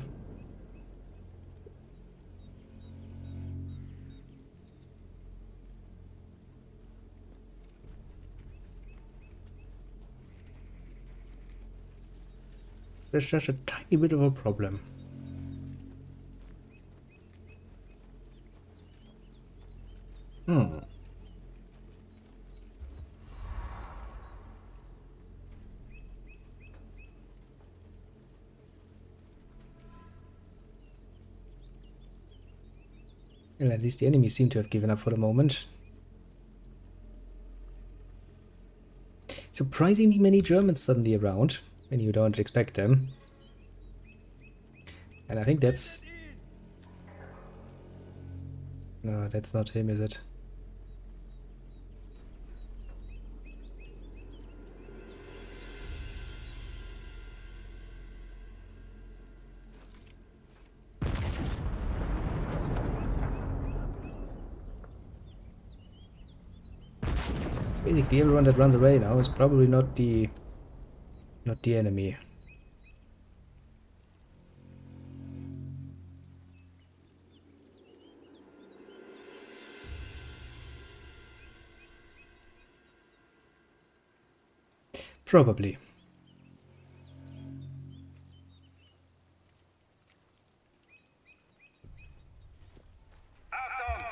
There's just a tiny bit of a problem. Well, at least the enemies seem to have given up for the moment. Surprisingly many Germans suddenly around, when you don't expect them. And I think that's... No, that's not him, is it? Basically, everyone that runs away now is probably not the enemy. Probably. Achtung!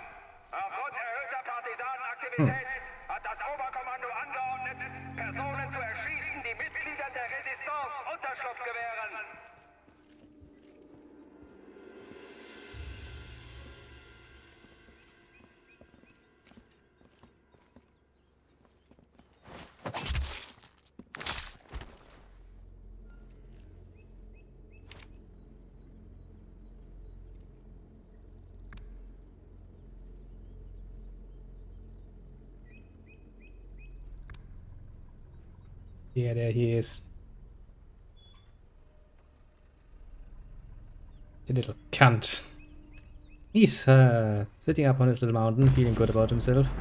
Aufgrund erhöhter Partisanenaktivität hat das Oberkommando angeordnet, Personen zu erschießen, die Mitgliedern der Resistance Unterschlupf gewähren. Yeah, there he is. The little cunt. He's sitting up on his little mountain, feeling good about himself.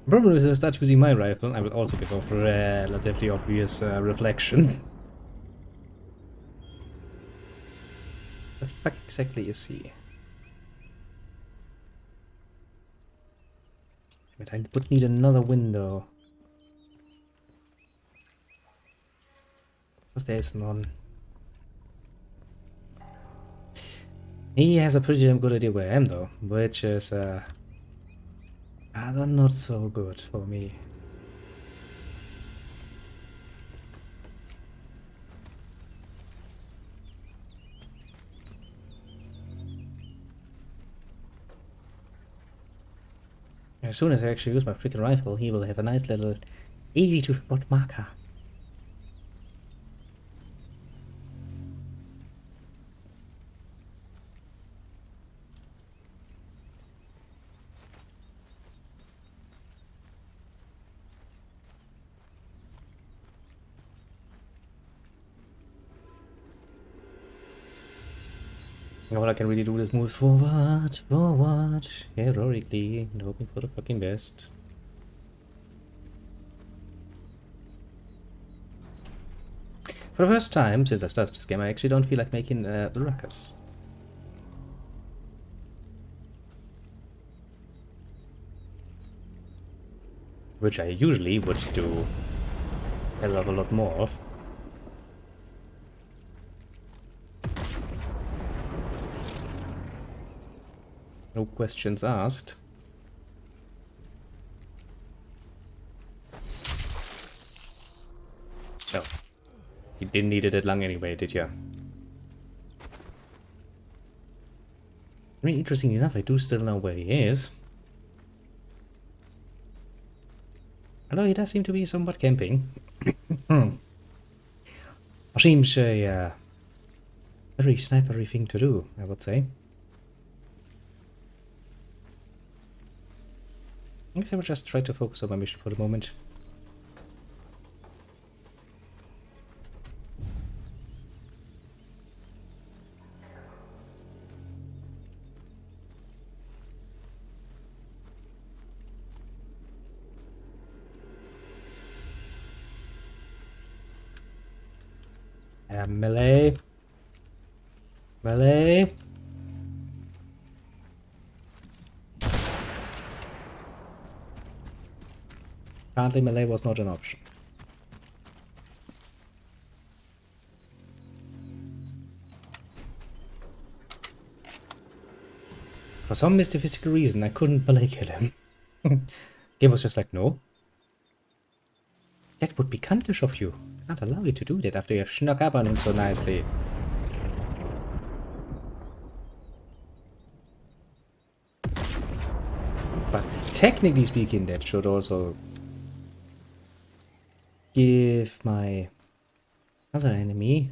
The problem is if I start using my rifle, I will also give off relatively obvious reflections. The fuck exactly is he? But I would need another window. Because there is none. He has a pretty damn good idea where I am though, which is rather not so good for me. As soon as I actually use my freaking rifle, he will have a nice little easy to spot marker. All I can really do is move forward, heroically, and hoping for the fucking best. For the first time since I started this game, I actually don't feel like making the ruckus. Which I usually would do a hell of a lot more of. No questions asked. No. You didn't need it that long anyway, did ya? I mean, interesting enough, I do still know where he is. Although he does seem to be somewhat camping. Seems a very snipery thing to do, I would say. I guess I will just try to focus on my mission for the moment. Melee. Melee. Apparently melee was not an option. For some mystical reason, I couldn't melee kill him. Game was just like, no. That would be cuntish of you. I can't allow you to do that after you have snuck up on him so nicely. But technically speaking, that should also give my other enemy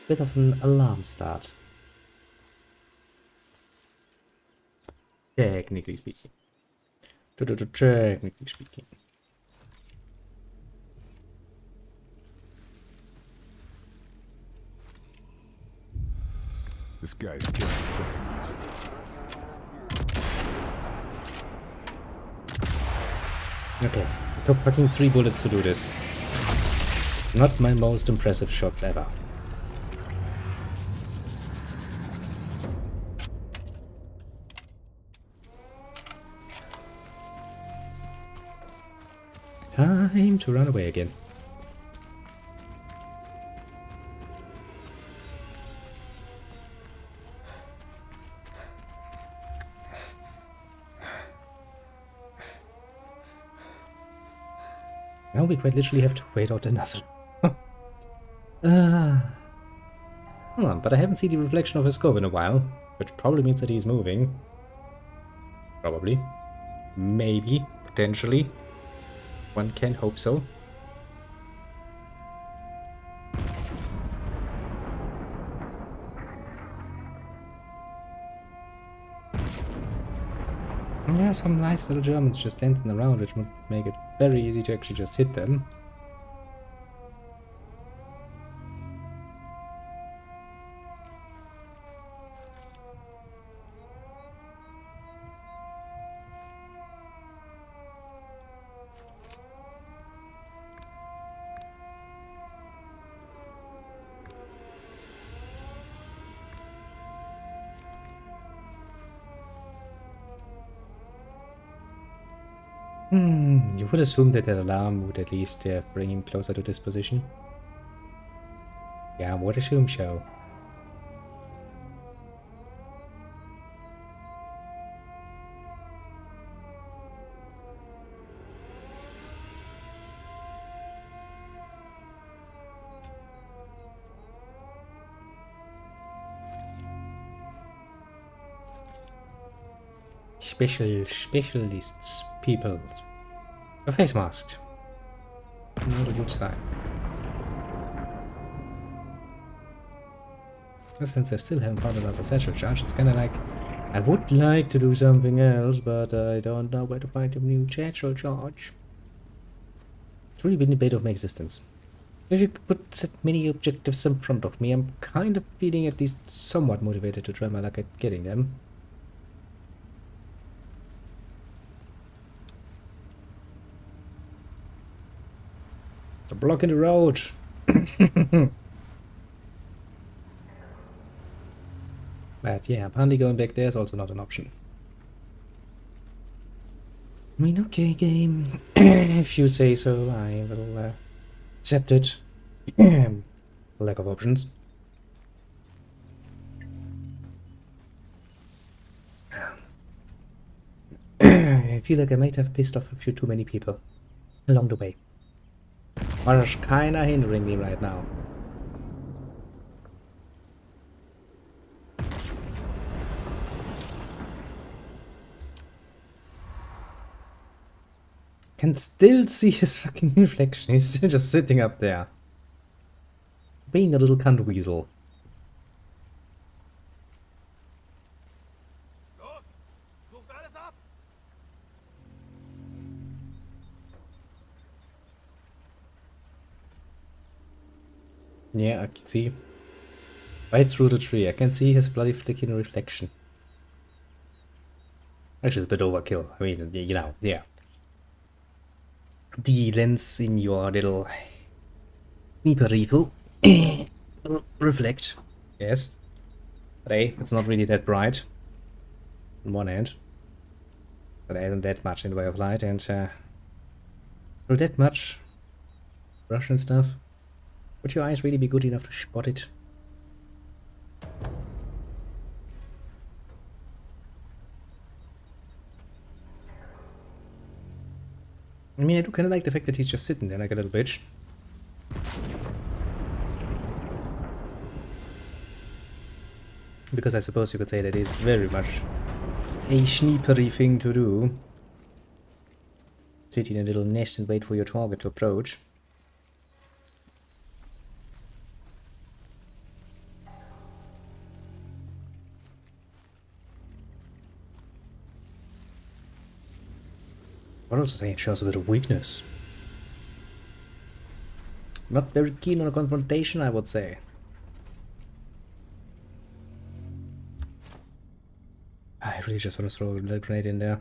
a bit of an alarm start. Technically speaking. Technically speaking. This guy's carrying something useful. Okay, it took fucking 3 bullets to do this. Not my most impressive shots ever. Time to run away again. Now we quite literally have to wait out another. Hold on, but I haven't seen the reflection of his scope in a while, which probably means that he's moving. Probably. Maybe. Potentially. One can hope so. Yeah, some nice little Germans just dancing around, which would make it very easy to actually just hit them. You would assume that that alarm would at least bring him closer to this position. Yeah, I would assume so. Specialists, people. A face mask. Not a good sign. Since I still haven't found another satchel charge, it's kinda like I would like to do something else, but I don't know where to find a new satchel charge. It's really been a debate of my existence. If you could put set many objectives in front of me, I'm kind of feeling at least somewhat motivated to try my luck at getting them. They're blocking the road. But yeah, apparently going back there is also not an option. I mean, okay, game. If you say so, I will accept it. Lack of options. I feel like I might have pissed off a few too many people along the way. Or is kinda hindering me right now. Can still see his fucking reflection. He's still just sitting up there. Being a little cunt weasel. Los! Sucht alles ab! Yeah, I can see. Right through the tree. I can see his bloody flicking reflection. Actually, it's a bit overkill. I mean, you know, yeah. The lens in your little SNEEPER rifle will reflect. Yes. But hey, it's not really that bright. On one hand. But there isn't that much in the way of light, and through that much brush and stuff, would your eyes really be good enough to spot it? I mean, I do kind of like the fact that he's just sitting there like a little bitch. Because I suppose you could say that is very much a sneapery thing to do. Sit in a little nest and wait for your target to approach. But also saying it shows a bit of weakness. Not very keen on a confrontation, I would say. I really just want to throw a little grenade in there.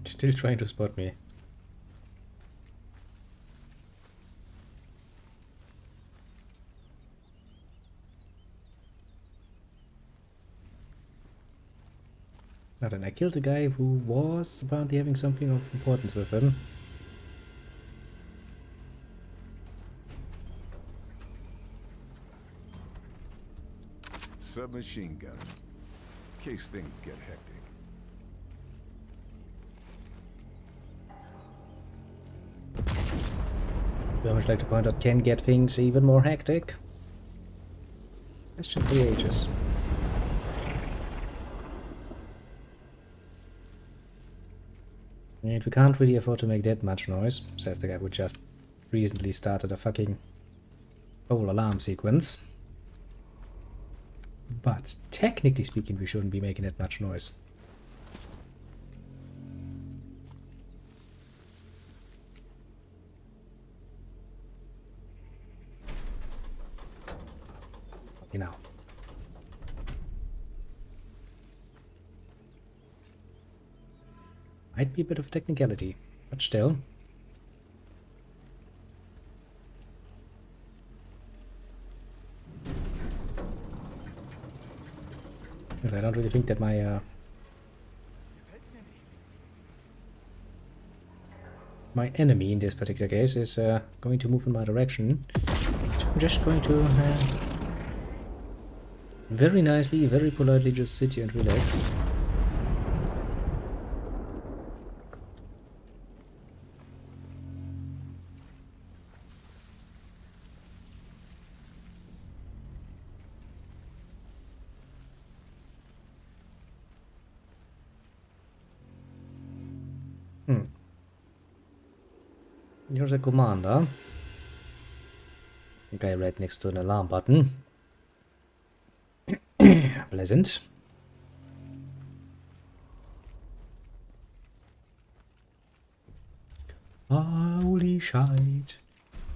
Still trying to spot me. Now then, I killed a guy who was apparently having something of importance with him. Submachine gun. In case things get hectic. Very much like to point out, can get things even more hectic. Question for the ages. And we can't really afford to make that much noise, says the guy who just recently started a fucking whole alarm sequence. But technically speaking, we shouldn't be making that much noise. You know. Might be a bit of technicality, but still. Because I don't really think that my my enemy in this particular case is going to move in my direction. So I'm just going to very nicely, very politely just sit here and relax. Here's a commander. The guy right next to an alarm button. Pleasant. Holy shite.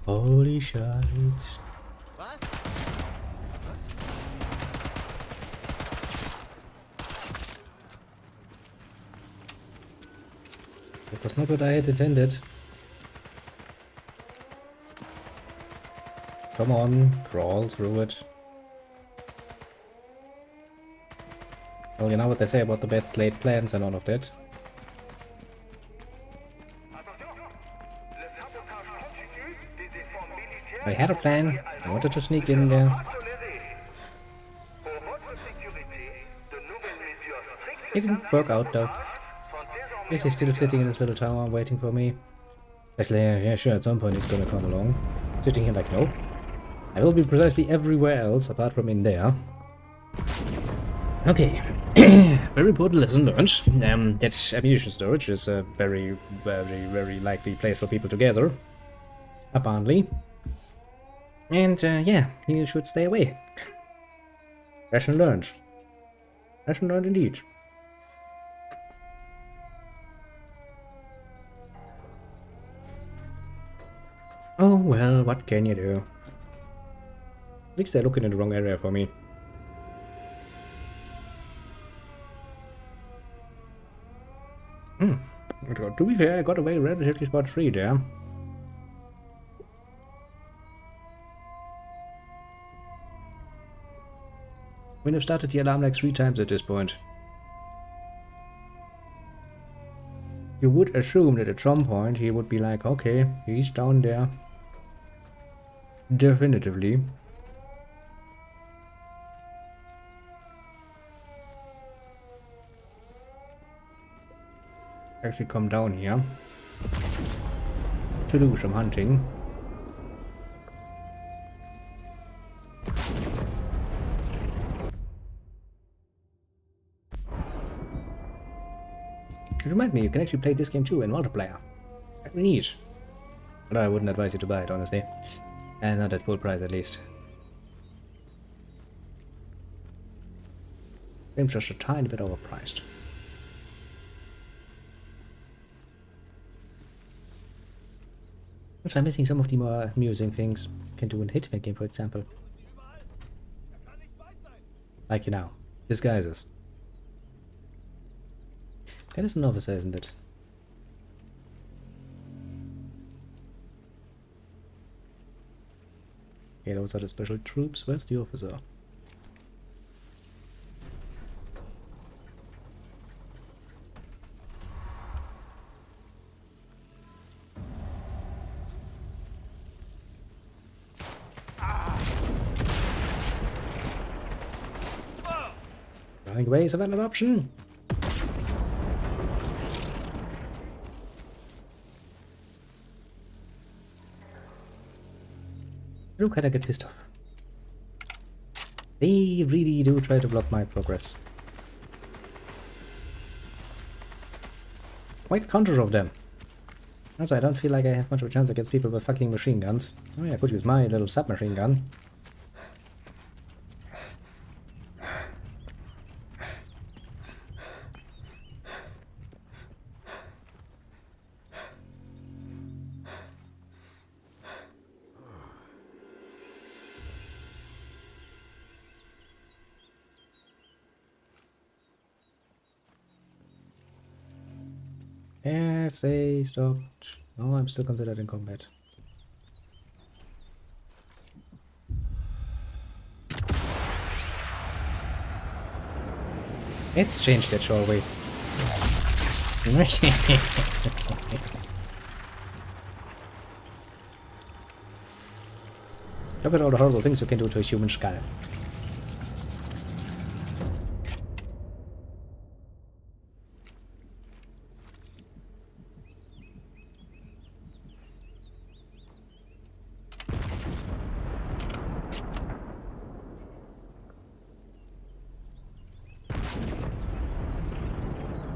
Holy shite. Was? That was not what I had intended. Come on, crawl through it. Well, you know what they say about the best laid plans and all of that. I had a plan. I wanted to sneak in there. It didn't work out though. Guess he's still sitting in his little tower waiting for me. Actually, yeah, sure, at some point he's gonna come along. Sitting here like, no. I will be precisely everywhere else apart from in there. Okay. Very important lesson learned. That ammunition storage is a very, very, very likely place for people to gather. Apparently. And, yeah, you should stay away. Lesson learned. Lesson learned indeed. Oh well, what can you do? At least they're looking in the wrong area for me. To be fair, I got away relatively spot-free there. We have started the alarm like 3 times at this point. You would assume that at some point he would be like, okay, he's down there. Definitively. Actually come down here to do some hunting. Remind me, you can actually play this game too in multiplayer. Very neat. But I wouldn't advise you to buy it, honestly. And not at full price, at least. Game's just a tiny bit overpriced. So I'm missing some of the more amusing things you can do in a Hitman game, for example. Like, you know, disguises. That is an officer, isn't it? Okay, those are the special troops. Where's the officer? Running away is an option. Look how I get pissed off. They really do try to block my progress. Quite conscious of them. Also, I don't feel like I have much of a chance against people with fucking machine guns. I mean, I could use my little submachine gun. Have they stopped? No, I'm still considered in combat. Let's change that, shall we? Look at all the horrible things you can do to a human skull.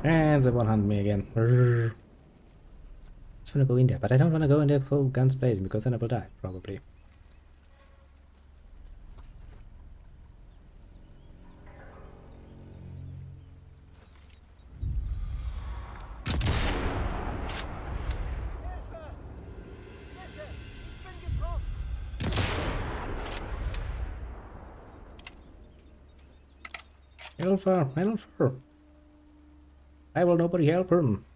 And they won't hunt me again. I just wanna go in there, but I don't wanna go in there full guns blazing because then I will die, probably. Helfer, helfer. I will nobody help him.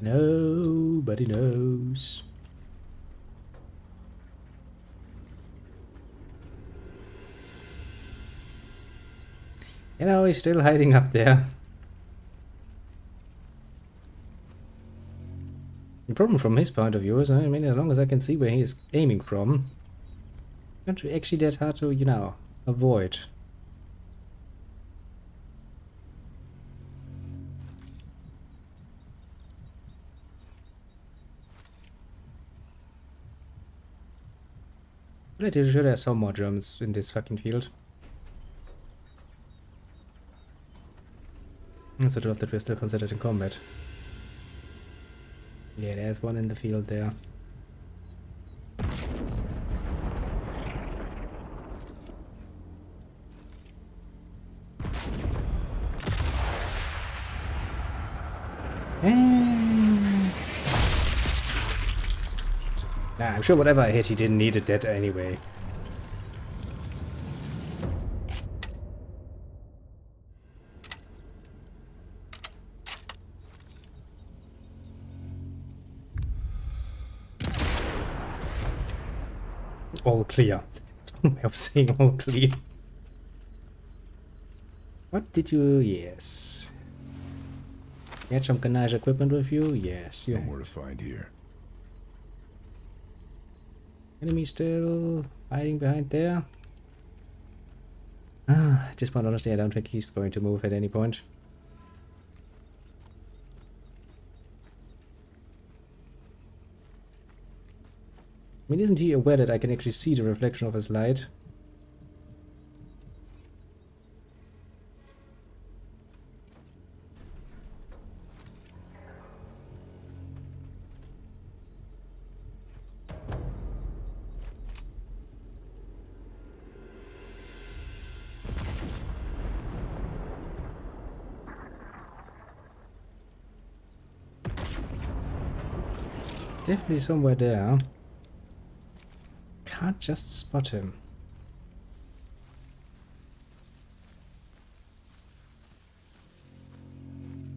Nobody knows. You know, he's still hiding up there. The problem from his point of view is, I mean, as long as I can see where he is aiming from, it's not actually that hard to, you know, avoid. Pretty sure there's some more Germans in this fucking field. It's sort of that we're still considered in combat. Yeah, there's one in the field there. Nah, I'm sure whatever I hit, he didn't need it that anyway. All clear. That's one way of saying all clear. What did you... Yes. You had some Kanaj equipment with you? Yes, you No had. more to find here. Enemy still hiding behind there. At this point, honestly, I don't think he's going to move at any point. I mean, isn't he aware that I can actually see the reflection of his light? He's definitely somewhere there. Can't just spot him.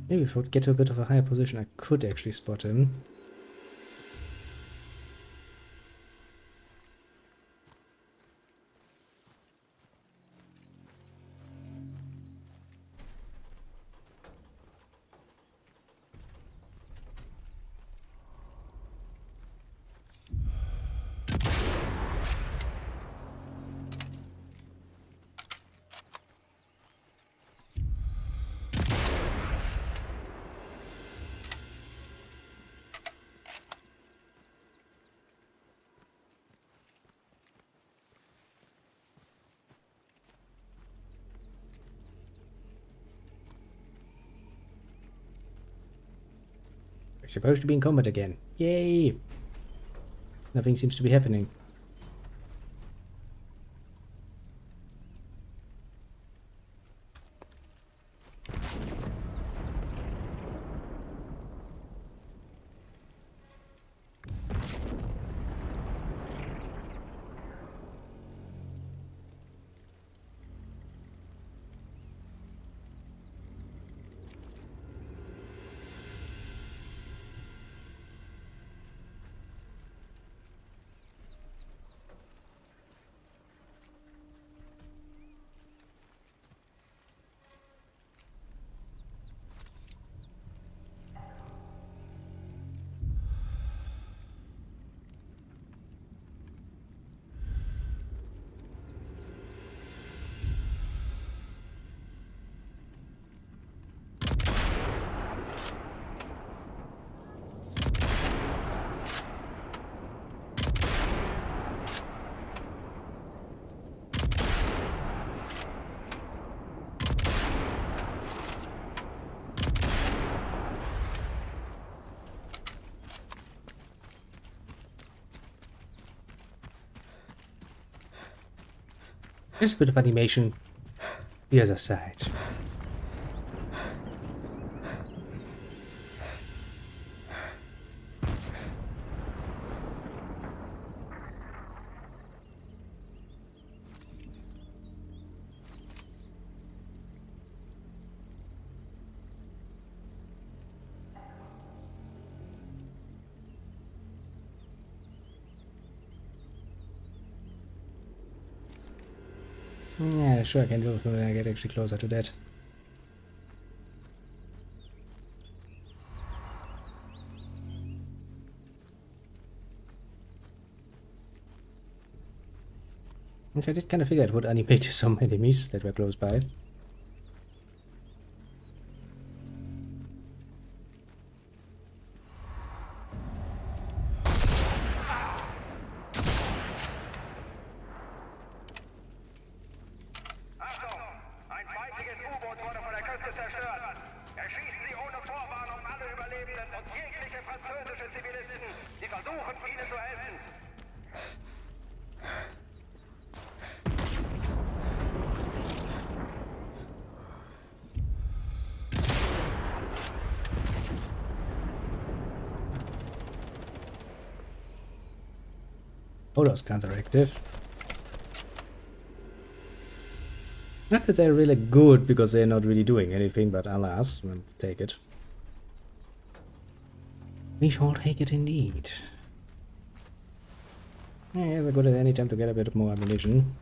Maybe if I would get to a bit of a higher position, I could actually spot him. We're supposed to be in combat again. Yay! Nothing seems to be happening. Just a bit of animation. The other side. Yeah, sure, I can do it when I get actually closer to that. Which I did kind of figure it would animate some enemies that were close by. Achtung! Ein feindliches U-Boot wurde von der Küste zerstört. Erschießen Sie ohne Vorwarnung alle Überlebenden und jegliche französische Zivilisten, die versuchen, Ihnen zu helfen. Oh, those guns are active. Not that they're really good, because they're not really doing anything, but alas, we'll take it. We shall take it indeed. Yeah, it's as good as any time to get a bit more ammunition.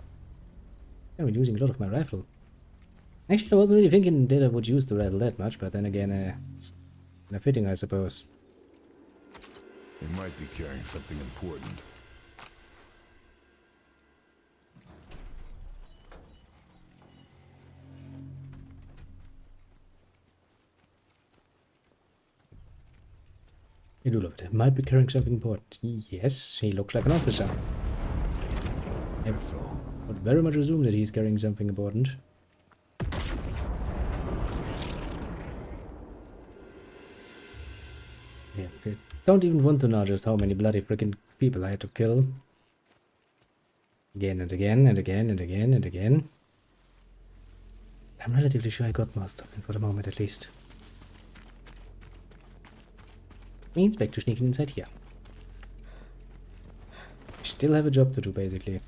I'm using a lot of my rifle. Actually, I wasn't really thinking that I would use the rifle that much, but then again, it's kind of fitting, I suppose. They might be carrying something important. You do love it. Might be carrying something important. Yes, he looks like an officer. I That's all. would very much assume that he's carrying something important. Yeah, I don't even want to know just how many bloody freaking people I had to kill. Again and again and again and again and again. I'm relatively sure I got most of them, for the moment at least. Means back to sneaking inside here. I still have a job to do, basically.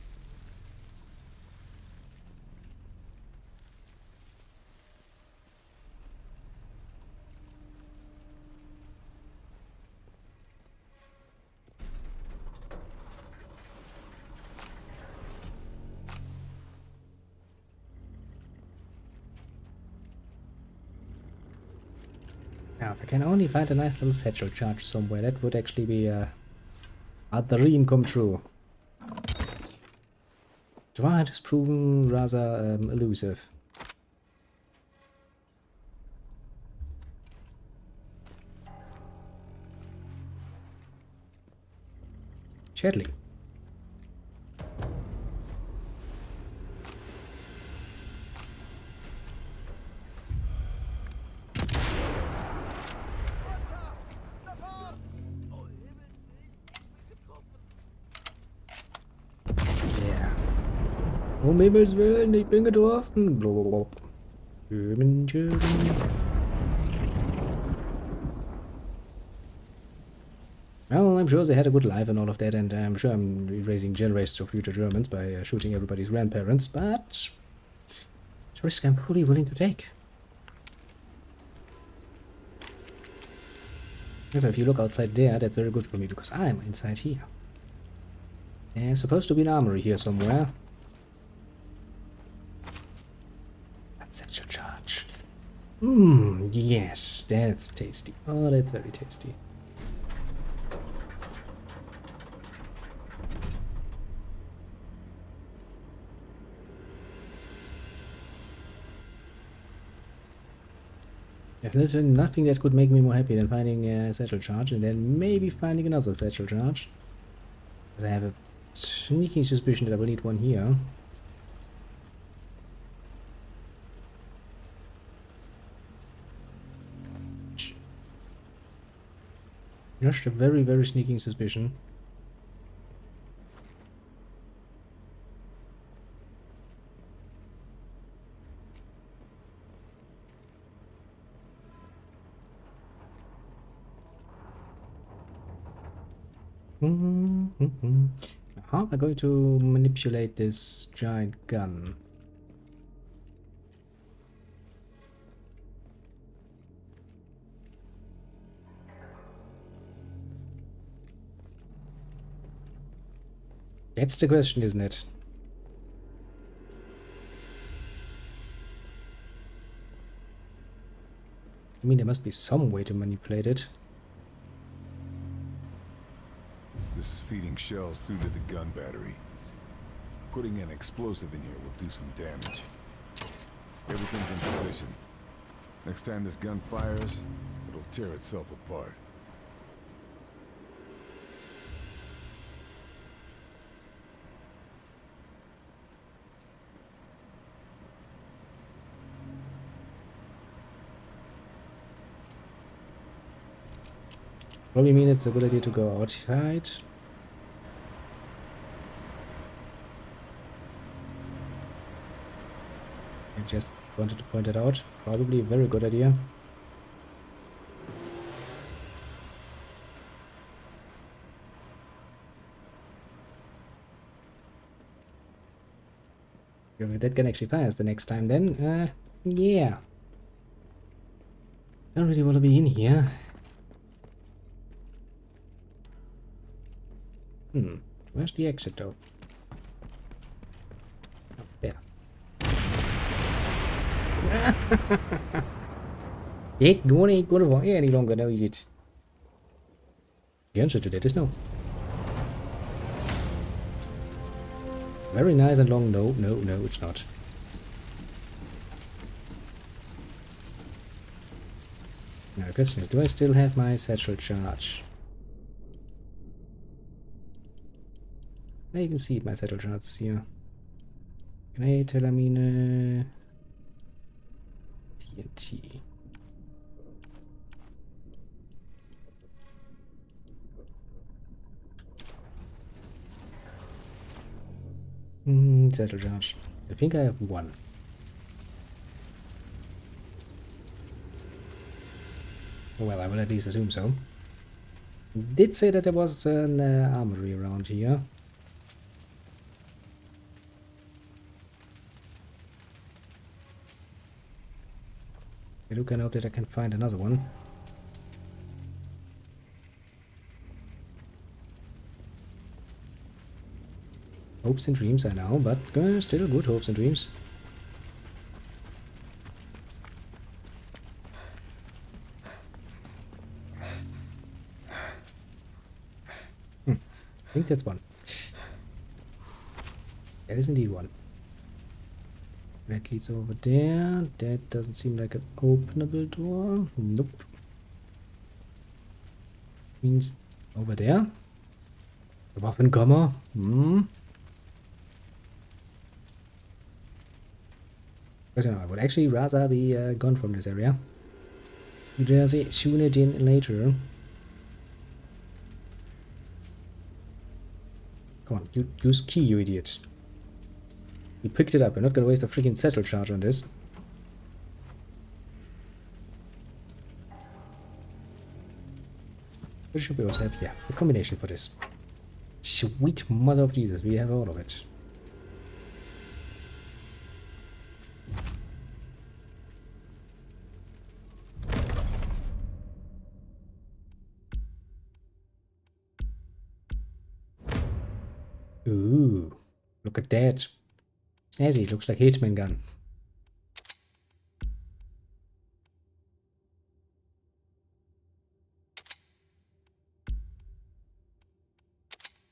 Now, if I can only find a nice little satchel charge somewhere, that would actually be a dream come true. Dwight has proven rather elusive. Chadley. Um Himmels Willen, ich bin getroffen. Blablabla. German. Well, I'm sure they had a good life and all of that, and I'm sure I'm raising generations of future Germans by shooting everybody's grandparents, but it's a risk I'm fully willing to take. So if you look outside there, that's very good for me, because I'm inside here. There's supposed to be an armory here somewhere. That's your charge. Mmm, yes, that's tasty. Oh, that's very tasty. If there's nothing that could make me more happy than finding a satchel charge and then maybe finding another satchel charge. Because I have a sneaking suspicion that I will need one here. Just a very, very sneaking suspicion. How am I going to manipulate this giant gun? That's the question, isn't it? I mean, there must be some way to manipulate it. This is feeding shells through to the gun battery. Putting an explosive in here will do some damage. Everything's in position. Next time this gun fires, it'll tear itself apart. Probably mean it's a good idea to go outside. I just wanted to point it out. Probably a very good idea. Because if that gun actually fires the next time, then, yeah. Don't really want to be in here. Where's the exit though? Oh, there. It ain't gonna fire any longer now, is it? The answer to that is no. Very nice and long. No, no, no, it's not. Now the question is, do I still have my satchel charge? I even see my satchel charges here. Grenade, Telamine, TNT. Satchel charge. I think I have one. Well, I will at least assume so. Did say that there was an armory around here. I do kind of hope that I can find another one. Hopes and dreams, I know, but still good hopes and dreams. I think that's one. That is indeed one. That leads over there. That doesn't seem like an openable door. Nope. Means over there. The Waffenkammer. I would actually rather be gone from this area. You'd rather tune it in later. Come on, use key, you idiot. You picked it up. We're not gonna waste a freaking satchel charge on this. What should we also have here? A combination for this. Sweet mother of Jesus, we have all of it. Ooh, look at that. Snazzy, looks like Hitman gun.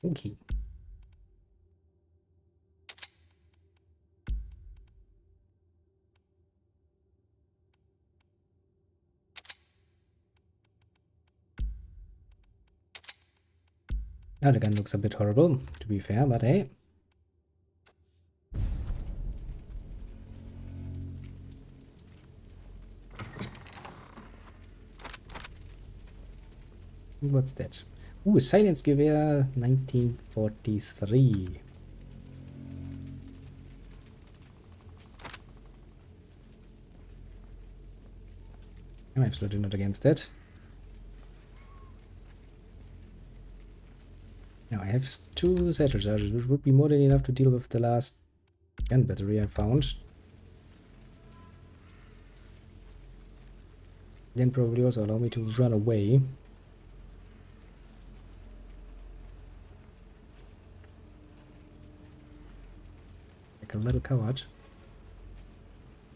Okay. Now the gun looks a bit horrible, to be fair, but hey. What's that? Ooh, Silence Gewehr 1943. I'm absolutely not against that. Now I have 2 satchel charges, which would be more than enough to deal with the last gun battery I found. Then probably also allow me to run away. Like a little coward.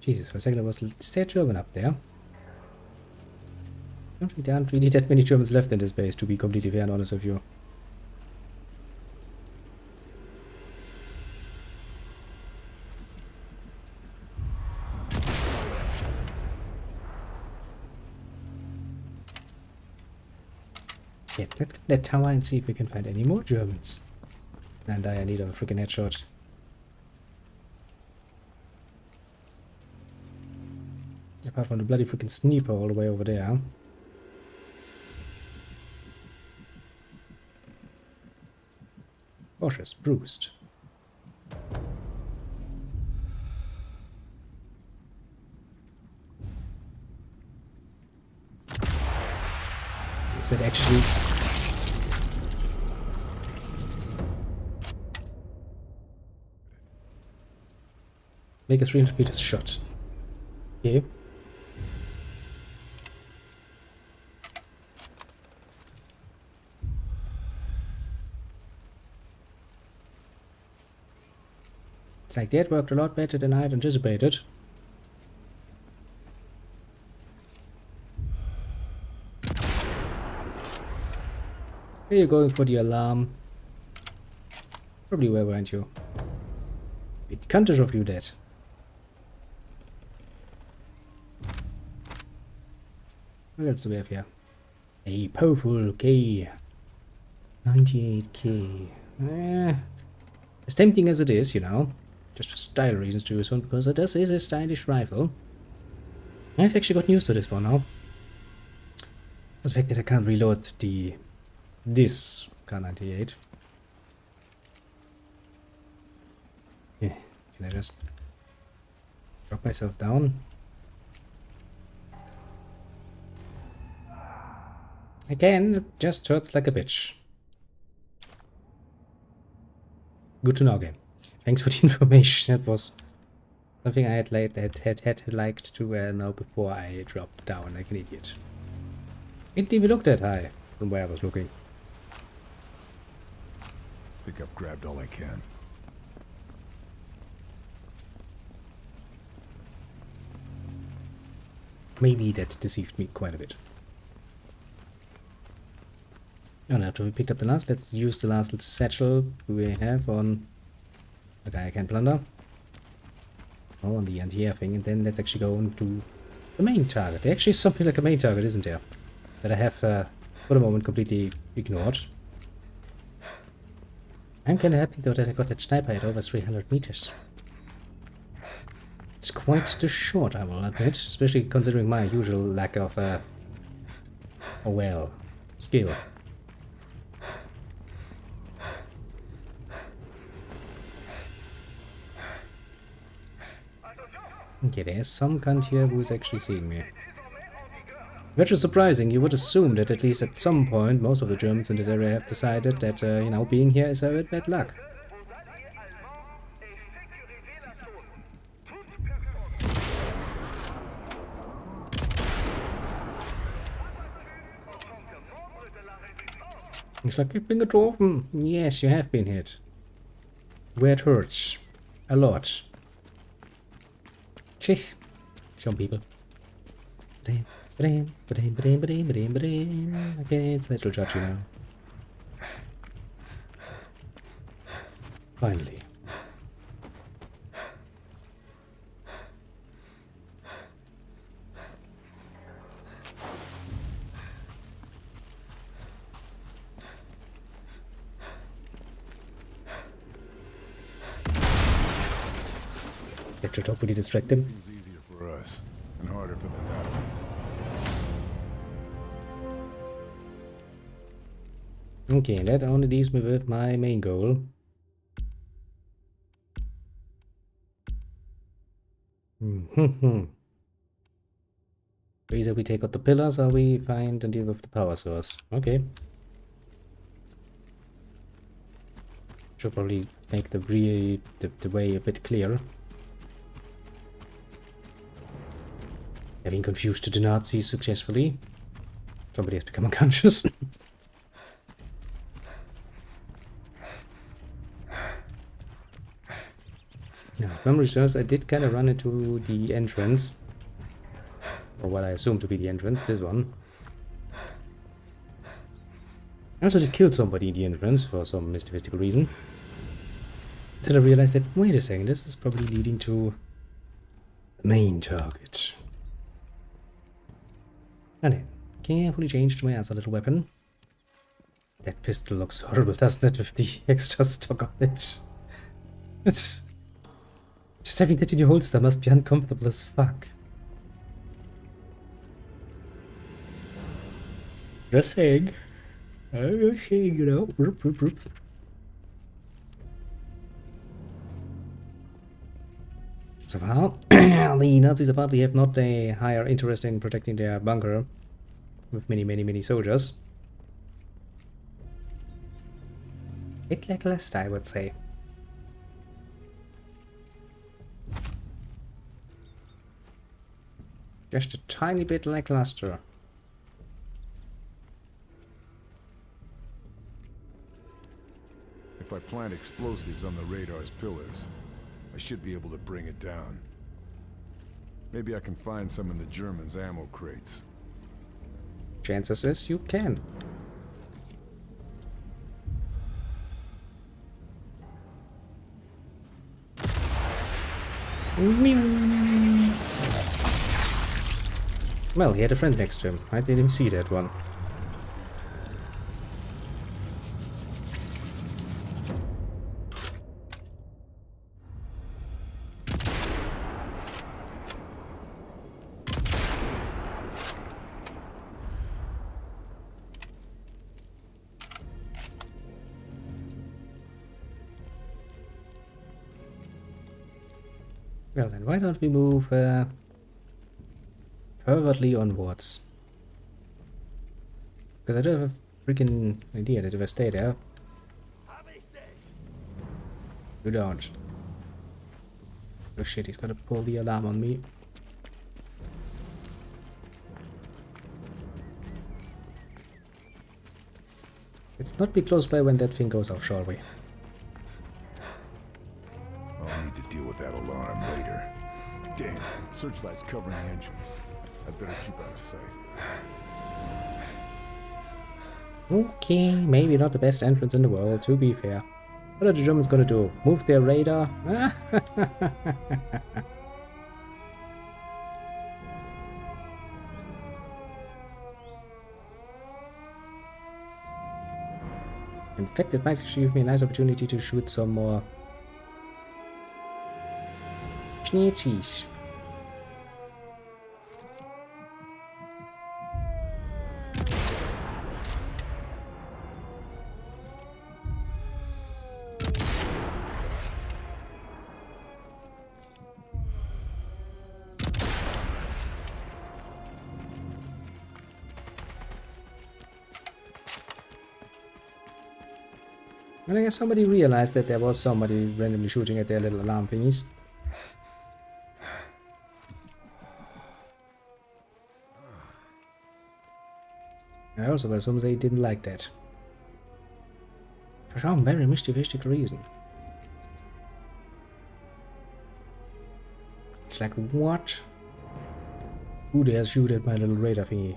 Jesus, for a second I was still German up there. I don't think there aren't really that many Germans left in this base, to be completely fair and honest with you. Yeah, let's go to that tower and see if we can find any more Germans. And I need a freaking headshot. Apart from the bloody freaking SNEEPER all the way over there. Cautious, bruised. Is that actually... Make a 300 meters shot. Okay. It's like that worked a lot better than I had anticipated. Here you're going for the alarm. Probably where weren't you? It can't of you that. What else do we have here? A powerful K. 98k. As tempting as it is, you know. Just for style reasons to use one, because this is a stylish rifle. I've actually gotten used to this one now. The fact that I can't reload this K98. Yeah, can I just drop myself down? Again, it just hurts like a bitch. Good to know, game. Thanks for the information. That was something I had liked to know before I dropped down like an idiot. It didn't even look that high from where I was looking. Think I've grabbed all I can. Maybe that deceived me quite a bit. Oh, now after we picked up the last, let's use the last little satchel we have on the guy I can plunder. Oh, on the anti-air thing, and then let's actually go on to the main target. There actually is something like a main target, isn't there? That I have, for the moment, completely ignored. I'm kinda happy though that I got that sniper at over 300 meters. It's quite the shot, I will admit, especially considering my usual lack of, skill. Okay, there's some cunt here who is actually seeing me. Which is surprising. You would assume that at least at some point most of the Germans in this area have decided that, you know, being here is a bit bad luck. It's like, you've been getroffen. Yes, you have been hit. Where it hurts. A lot. Sheesh. Some people. Okay, it's a little judgy now. Finally. That should hopefully distract him. Things easier for us and harder for the Nazis. Okay, that only leaves me with my main goal. Either we take out the pillars or we find and deal with the power source. Okay. Should probably make the way a bit clearer. Having confused the Nazis successfully. Somebody has become unconscious. Now, if memory serves, I did kind of run into the entrance. Or what I assume to be the entrance, this one. I also did kill somebody in the entrance for some mystical reason. Until I realized that, wait a second, this is probably leading to the main target. And then, carefully changed my other little weapon. That pistol looks horrible, doesn't it, with the extra stock on it? It's... just having that in your holster must be uncomfortable as fuck. Just saying. I'm just saying, you know. So far, the Nazis apparently have not a higher interest in protecting their bunker with many soldiers. Bit lackluster, I would say. Just a tiny bit lackluster. If I plant explosives on the radar's pillars, I should be able to bring it down. Maybe I can find some in the Germans' ammo crates. Chances is you can. Well, he had a friend next to him. I didn't see that one. Well then, why don't we move furtherly onwards? Because I don't have a freaking idea that if I stay there... You don't. Oh shit, he's gonna pull the alarm on me. Let's not be close by when that thing goes off, shall we? I'll need to deal with that alarm later. Damn, searchlight's covering the entrance. I'd better keep out of sight. Okay, maybe not the best entrance in the world, to be fair. What are the Germans gonna do? Move their radar? In fact, it might actually give me a nice opportunity to shoot some more Nazis. And I guess somebody realized that there was somebody randomly shooting at their little alarm thingies. I also assume they didn't like that. For some very mischievous reason. It's like, what? Who dares shoot at my little radar thingy?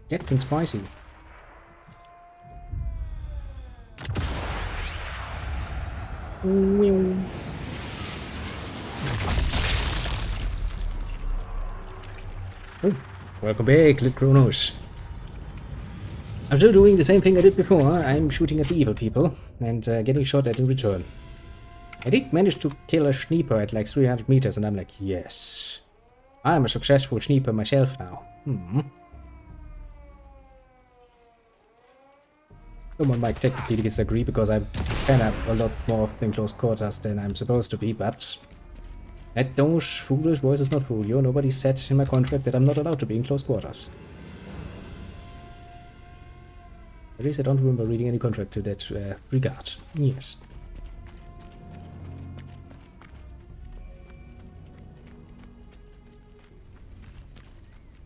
Get things spicy. Oh, welcome back, little Kronos. I'm still doing the same thing I did before. I'm shooting at the evil people and getting shot at in return. I did manage to kill a SNEEPER at like 300 meters and I'm like, yes. I'm a successful SNEEPER myself now. Someone might technically disagree because I'm kind of a lot more in close quarters than I'm supposed to be, but let those foolish voices not fool you. Nobody said in my contract that I'm not allowed to be in close quarters. At least I don't remember reading any contract to that regard. Yes.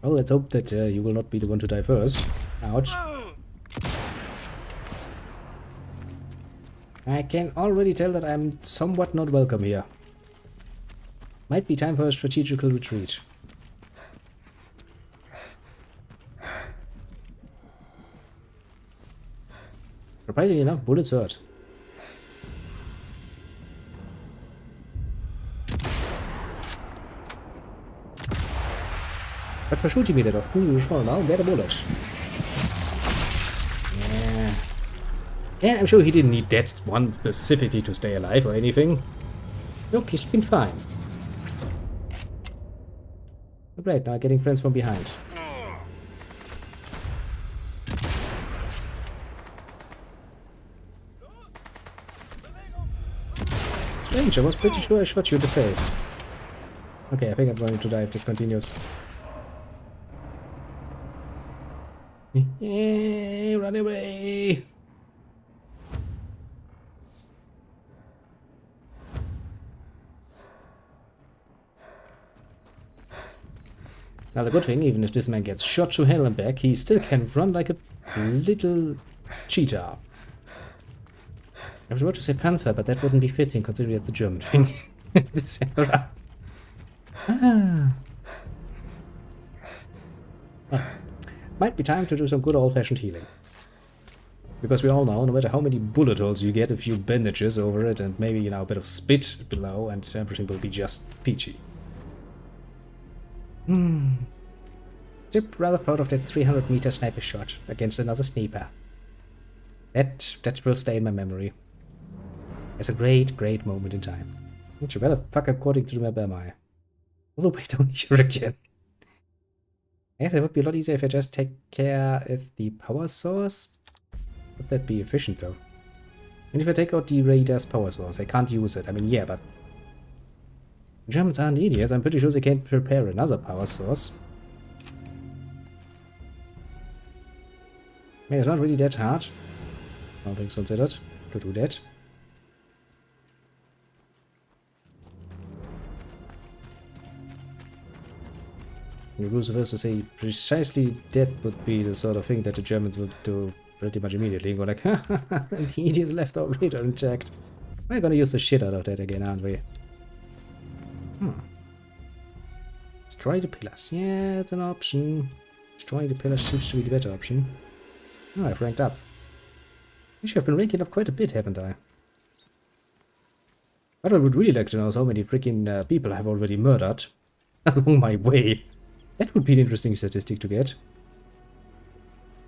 Well, let's hope that you will not be the one to die first. Ouch. I can already tell that I'm somewhat not welcome here. Might be time for a strategical retreat. Surprisingly enough, bullets hurt. But for shooting me that off, you sure now get a bullet. Yeah. Yeah, I'm sure he didn't need that one specifically to stay alive or anything. Look, he's looking fine. Oh, great, now getting friends from behind. Strange, I was pretty sure I shot you in the face. Okay, I think I'm going to die if this continues. Yeah, run away! Now the good thing, even if this man gets shot to hell and back, he still can run like a little cheetah. I was about to say panther, but that wouldn't be fitting considering it's a German thing. This era. Might be time to do some good old-fashioned healing. Because we all know, no matter how many bullet holes you get, a few bandages over it, and maybe, you know, a bit of spit below, and everything will be just peachy. Chip rather proud of that 300-meter sniper shot against another sniper. That will stay in my memory. It's a great, great moment in time. Which where the fuck according to the map am I? Although wait, only here again. I guess it would be a lot easier if I just take care of the power source. Would that be efficient though? And if I take out the radar's power source, I can't use it. I mean, yeah, but Germans aren't idiots. I'm pretty sure they can't prepare another power source. I mean, it's not really that hard, all things considered, to do that. You were supposed to say precisely that would be the sort of thing that the Germans would do pretty much immediately and go like, haha, the idiots left our radar intact. We're gonna use the shit out of that again, aren't we? Destroy the pillars. Yeah, it's an option. Destroying the pillars seems to be the better option. Oh, I've ranked up. Actually, I've been ranking up quite a bit, haven't I? But I would really like to know how many freaking people I've already murdered along my way. That would be an interesting statistic to get.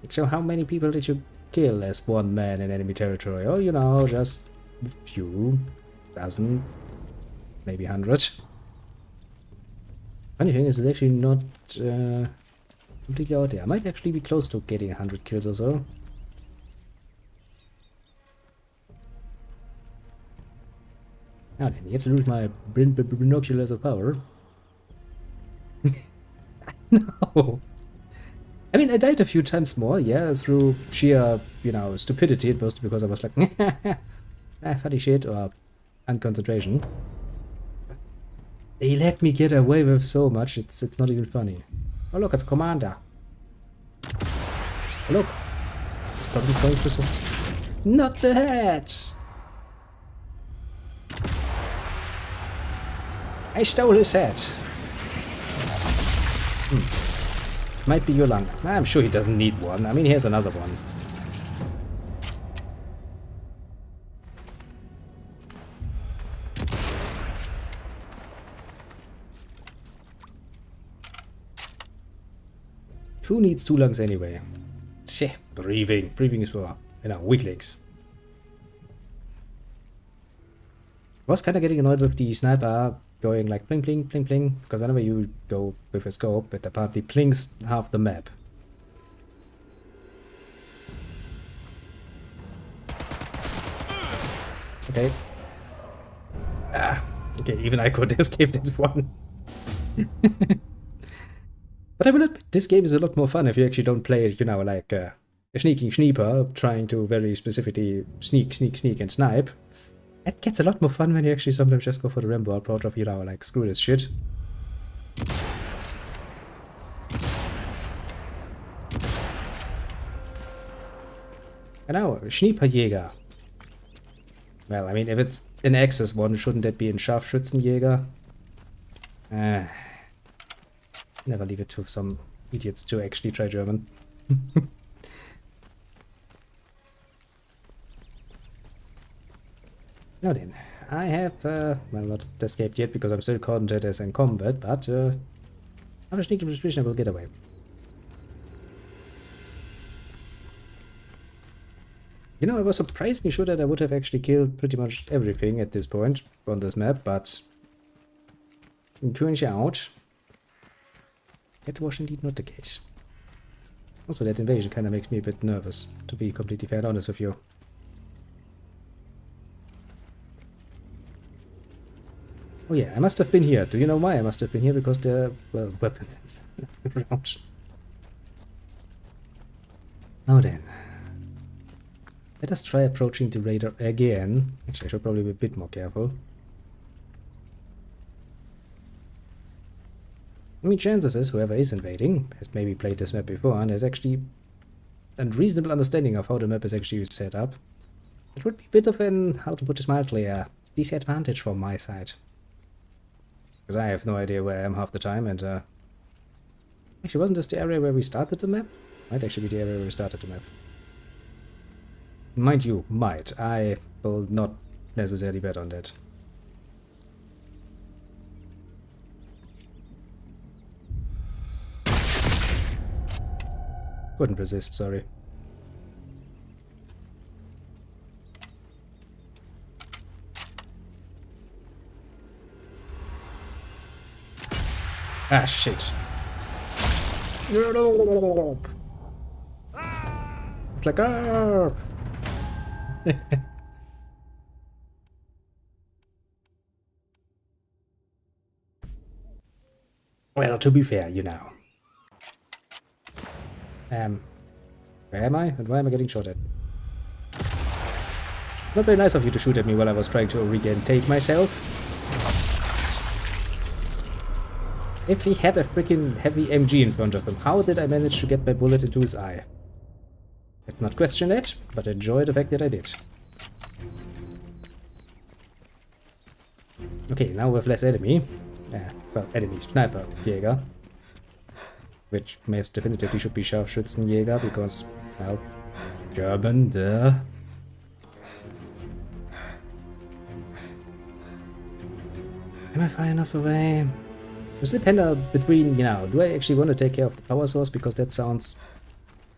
So how many people did you kill as one man in enemy territory? Oh, you know, just a few, dozen, maybe 100. Funny thing is, it's actually not completely out there. I might actually be close to getting 100 kills or so. Now then, yet to lose my binoculars of power. No. I mean, I died a few times more, yeah, through sheer, you know, stupidity, mostly because I was like, funny shit, or unconcentration. They let me get away with so much, it's not even funny. Oh look, it's Commander. Oh, look. It's probably going for some... Not the head! I stole his head. Might be your lung. I'm sure he doesn't need one. I mean, here's another one. Who needs two lungs anyway? Shit, breathing. Breathing is for, you know, weaklings. I was kind of getting annoyed with the sniper going like pling pling pling pling, because whenever you go with a scope, it apparently plings half the map. Okay. Okay, even I could escape that one. But I will admit, this game is a lot more fun if you actually don't play it, you know, like a sneaking sniper trying to very specifically sneak, and snipe. It gets a lot more fun when you actually sometimes just go for the Rambo approach of, you know, like, screw this shit. Genau, Schnieperjäger. Well, I mean, if it's an Axis one, shouldn't that be in Scharfschützenjäger? Never leave it to some idiots to actually try German. Now then, I have, well, not escaped yet because I'm still counted as in combat, but after sneaking suspicion I will get away. You know, I was surprisingly sure that I would have actually killed pretty much everything at this point on this map, but in currently out, that was indeed not the case. Also, that invasion kind of makes me a bit nervous, to be completely fair and honest with you. Oh yeah, I must have been here. Do you know why I must have been here? Because there are, well, weapons around. Now then. Let us try approaching the radar again. Actually, I should probably be a bit more careful. I mean, chances is whoever is invading has maybe played this map before and has actually a reasonable understanding of how the map is actually set up. It would be a bit of an, how to put this mildly, a disadvantage from my side. Because I have no idea where I am half the time, and actually, wasn't this the area where we started the map? Might actually be the area where we started the map. Mind you, might. I will not necessarily bet on that. Couldn't resist, sorry. Ah, shit. It's like, well, to be fair, you know. Where am I? And why am I getting shot at? Not very nice of you to shoot at me while I was trying to regain take myself. If he had a freaking heavy MG in front of him, how did I manage to get my bullet into his eye? Let's not question that, but enjoy the fact that I did. Okay, now we have less enemy. Well, enemy, sniper, Jäger. Which most definitively should be Scharfschützenjäger, because, well, German, duh. Am I far enough away? It's a depend between, you know, do I actually want to take care of the power source, because that sounds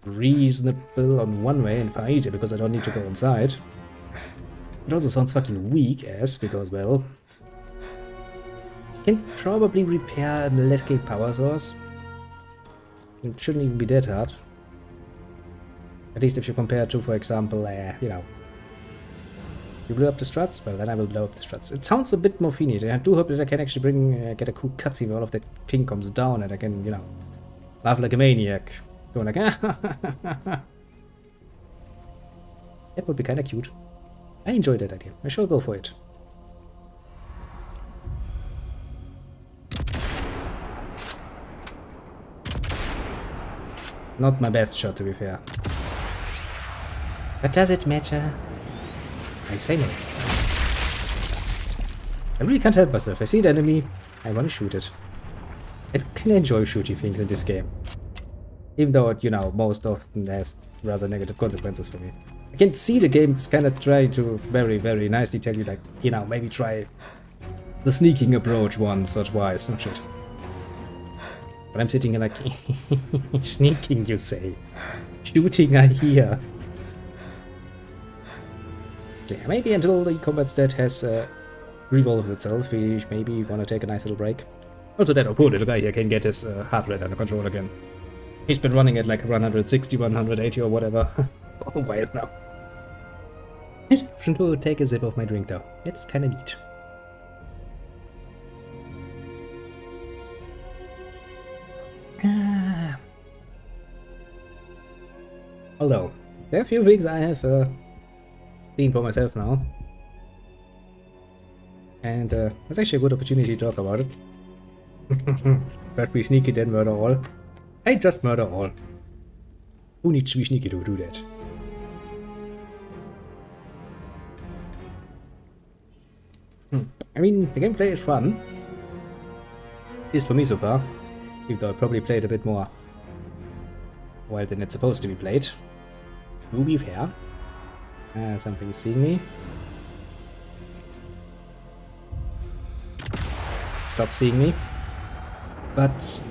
reasonable on one way and far easier because I don't need to go inside. It also sounds fucking weak as, because, well, you can probably repair a less-gate power source. It shouldn't even be that hard. At least if you compare to, for example, you know, you blew up the struts? Well, then I will blow up the struts. It sounds a bit more finite. I do hope that I can actually bring, get a cool cutscene where all of that king comes down and I can, you know, laugh like a maniac. Going like, that would be kinda cute. I enjoyed that idea. I shall go for it. Not my best shot, to be fair. But does it matter? I say no. I really can't help myself. I see the enemy, I want to shoot it. I can enjoy shooting things in this game. Even though it, you know, most often has rather negative consequences for me. I can see the game's kind of trying to very, very nicely tell you, like, you know, maybe try the sneaking approach once or twice and shit. But I'm sitting here like, sneaking, you say. Shooting, I hear. Yeah, maybe until the combat stat has revolved itself, we maybe want to take a nice little break. Also, that poor little guy here can get his heart rate under control again. He's been running at like 160, 180 or whatever. Oh, while now. Option to take a sip of my drink though. It's kind of neat. though. There are a few things I have seen for myself now. And it's actually a good opportunity to talk about it. But we sneaky then murder all. I just murder all. Who needs to be sneaky to do that? I mean, the gameplay is fun. At least for me so far. Even though I probably played a bit more while than it's supposed to be played. To be fair. Something is seeing me. Stop seeing me. But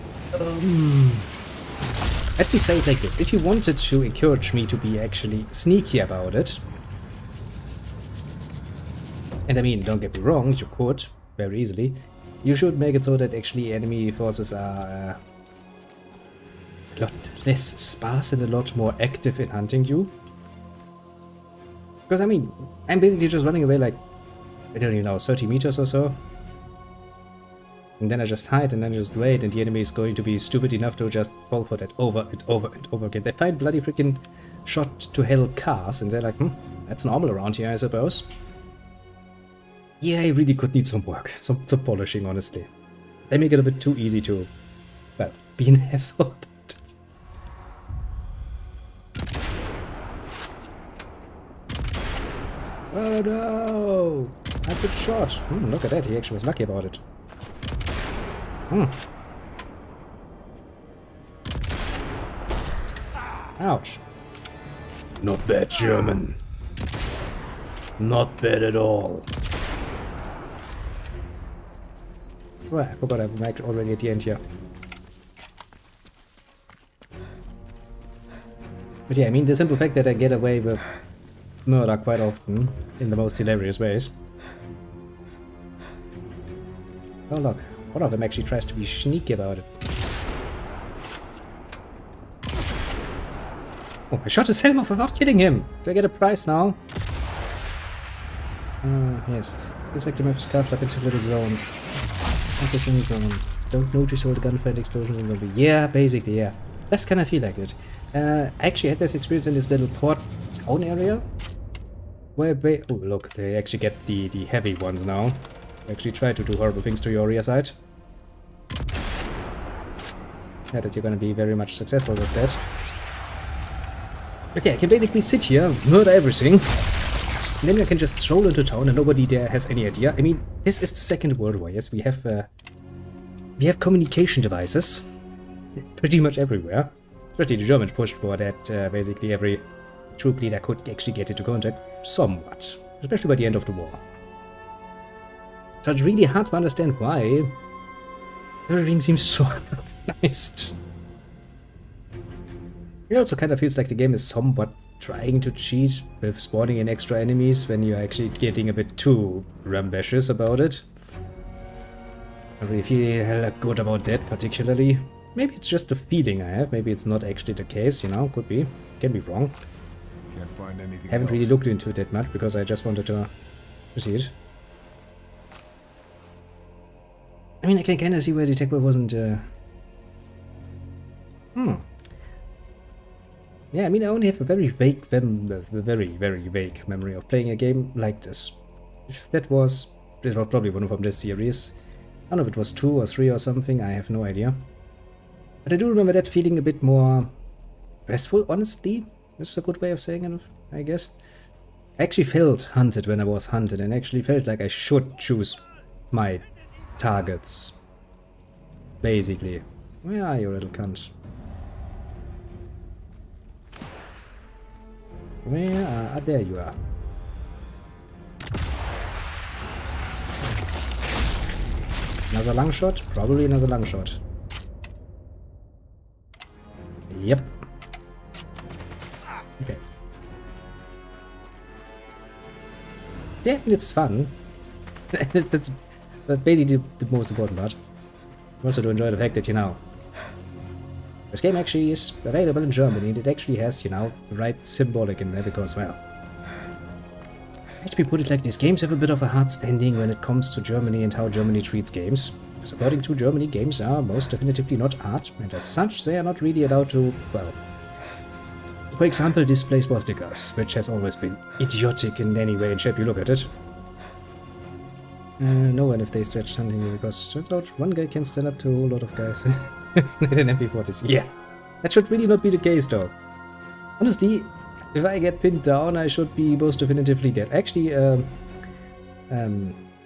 let me say it like this. If you wanted to encourage me to be actually sneaky about it, and I mean, don't get me wrong, you could very easily, you should make it so that actually enemy forces are a lot less sparse and a lot more active in hunting you. Because I mean, I'm basically just running away like, I don't even know, 30 meters or so. And then I just hide and then I just wait, and the enemy is going to be stupid enough to just fall for that over and over and over again. They find bloody freaking shot to hell cars and they're like, that's normal around here, I suppose. Yeah, I really could need some work, some polishing, honestly. They make it a bit too easy to, well, be an asshole about it. Oh no! I've been shot! Look at that, he actually was lucky about it. Ouch. Not bad, German. Not bad at all. Oh, I forgot I'm already at the end here. But yeah, I mean, the simple fact that I get away with murder quite often in the most hilarious ways. Oh look, one of them actually tries to be sneaky about it. Oh, I shot his helmet off without killing him! Do I get a prize now? Yes. Looks like the map is carved up into little zones. Answers in the zone. Don't notice all the gunfire and explosions in the zombie. Yeah, basically, yeah. That's kind of feel like it. I actually had this experience in this little port town area. Where they... Oh, look, they actually get the heavy ones now. They actually try to do horrible things to your rear side. Yeah, that you're gonna be very much successful with that. Okay, I can basically sit here, murder everything, and then I can just stroll into town and nobody there has any idea. I mean, this is the Second World War, yes, we have communication devices pretty much everywhere. Especially the Germans pushed for that basically every troop leader could actually get into contact somewhat, especially by the end of the war. So it's really hard to understand why everything seems so unorganized. It also kind of feels like the game is somewhat trying to cheat with spawning in extra enemies when you're actually getting a bit too rambunctious about it. I really feel good about that particularly. Maybe it's just a feeling I have, maybe it's not actually the case, you know, could be. Can be wrong. Can't find anything Haven't really else. looked into it that much because I just wanted to proceed. I mean, I can kind of see where Detective wasn't... Yeah, I mean, I only have a very vague, very vague memory of playing a game like this. That was probably one from this series. I don't know if it was 2 or 3 or something, I have no idea. But I do remember that feeling a bit more stressful, honestly. This is a good way of saying it, I guess. I actually felt hunted when I was hunted, and actually felt like I should choose my targets. Basically. Where are you, little cunt? Where are... there you are. Another long shot? Probably another long shot. Yep. Okay. Yeah, it's fun. that's basically the most important part. Also to enjoy the fact that, you know, this game actually is available in Germany and it actually has, you know, the right symbolic in there because, well, let me put it like this, games have a bit of a hard standing when it comes to Germany and how Germany treats games. Because according to Germany, games are most definitively not art, and as such, they are not really allowed to, well, For example, displace swastikas, which has always been idiotic in any way and shape you look at it. No one if they stretch hunting me, because turns out one guy can stand up to a whole lot of guys. With an MP40s. Yeah, that should really not be the case though. Honestly, if I get pinned down, I should be most definitively dead. Actually,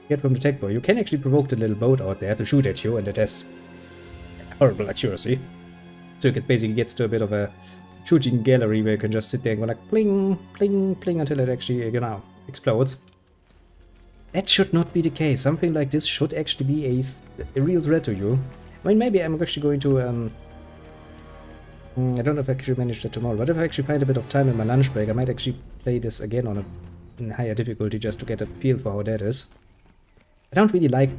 get from the tech boy, you can actually provoke the little boat out there to shoot at you, and it has horrible accuracy. So it basically gets to a bit of a shooting gallery where you can just sit there and go like pling, pling, pling until it actually, you know, explodes. That should not be the case. Something like this should actually be a real threat to you. I mean, maybe I'm actually going to, I don't know if I actually manage that tomorrow, but if I actually find a bit of time in my lunch break, I might actually play this again on a higher difficulty just to get a feel for how that is. I don't really like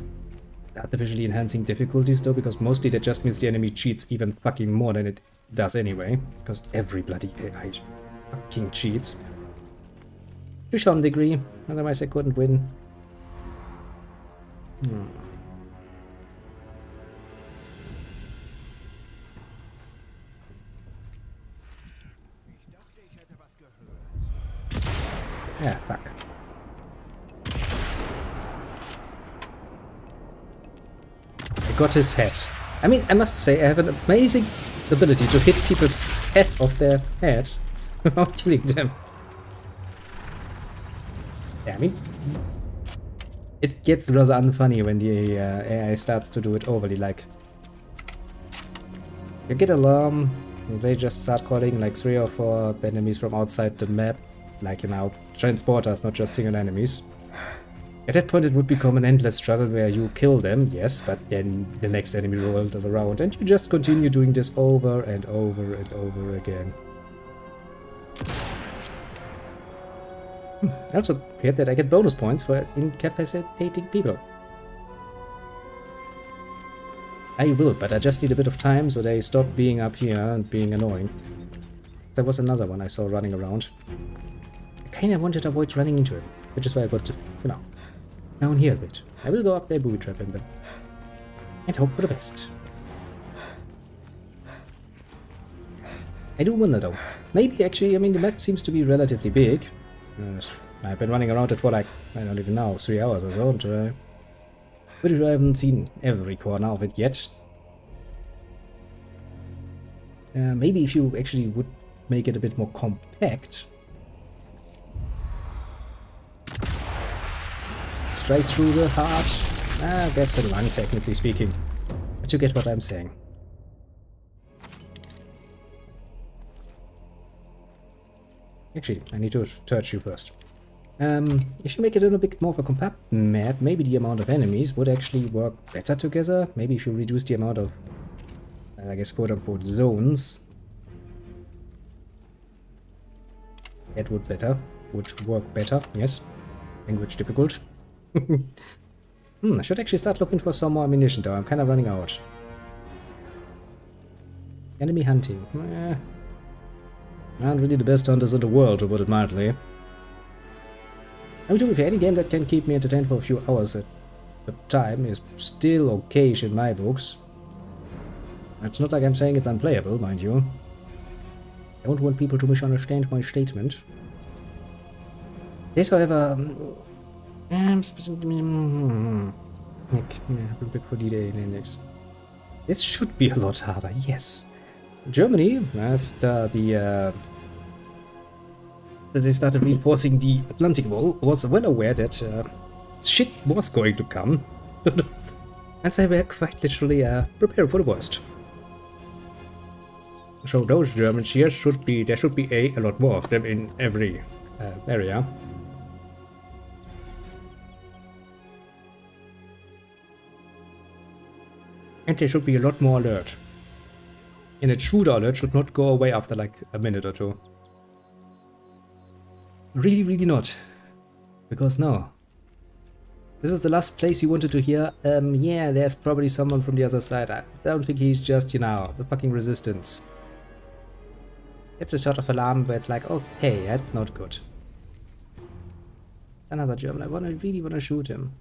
artificially enhancing difficulties though, because mostly that just means the enemy cheats even fucking more than it does anyway, because every bloody AI fucking cheats. To some degree, otherwise I couldn't win. Yeah, fuck. I got his head. I mean, I must say, I have an amazing ability to hit people's head off their head without killing them. Yeah, I mean, it gets rather unfunny when the AI starts to do it overly, like, you get alarm, and they just start calling like 3 or 4 enemies from outside the map, like, you know, transporters, not just single enemies. At that point it would become an endless struggle where you kill them, yes, but then the next enemy rolls around and you just continue doing this over and over and over again. I also heard that I get bonus points for incapacitating people. I will, but I just need a bit of time so they stop being up here and being annoying. There was another one I saw running around. I kinda wanted to avoid running into him, which is why I got to, you know, down here a bit. I will go up there booby trapping them. And hope for the best. I do wonder though. Maybe actually, I mean, the map seems to be relatively big. I've been running around it for like, I don't even know, 3 hours or so, and pretty sure I haven't seen every corner of it yet. Maybe if you actually would make it a bit more compact. Straight through the heart. I guess the lung, technically speaking. But you get what I'm saying. Actually, I need to search you first. If you make it a little bit more of a compact map, maybe the amount of enemies would actually work better together. Maybe if you reduce the amount of, I guess, quote-unquote zones. That would work better, yes. Language difficult. I should actually start looking for some more ammunition though, I'm kind of running out. Enemy hunting. Not really the best hunters in the world, to put it mildly. I mean, to be fair, any game that can keep me entertained for a few hours at a time is still okay-ish in my books. It's not like I'm saying it's unplayable, mind you. I don't want people to misunderstand my statement. This, however... This should be a lot harder, yes. Germany, after they started reinforcing the Atlantic Wall, was well aware that shit was going to come. And they were quite literally prepared for the worst. So those Germans here there should be a lot more of them in every area. And they should be a lot more alert. And a shooter alert should not go away after like a minute or two. Really, really not. Because no. This is the last place you wanted to hear. Yeah, there's probably someone from the other side. I don't think he's just, you know, the fucking resistance. It's a sort of alarm where it's like, okay, that's not good. Another German. I really wanna shoot him.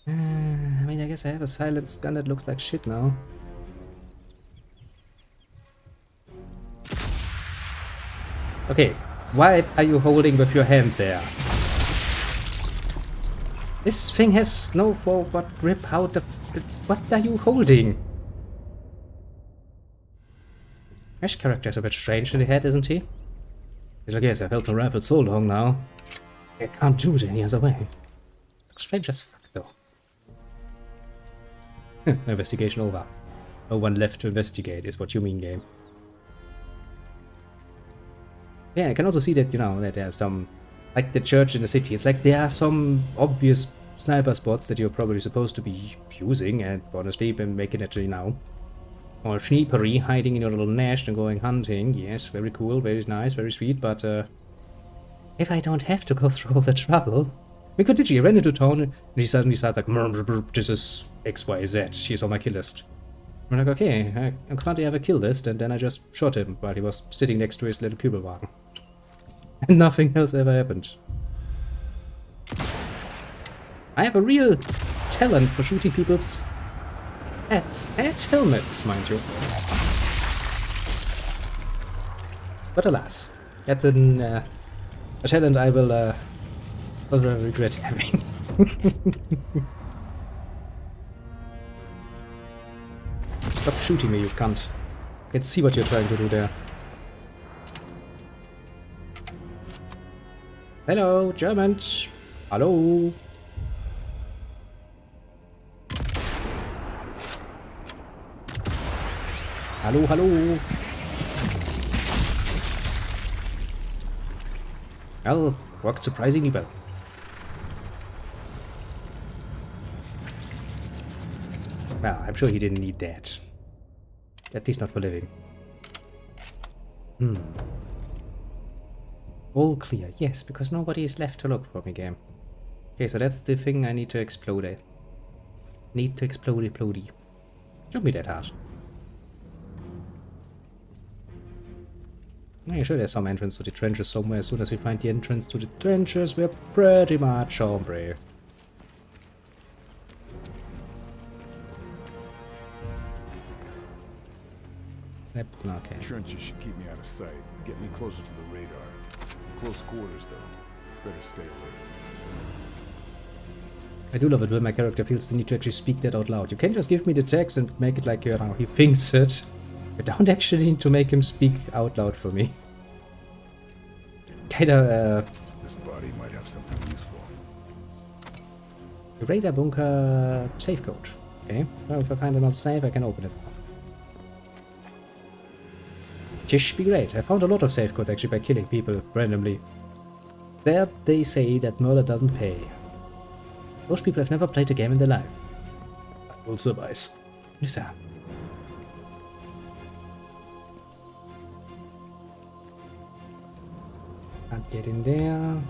I mean, I guess I have a silenced gun that looks like shit now. Okay, why are you holding with your hand there? This thing has no forward grip. How the what are you holding? Ash character is a bit strange in the head, isn't he? He's like, yes, I've held the rifle so long now. I can't do it any other way. Looks strange as fuck, though. Investigation over. No one left to investigate, is what you mean, game. Yeah, I can also see that, you know, that there's some... Like the church in the city, it's like there are some obvious sniper spots that you're probably supposed to be using and honestly been making it, you know, or sneepery, hiding in your little nest and going hunting. Yes, very cool, very nice, very sweet, but if I don't have to go through all the trouble... We could literally ran into town and he suddenly started like, this is XYZ, she's on my kill list. I'm like, okay, I can't have a kill list, and then I just shot him while he was sitting next to his little Kübelwagen. And nothing else ever happened. I have a real talent for shooting people's heads and helmets, mind you. But alas, that's a talent I will regret having. Stop shooting me, you cunt. I can see what you're trying to do there. Hello, Germans. Hallo. Hallo, hallo. Well, worked surprisingly well. Well, I'm sure he didn't need that. At least not for living. All clear. Yes, because nobody is left to look for me, game. Okay, so that's the thing I need to explode it. Need to explode it, plody. Should be that hard. I'm sure there's some entrance to the trenches somewhere. As soon as we find the entrance to the trenches, we're pretty much hombre. Yep, okay. Trenches should keep me out of sight. Get me closer to the radar. Close quarters, though. Better stay away. I do love it when my character feels the need to actually speak that out loud. You can't just give me the text and make it like, you know, he thinks it. You don't actually need to make him speak out loud for me. Kinda, This body might have something useful. radar bunker safe code. Okay, well, if I find another safe, I can open it. This should be great. I found a lot of safe codes actually by killing people randomly. There they say that murder doesn't pay. Most people have never played a game in their life. I will survive. Lisa. Can't get in there.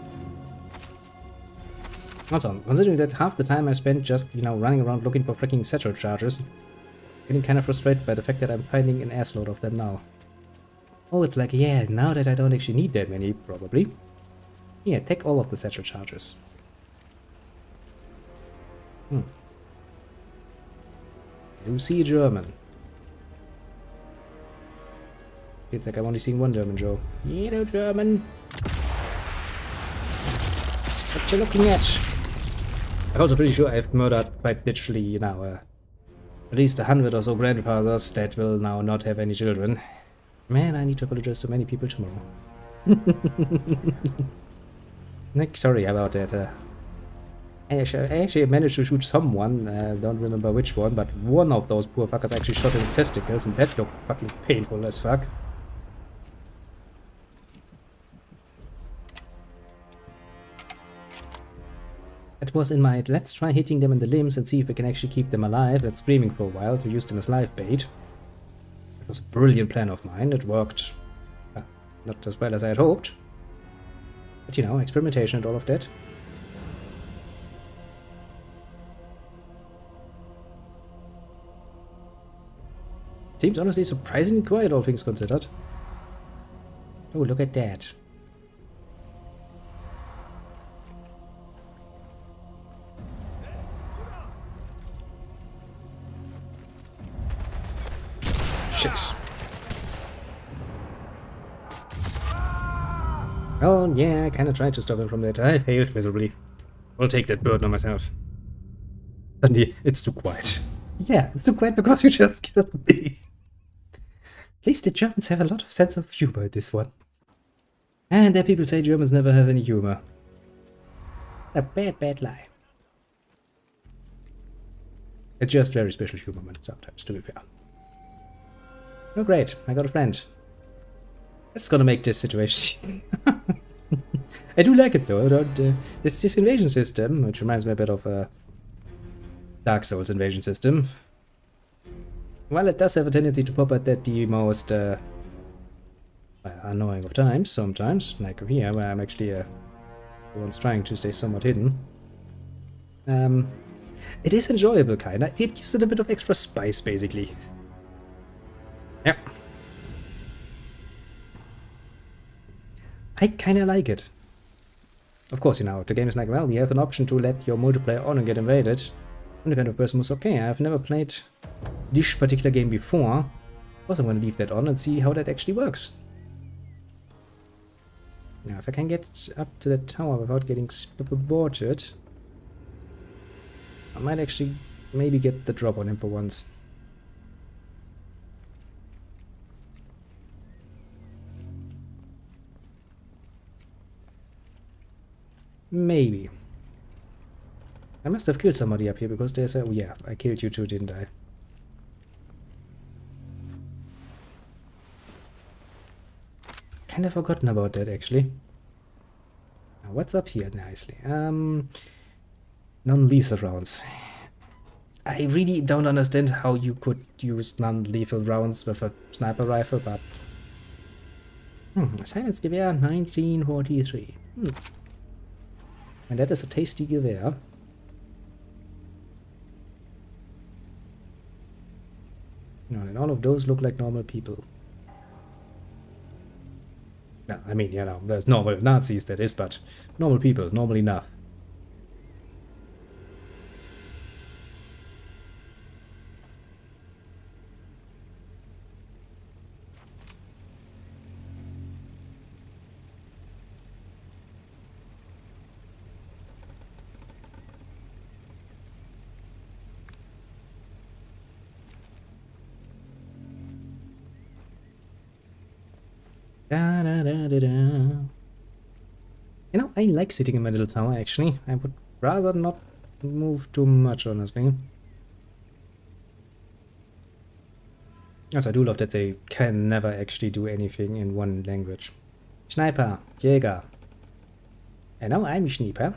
Also, considering that half the time I spent just, you know, running around looking for freaking satchel charges, getting kind of frustrated by the fact that I'm finding an assload of them now. Oh, it's like, yeah, now that I don't actually need that many, probably. Yeah, take all of the satchel charges. You see German. It's like I'm only seeing one German, Joe. Hello, German. What you looking at? I'm also pretty sure I've murdered quite literally, you know, at least 100 or so grandfathers that will now not have any children. Man, I need to apologize to many people tomorrow. Nick, sorry about that. I actually managed to shoot someone, don't remember which one, but one of those poor fuckers actually shot his testicles, and that looked fucking painful as fuck. It was in my let's try hitting them in the limbs and see if we can actually keep them alive and screaming for a while to use them as live bait. It was a brilliant plan of mine. It worked not as well as I had hoped. But you know, experimentation and all of that. Seems honestly surprisingly quiet, all things considered. Oh, look at that. Shit. Well, yeah, I kinda tried to stop him from that. I failed miserably. I'll take that burden on myself. Suddenly, it's too quiet. Yeah, it's too quiet because you just killed me. At least the Germans have a lot of sense of humor in this one. And there people say Germans never have any humor. A bad lie. It's just very special humor sometimes, to be fair. Oh great, I got a friend. That's gonna make this situation. I do like it though. This invasion system, which reminds me a bit of a Dark Souls invasion system. While it does have a tendency to pop at the most annoying of times, sometimes, like here, where I'm actually the one's trying to stay somewhat hidden. It is enjoyable, kinda. It gives it a bit of extra spice, basically. Yep. I kinda like it. Of course, you know, the game is like, well, you have an option to let your multiplayer on and get invaded. I'm the kind of person who's okay, I've never played this particular game before. Of course I'm gonna leave that on and see how that actually works. Now, if I can get up to the tower without getting aborted, I might actually maybe get the drop on him for once. Maybe. I must have killed somebody up here because there's a... Oh yeah, I killed you too, didn't I? Kind of forgotten about that, actually. Now, what's up here nicely? Non-lethal rounds. I really don't understand how you could use non-lethal rounds with a sniper rifle, but... Silence Gewehr 1943. And that is a tasty Gewehr. No, and all of those look like normal people. Well, I mean, you know, there's normal Nazis, that is, but normal people, normal enough. Da, da, da, da, da. You know, I like sitting in my little tower, actually. I would rather not move too much, honestly. Yes, I do love that they can never actually do anything in one language. Sniper, Jäger. And now I'm a Sniper.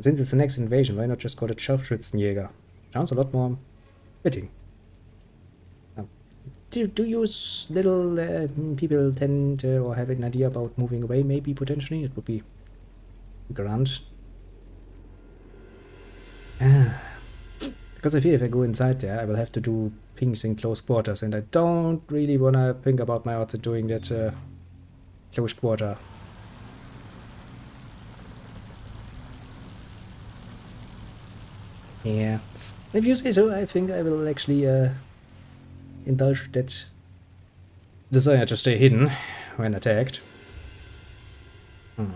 Since it's the next invasion, why not just call it Scharfschützenjäger? Sounds a lot more fitting. Do you little people tend to, or have an idea about moving away, maybe, potentially? It would be grand. Because I fear if I go inside there, I will have to do pings in close quarters, and I don't really want to think about my odds of doing that close quarter. Yeah. If you say so, I think I will actually indulge that desire to stay hidden when attacked. Well,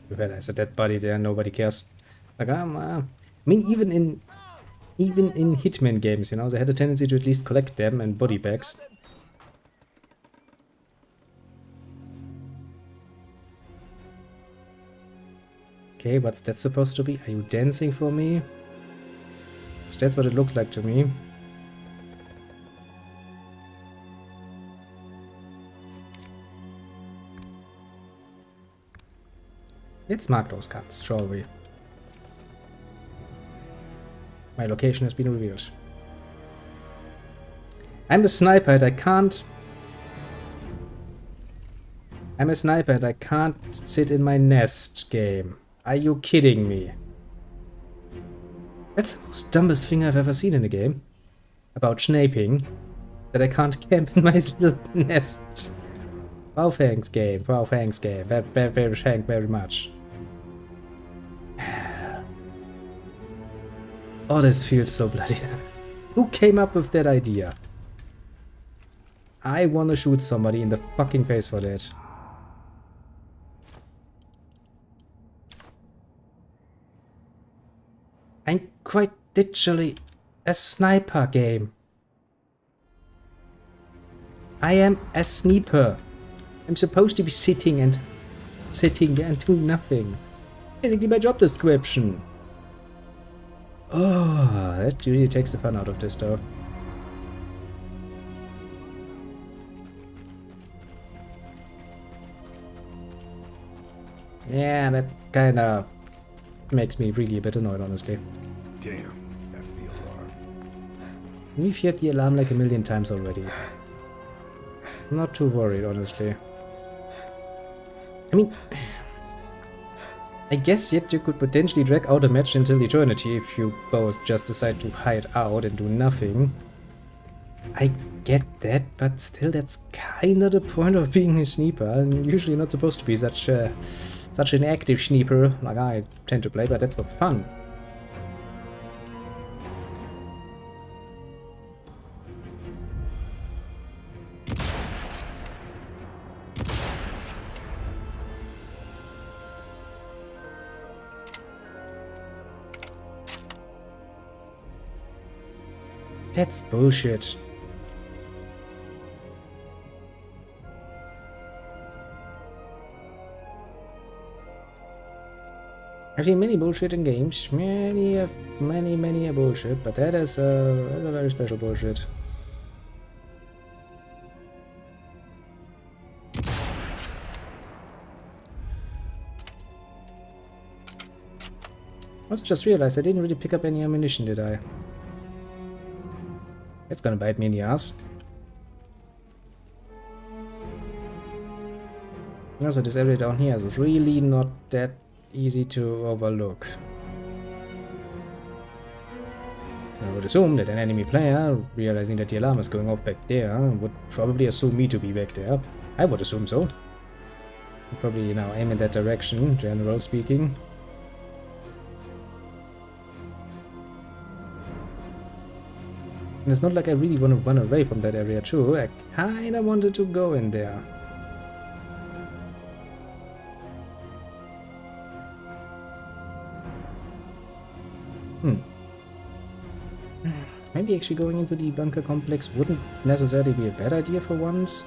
there's a dead body there, nobody cares. Like, I mean, even in Hitman games, you know, they had a tendency to at least collect them and body bags. Okay, what's that supposed to be? Are you dancing for me? Because that's what it looks like to me. Let's mark those cuts, shall we? My location has been revealed. I'm a sniper and I can't... I'm a sniper and I can't sit in my nest game. Are you kidding me? That's the most dumbest thing I've ever seen in a game. About sniping. That I can't camp in my little nest. Wow, thanks game. Wow, thanks game. Very much. Oh, this feels so bloody. Who came up with that idea? I wanna shoot somebody in the fucking face for that. I'm quite literally a sniper game. I am a sniper. I'm supposed to be sitting there and doing nothing. Basically my job description. Oh, that really takes the fun out of this though. Yeah, that kinda makes me really a bit annoyed, honestly. Damn, that's the alarm. We've heard the alarm like a million times already. I'm not too worried, honestly. I mean, I guess yet you could potentially drag out a match until eternity if you both just decide to hide out and do nothing. I get that, but still that's kinda the point of being a sniper. I'm usually not supposed to be such an active sniper like I tend to play, but that's for fun. That's bullshit. I've seen many bullshit in games, many a bullshit, but that's a very special bullshit. I also just realized I didn't really pick up any ammunition, did I? It's gonna bite me in the ass. Also, this area down here is really not that easy to overlook. I would assume that an enemy player, realizing that the alarm is going off back there, would probably assume me to be back there. I would assume so. I'd probably, aim in that direction, general speaking. And it's not like I really want to run away from that area too. I kinda wanted to go in there. Maybe actually going into the bunker complex wouldn't necessarily be a bad idea for once.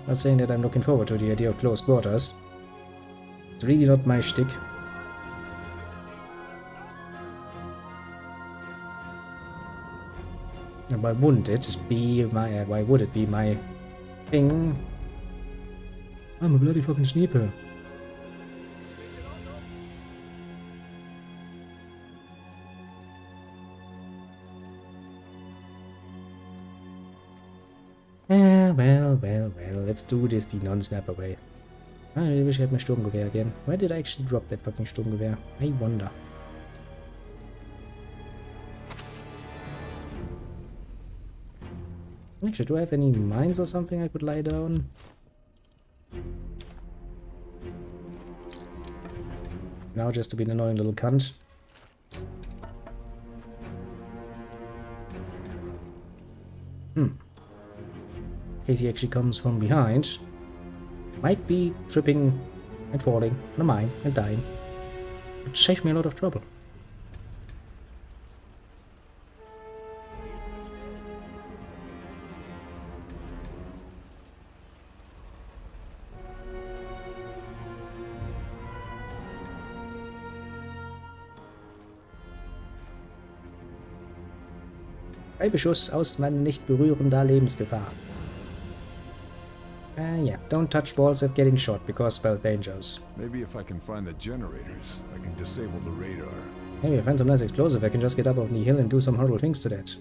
Not saying that I'm looking forward to the idea of close quarters. It's really not my shtick. And why wouldn't it be my... why would it be my thing? I'm a bloody fucking sniper. Well, let's do this the non-snapper way. I really wish I had my Sturmgewehr again. Why did I actually drop that fucking Sturmgewehr? I wonder. Actually, do I have any mines or something I could lie down? Now just to be an annoying little cunt. In case he actually comes from behind. Might be tripping and falling on a mine and dying. Would save me a lot of trouble. Bei Beschuss aus meiner nicht berührender Lebensgefahr. Yeah, don't touch balls at getting shot because spell dangers. Maybe if I can find the generators, I can disable the radar. Maybe I find some nice explosive, I can just get up on the hill and do some horrible things to that.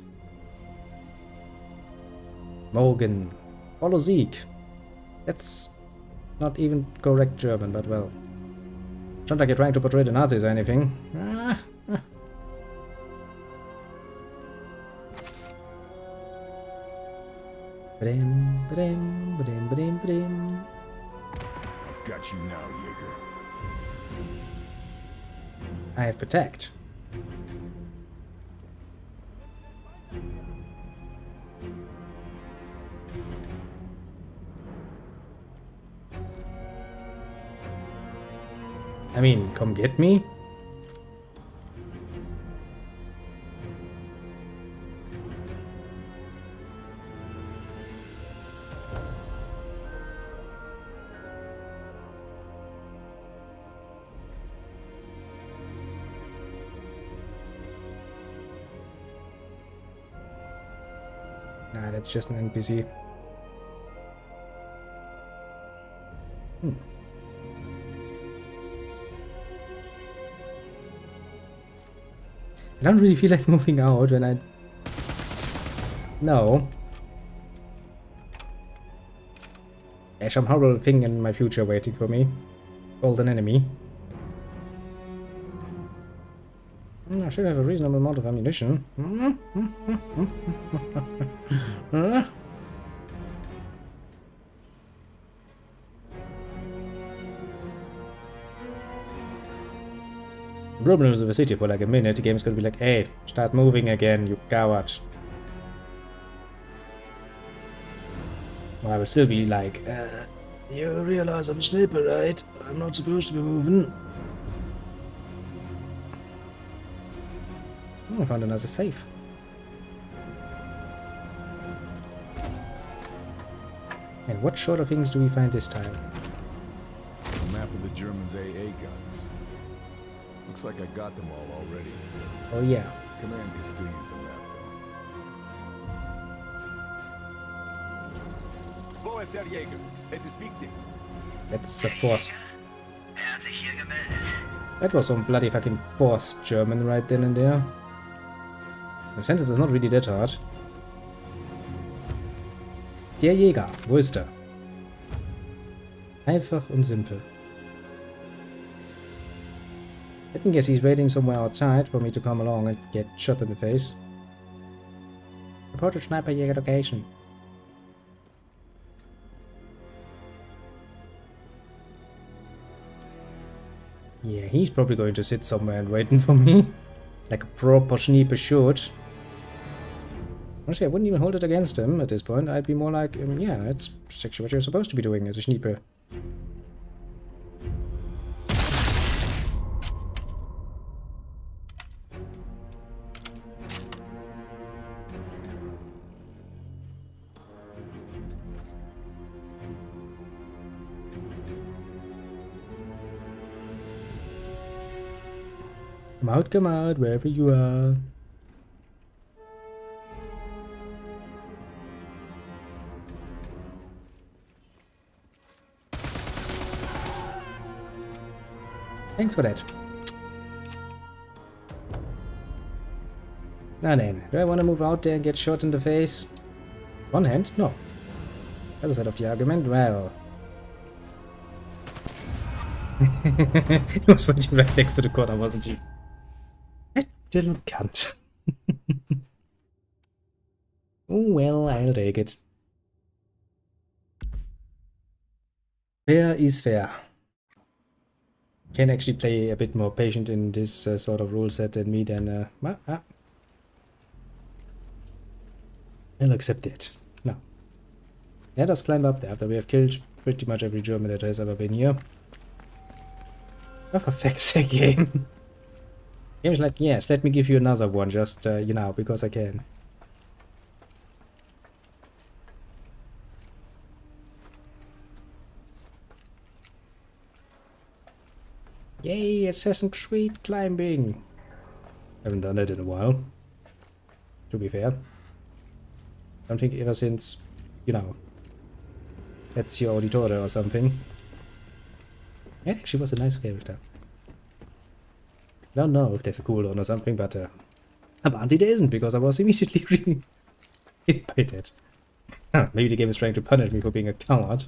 Morgan. Follow Sieg. That's not even correct German, but well. It's not like you're trying to portray the Nazis or anything. Brim, brim, brim, brim, brim. I've got you now, Jaeger. I have protect. I mean, come get me? Nah, that's just an NPC. I don't really feel like moving out when I... No. There's some horrible thing in my future waiting for me. Golden enemy. I should have a reasonable amount of ammunition. Problems of the city for like a minute. The game's gonna be like, hey, start moving again, you coward. Well, I will still be like, you realize I'm SNEEPER, right? I'm not supposed to be moving. Oh, I found another safe. And what sort of things do we find this time? A map of the Germans' AA guns. Looks like I got them all already. Oh yeah. Command can still use the map, though. Wo ist der Jäger? Es ist wichtig. That's a force. That was some bloody fucking forced German right then and there. The sentence is not really that hard. Der Jäger, wo ist er? Einfach und simpel. I think guess he's waiting somewhere outside for me to come along and get shot in the face. Reported Sniper Jäger location. Yeah, he's probably going to sit somewhere and waiting for me. Like a proper SNEEPER should. Honestly, I wouldn't even hold it against him at this point. I'd be more like, yeah, it's actually what you're supposed to be doing as a SNEEPER. Come out, wherever you are. Thanks for that. Now then, do I want to move out there and get shot in the face? One hand? No. Other side of the argument? Well... He was waiting right next to the corner, wasn't he? That little cunt. Oh well, I'll take it. Fair is fair. Can actually play a bit more patient in this sort of rule set than me, then I'll accept it. Now, let us climb up there after we have killed pretty much every German that has ever been here. Oh, for fuck's sake, game. Game's like, yes, let me give you another one, just, you know, because I can. Yay, Assassin's Creed climbing! Haven't done that in a while, to be fair. I don't think ever since, you know, Ezio Auditore or something. It actually was a nice character. I don't know if there's a cooldown or something, but apparently there isn't, because I was immediately really hit by that. Maybe the game is trying to punish me for being a coward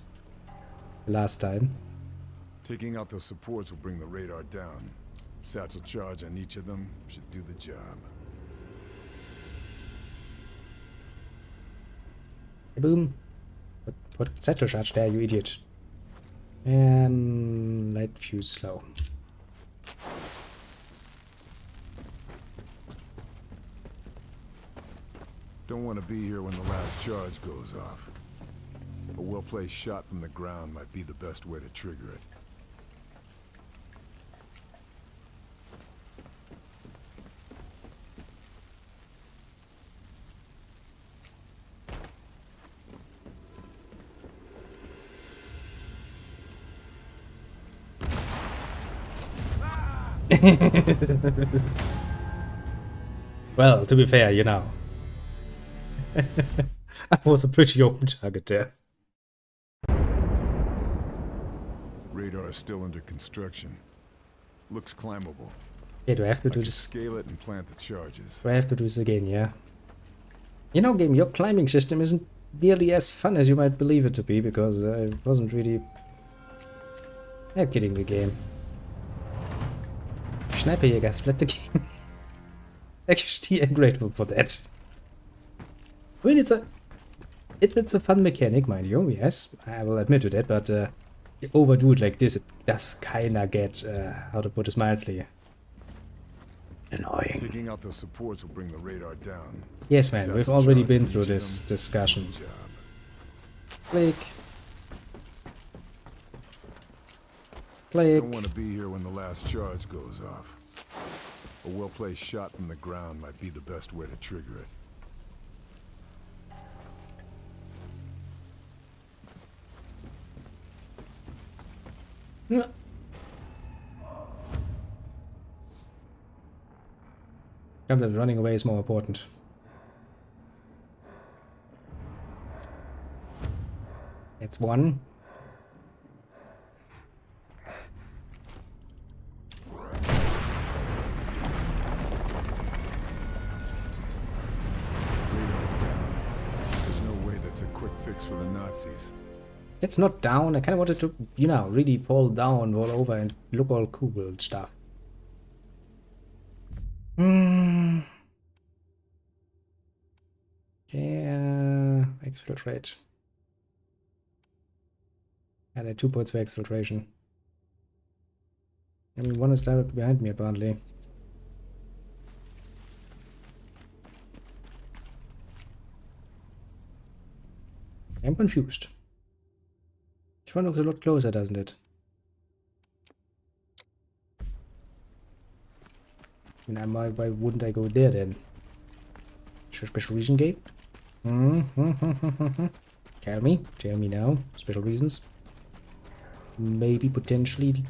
last time. Taking out the supports will bring the radar down. Satchel charge on each of them should do the job. Boom. What satchel charge there, you idiot? Light fuse slow. Don't want to be here when the last charge goes off. A well-placed shot from the ground might be the best way to trigger it. Well, to be fair, you know. I was a pretty open target there. Radar is still under construction. Looks climbable. Okay, do I have to do I can this? scale it and plant the charges. Do I have to do this again, yeah? You know, game, your climbing system isn't nearly as fun as you might believe it to be, because I wasn't really... I'm kidding the game. Sniperjäger split the game. Actually, I'm grateful for that. I mean, it's a fun mechanic, mind you, yes, I will admit to that, but you overdo it like this, it does kinda get, how to put it mildly, annoying. Taking out the supports will bring the radar down. Yes, man, Set we've the already charge been and through engine this them. discussion. Good job. Click. Click. Don't want to be here when the last charge goes off. A well-placed shot from the ground might be the best way to trigger it. Sometimes running away is more important. That's one. Radar's down. There's no way that's a quick fix for the Nazis. It's not down. I kind of wanted to, you know, really fall down, roll over, and look all cool and stuff. Okay, exfiltrate. Yeah, there are 2 points for exfiltration. I mean, one is directly behind me, apparently. I'm confused. This one looks a lot closer, doesn't it? I mean, why wouldn't I go there then? Is there a special reason, Gabe? Tell me now. Special reasons? Maybe, potentially.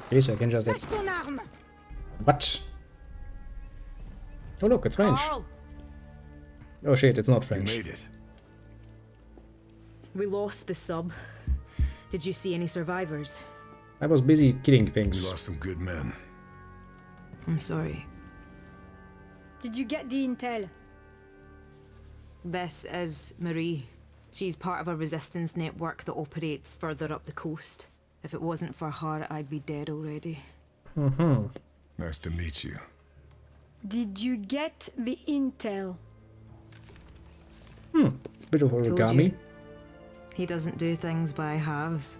Okay, so I can just... What? Oh look, it's French. Carl, Oh shit, it's not You French. made it. we lost the sub. Did you see any survivors? I was busy killing We things. lost some good men. I'm sorry. Did you get the intel? This is Marie. She's part of a resistance network that operates further up the coast. If it wasn't for her, I'd be dead already. Nice to meet you. Did you get the intel? Bit of Told origami. you. He doesn't do things by halves.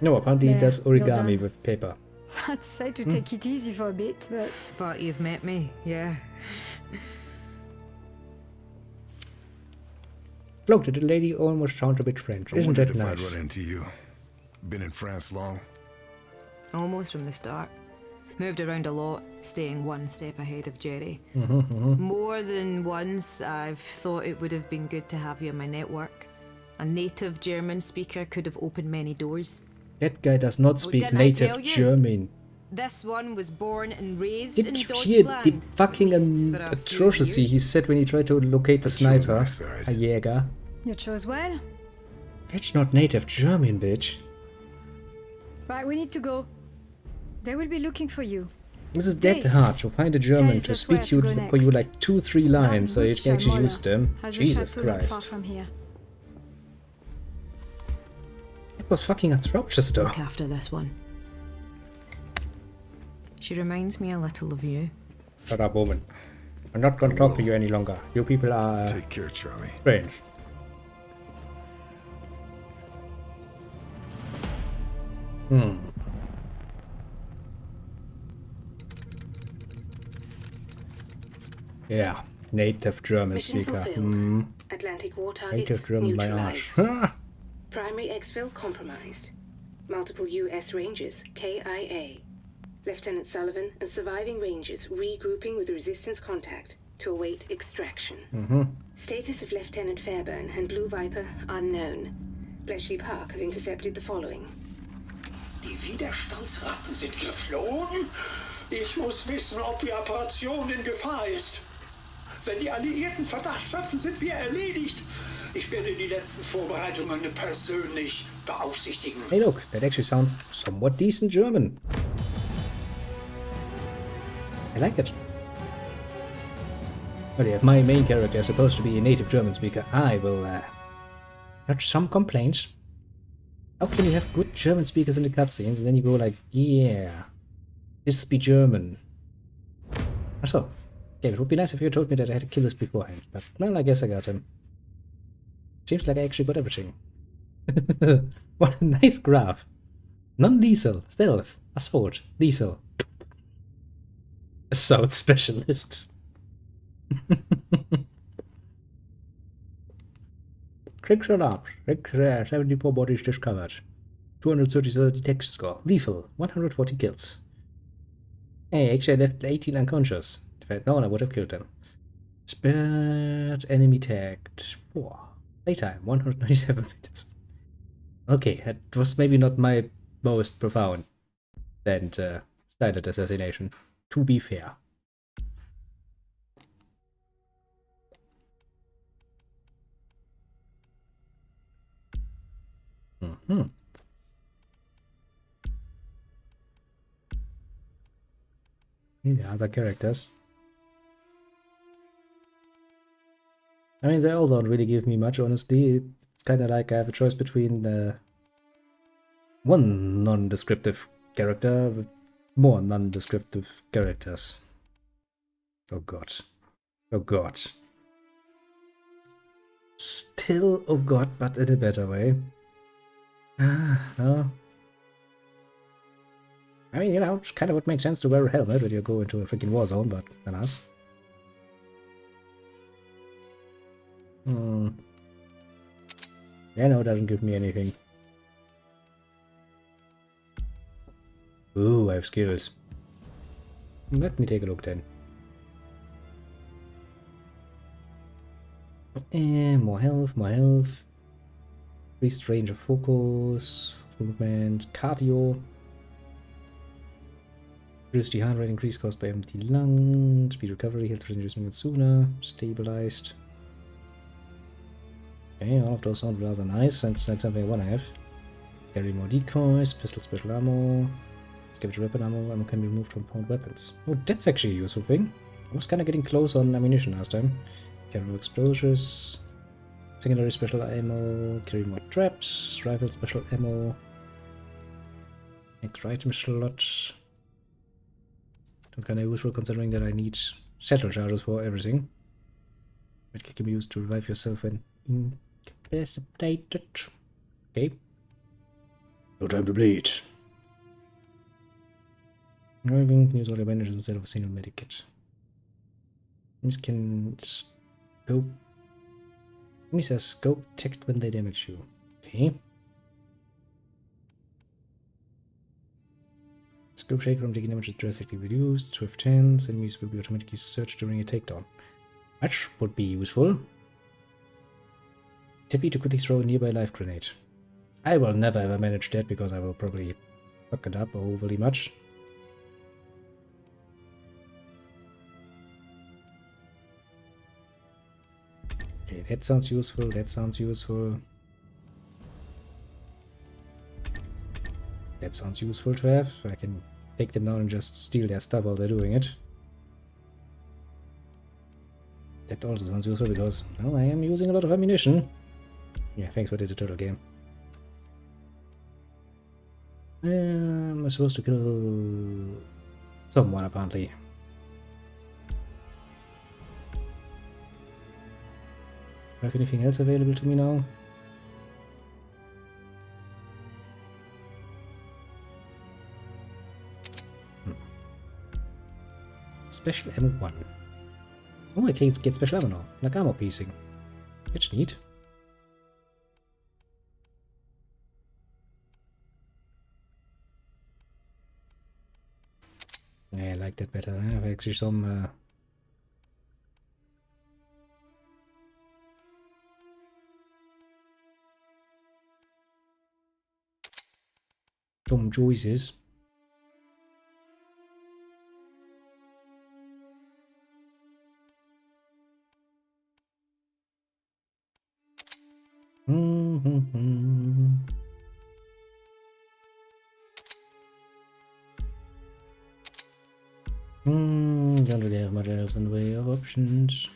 No, apparently he Yeah, does well origami done. with paper. I'd say to take it easy for a bit, but But you've met me, yeah. Look, the lady almost sounds a bit French. I Isn't wondered that if nice? I'd run into you. Been in France long? Almost from the start. Moved around a lot, staying one step ahead of Jerry. More than once, I've thought it would have been good to have you in my network. A native German speaker could have opened many doors. That guy does not speak didn't I tell native you? German. This one was born and raised Did in you hear the Deutschland. fucking at least for a few atrocity years. he said when he tried to locate the chose sniper? my side. A Jäger. you chose well. That's not native German, bitch. Right, we need to go. They will be looking for you. This is that This hard to find a German tells to us where speak to you go for you next. like 2-3 lines so you can actually use them. Has a Jesus chateau not far Christ. from here. It was fucking atrocious though. Look after this one. She reminds me a little of you. Shut up, woman. I'm not gonna talk to you any longer. You people are Take care, Charlie. strange. Yeah, native German Mission speaker. fulfilled. Atlantic war targets Native German by arse. neutralized. Primary exfil compromised. Multiple U.S. ranges, KIA. Lieutenant Sullivan and surviving Rangers regrouping with resistance contact to await extraction. Status of Lieutenant Fairburn and Blue Viper unknown. Bletchley Park have intercepted the following. Die Widerstandsratten sind geflohen? Ich muss wissen, ob die Operation in Gefahr ist. Wenn die Alliierten Verdacht schöpfen, sind wir erledigt. Ich werde die letzten Vorbereitungen persönlich beaufsichtigen. Hey look, that actually sounds somewhat decent German. I like it. But if my main character is supposed to be a native German speaker, I will notch some complaints. How can you have good German speakers in the cutscenes and then you go like, yeah, this be German? Also, okay, it would be nice if you told me that I had to kill this beforehand, but well, I guess I got him. Seems like I actually got everything. What a nice graph. Non-lethal, stealth, assault, lethal. Assault specialist. Trick shot up. 74 bodies discovered. 230 detection score. Lethal. 140 kills. Hey, actually I left 18 unconscious. If I had known, I would have killed them. Spared enemy tagged 4. Playtime 197 minutes. Okay, that was maybe not my most profound and silent assassination, to be fair. The other characters. I mean, they all don't really give me much, honestly. It's kind of like I have a choice between one non-descriptive character with more non-descriptive characters. Oh god. Oh god. Still oh god, but in a better way. No. I mean, you know, it kind of would make sense to wear a helmet when you go into a freaking war zone, but alas. Yeah, no, it doesn't give me anything. Ooh, I have skills. Let me take a look then. More health, more health. Increased range of focus, movement, cardio. Reduce the heart rate, increase caused by empty lung, speed recovery, health reduced movement sooner, stabilized. Okay, all of those sound rather nice, and it's like something I want to have. Carry more decoys, pistol special ammo, scavenger weapon ammo can be removed from found weapons. Oh, that's actually a useful thing. I was kind of getting close on ammunition last time. Carry more explosives, secondary special ammo, carry more traps, rifle special ammo, extra item slots. That's kind of useful considering that I need satchel charges for everything. It can be used to revive yourself when incapacitated. Okay. No time to bleed. You can use all your bandages instead of a single medikit. This can scope. It says scope detect when they damage you. Okay. Scope shake from taking damage is drastically reduced. Swift hands. Enemies will be automatically searched during a takedown. Which would be useful. Tippy to quickly throw a nearby life grenade. I will never ever manage that because I will probably fuck it up overly much. Okay, that sounds useful, that sounds useful. That sounds useful to have. I can take them down and just steal their stuff while they're doing it. That also sounds useful because, well, I am using a lot of ammunition. Yeah, thanks for the tutorial game. I'm supposed to kill someone, apparently. Do I have anything else available to me now? Special ammo 1. Oh, I can get special ammo now, like armor piecing. That's neat. Yeah, I like that better. I have actually some choices. Don't really have much else in the way of options.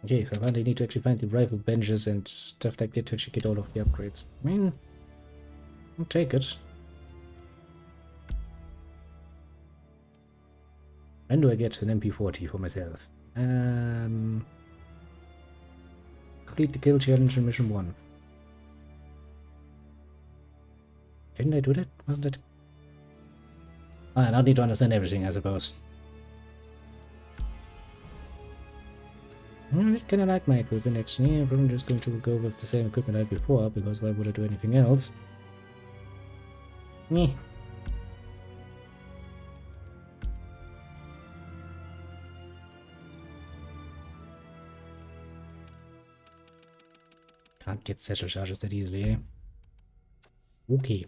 Okay, so I finally need to actually find the rifle benches and stuff like that to actually get all of the upgrades. I mean, I'll take it. When do I get an MP40 for myself? Complete the kill challenge in mission 1. Didn't I do that? Wasn't it? I don't need to understand everything, I suppose. I kind of like my equipment actually. I'm probably just going to go with the same equipment I had before, because why would I do anything else? Meh. Can't get satchel charges that easily, eh? Okay.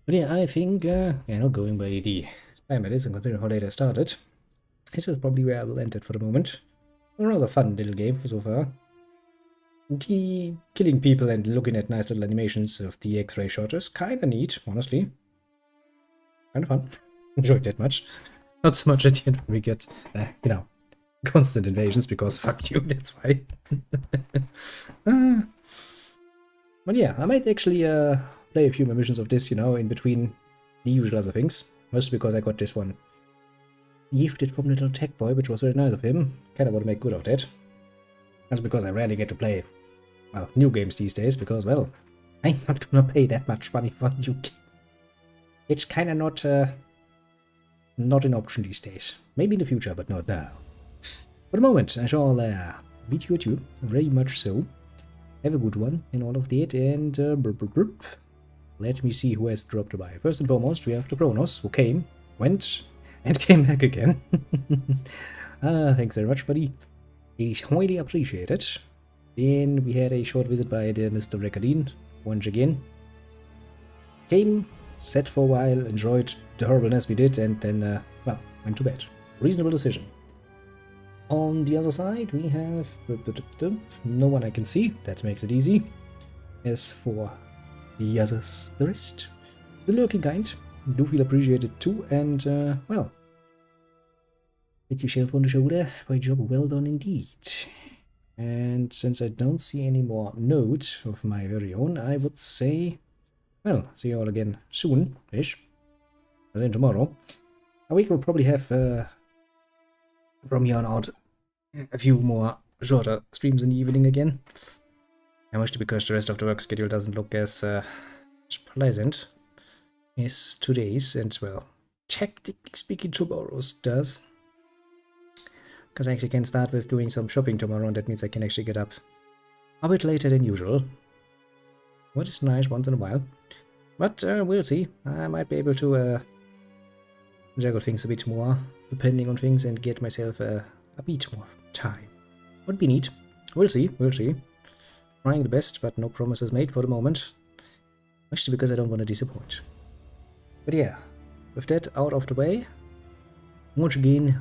But yeah, I think, not going by the time it is and considering how late I started, this is probably where I will end it for the moment. A rather fun little game so far. The killing people and looking at nice little animations of the X-ray shot is kinda neat, honestly. Kinda fun. Enjoyed that much. Not so much at the end when we get, constant invasions, because fuck you, that's why. But yeah, I might actually play a few more missions of this, in between the usual other things. Mostly because I got this one gifted from little tech boy, which was very nice of him. Kinda want to make good of that. That's because I rarely get to play, well, new games these days, because, well, I'm not gonna pay that much money for a new game. It's kinda not an option these days. Maybe in the future, but not now. For the moment, I shall meet you at you, very much so. Have a good one in all of that, and let me see who has dropped by. First and foremost, we have the Kronos, who came, went, and came back again. Thanks very much, buddy. It is highly appreciated. Then we had a short visit by the Mr. Recadine, once again. Came, sat for a while, enjoyed the horribleness we did, and then, went to bed. Reasonable decision. On the other side, we have no one I can see. That makes it easy. As for the others, the rest, the lurking kind, do feel appreciated too, and, hit yourself on the shoulder for a job well done indeed. And since I don't see any more notes of my very own, I would say, well, see you all again soon-ish. As in tomorrow. A week will probably have, from here on out, a few more shorter streams in the evening again. And mostly because the rest of the work schedule doesn't look as pleasant as today's, and, well, technically speaking, tomorrow's does. Because I actually can start with doing some shopping tomorrow, and that means I can actually get up a bit later than usual. What is nice once in a while. But we'll see. I might be able to juggle things a bit more, depending on things, and get myself a bit more time. Would be neat. We'll see, we'll see. Trying the best, but no promises made for the moment. Mostly because I don't want to disappoint. But yeah, with that out of the way, once again,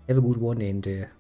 have a good one, and